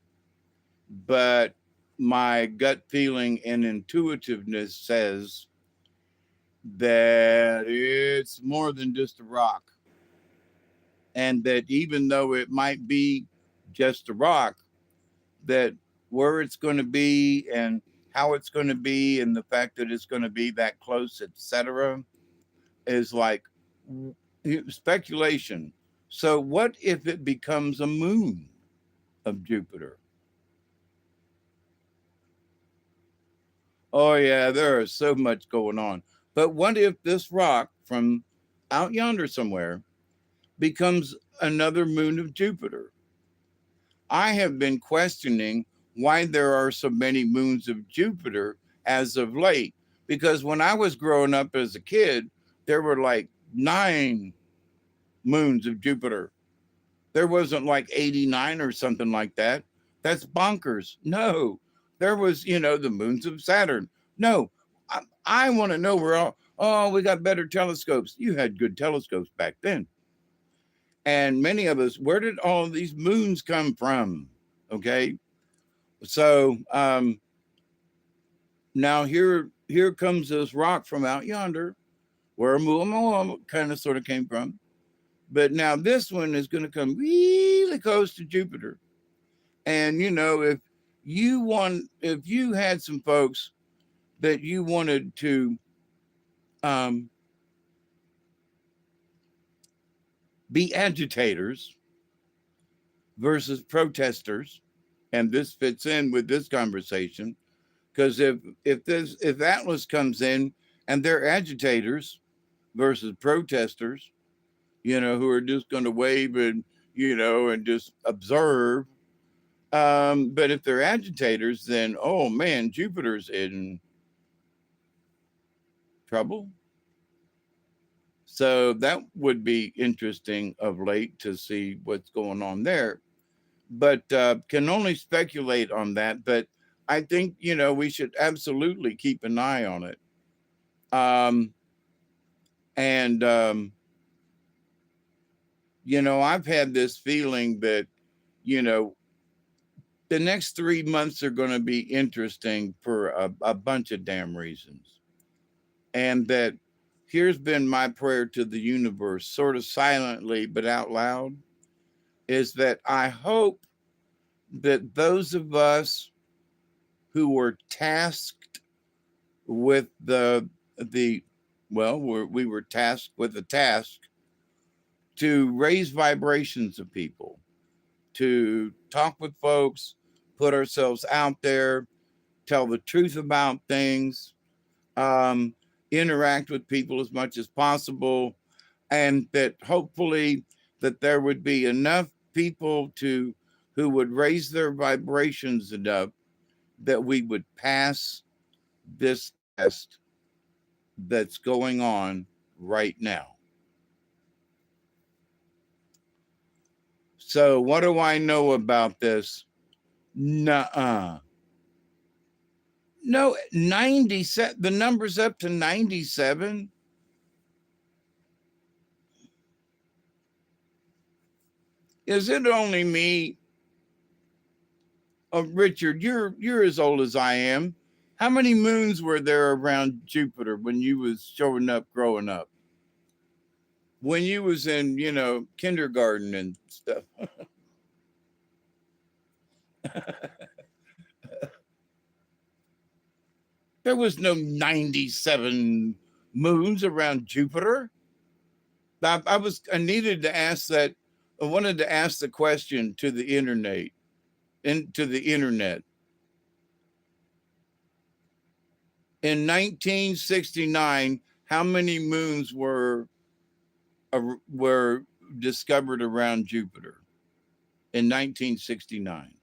but my gut feeling and intuitiveness says that it's more than just a rock. And that even though it might be just a rock, that where it's going to be and how it's going to be and the fact that it's going to be that close, etc., is like speculation. So what if it becomes a moon of Jupiter? Oh yeah, there is so much going on. But what if this rock from out yonder somewhere becomes another moon of Jupiter? I have been questioning why there are so many moons of Jupiter as of late. Because when I was growing up as a kid, there were like 9 moons of Jupiter. There wasn't like 89 or something like that. That's bonkers. No, there was, the moons of Saturn. No, I want to know where all, oh, we got better telescopes. You had good telescopes back then. And many of us, where did all of these moons come from? Okay. So now here comes this rock from out yonder where Muamua kind of sort of came from. But now this one is going to come really close to Jupiter. And if you had some folks that you wanted to um, be agitators versus protesters, and this fits in with this conversation, because if Atlas comes in and they're agitators versus protesters, who are just going to wave and and just observe. But if they're agitators, then oh man, Jupiter's in trouble. So that would be interesting of late to see what's going on there. But can only speculate on that. But I think, we should absolutely keep an eye on it. Um, and, I've had this feeling that, you know, the next 3 months are going to be interesting for a bunch of damn reasons. And that here's been my prayer to the universe, sort of silently but out loud, is that I hope that those of us who were tasked with the well, we were tasked with the task to raise vibrations of people, to talk with folks, put ourselves out there, tell the truth about things, um, interact with people as much as possible, and that hopefully that there would be enough people to who would raise their vibrations enough that we would pass this test that's going on right now. So what do I know about this? Nuh-uh. No, 97. The number's up to 97. Is it only me? Oh, Richard, you're as old as I am. How many moons were there around Jupiter when you was showing up growing up? When you was in, kindergarten and stuff. There was no 97 moons around Jupiter. I needed to ask that. I wanted to ask the question to the internet. In 1969, how many moons were discovered around Jupiter in 1969?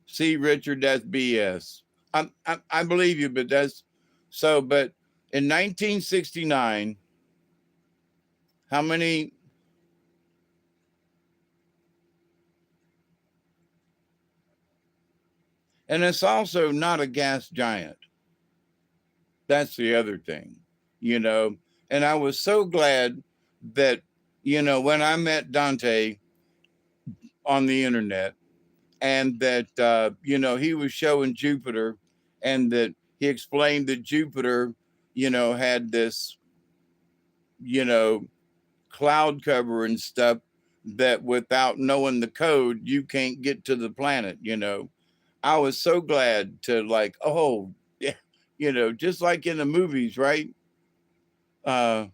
See, Richard, that's BS. I believe you, but that's so. But in 1969, how many? And it's also not a gas giant. That's the other thing, you know. And I was so glad that, when I met Dante on the internet, and that, he was showing Jupiter, and that he explained that Jupiter, had this, you know, cloud cover and stuff that without knowing the code, you can't get to the planet. I was so glad to, like, oh, yeah, just like in the movies, right? Uh,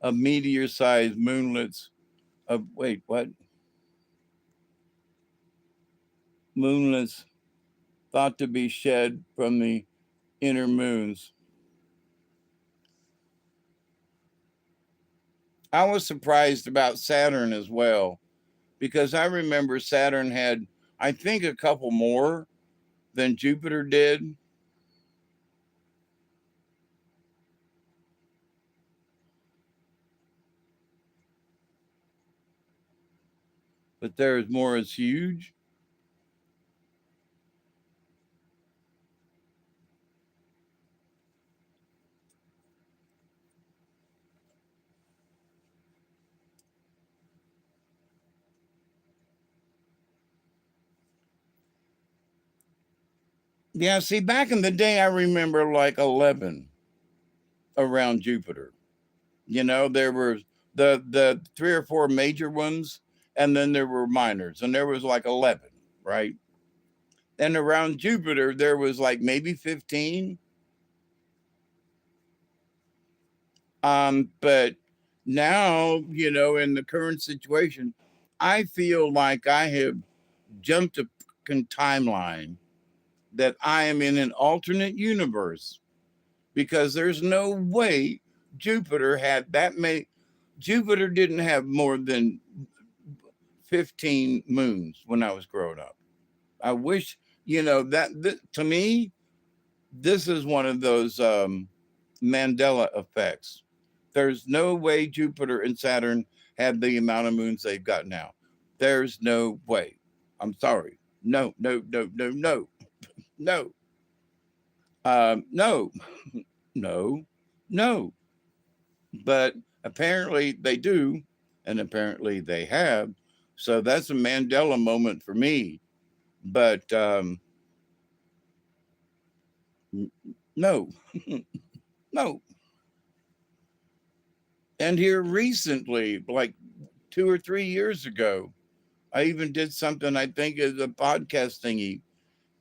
of meteor-sized moonlets. Wait, what? Moonlets thought to be shed from the inner moons. I was surprised about Saturn as well, because I remember Saturn had, I think, a couple more than Jupiter did. But there's more as huge. Yeah, see, back in the day, I remember like 11 around Jupiter. There were the three or four major ones, and then there were minors, and there was like 11, right? And around Jupiter, there was like maybe 15. But now, in the current situation, I feel like I have jumped a timeline, that I am in an alternate universe, because there's no way Jupiter had that many. Jupiter didn't have more than 15 moons when I was growing up. I wish, to me, this is one of those Mandela effects. There's no way Jupiter and Saturn had the amount of moons they've got now. There's no way. I'm sorry. No, no, no, no, no, no. No, no, no. But apparently they do, and apparently they have. So that's a Mandela moment for me. But no, no. And here recently, like 2 or 3 years ago, I even did something, I think, as a podcast thingy.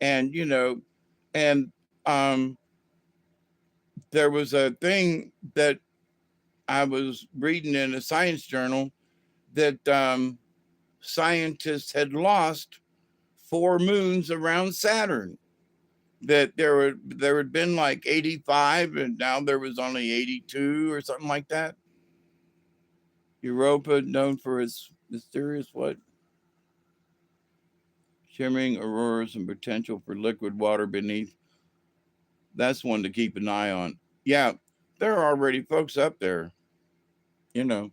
And, and um, there was a thing that I was reading in a science journal, that scientists had lost 4 moons around Saturn. That there had been like 85, and now there was only 82 or something like that. Europa, known for its mysterious what? Shimmering auroras and potential for liquid water beneath. That's one to keep an eye on. Yeah, there are already folks up there, you know.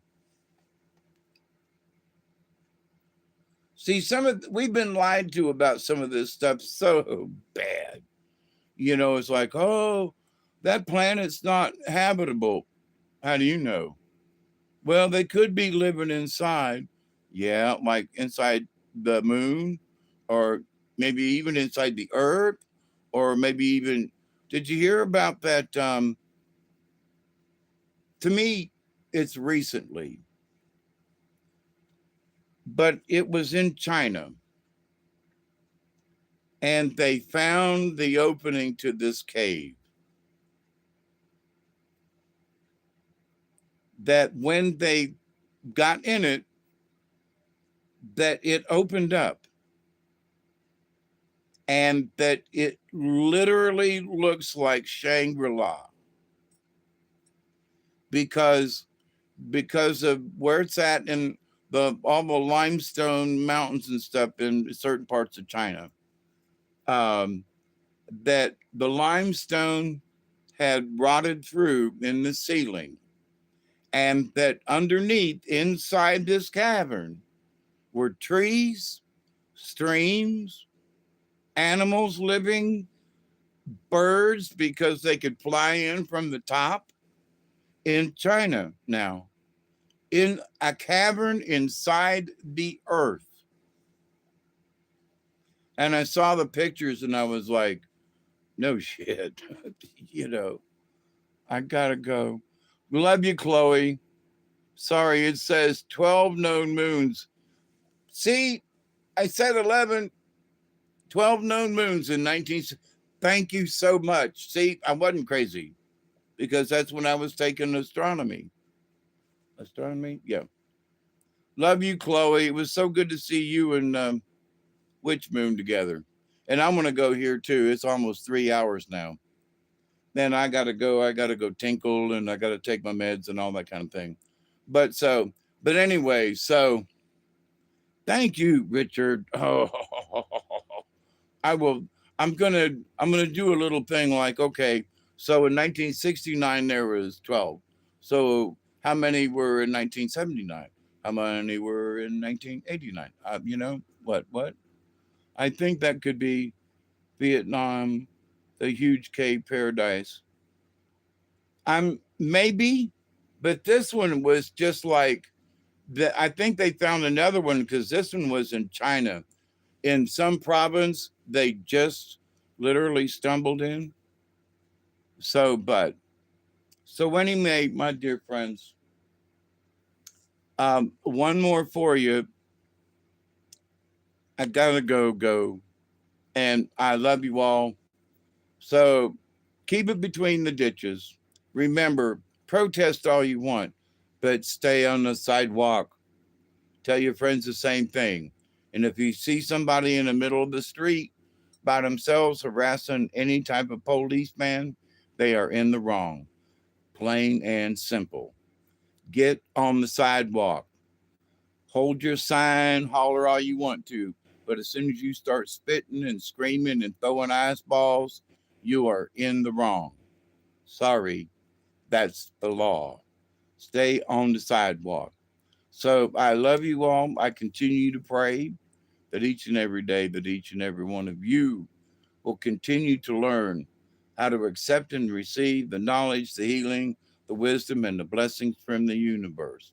See, we've been lied to about some of this stuff so bad. It's like, oh, that planet's not habitable. How do you know? Well, they could be living inside. Yeah, like inside the moon, or maybe even inside the earth, or maybe even. Did you hear about that? To me, it's recently, but it was in China, and they found the opening to this cave. That when they got in it, that it opened up, and that it literally looks like Shangri-La because of where it's at in the all the limestone mountains and stuff in certain parts of China. Um, that the limestone had rotted through in the ceiling, and that underneath, inside this cavern, were trees, streams, animals living, birds because they could fly in from the top in China now, in a cavern inside the earth. And I saw the pictures and I was like, no shit. you know, I gotta go. Love you, Chloe. Sorry, it says 12 known moons. See, I said 11, 12 known moons in 19. Thank you so much. See, I wasn't crazy because that's when I was taking astronomy. Astronomy? Yeah. Love you, Chloe. It was so good to see you and Witch Moon together. And I'm going to go here too. It's almost 3 hours now. Then I got to go. I got to go tinkle and I got to take my meds and all that kind of thing. But so, but anyway, so thank you, Richard. Oh, I will. I'm gonna do a little thing like, okay, so in 1969 there was 12. So how many were in 1979? How many were in 1989? What? I think that could be Vietnam, the huge cave paradise. I'm maybe, but this one was just like I think they found another one because this one was in China. In some province, they just literally stumbled in. So, but so anyway, my dear friends, one more for you. I gotta go, and I love you all. So keep it between the ditches. Remember, protest all you want, but stay on the sidewalk. Tell your friends the same thing. And if you see somebody in the middle of the street by themselves harassing any type of policeman, they are in the wrong. Plain and simple. Get on the sidewalk. Hold your sign, holler all you want to. But as soon as you start spitting and screaming and throwing ice balls, you are in the wrong. Sorry, that's the law. Stay on the sidewalk. So I love you all. I continue to pray that each and every day, that each and every one of you will continue to learn how to accept and receive the knowledge, the healing, the wisdom, and the blessings from the universe.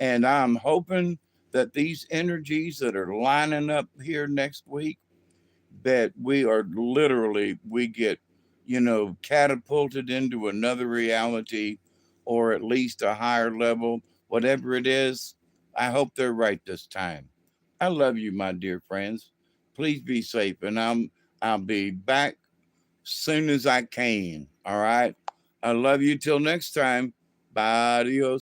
And I'm hoping that these energies that are lining up here next week, that we are literally, we get, catapulted into another reality or at least a higher level, whatever it is. I hope they're right this time. I love you, my dear friends. Please be safe, and I'll be back soon as I can. All right. I love you till next time. Bye. Adios.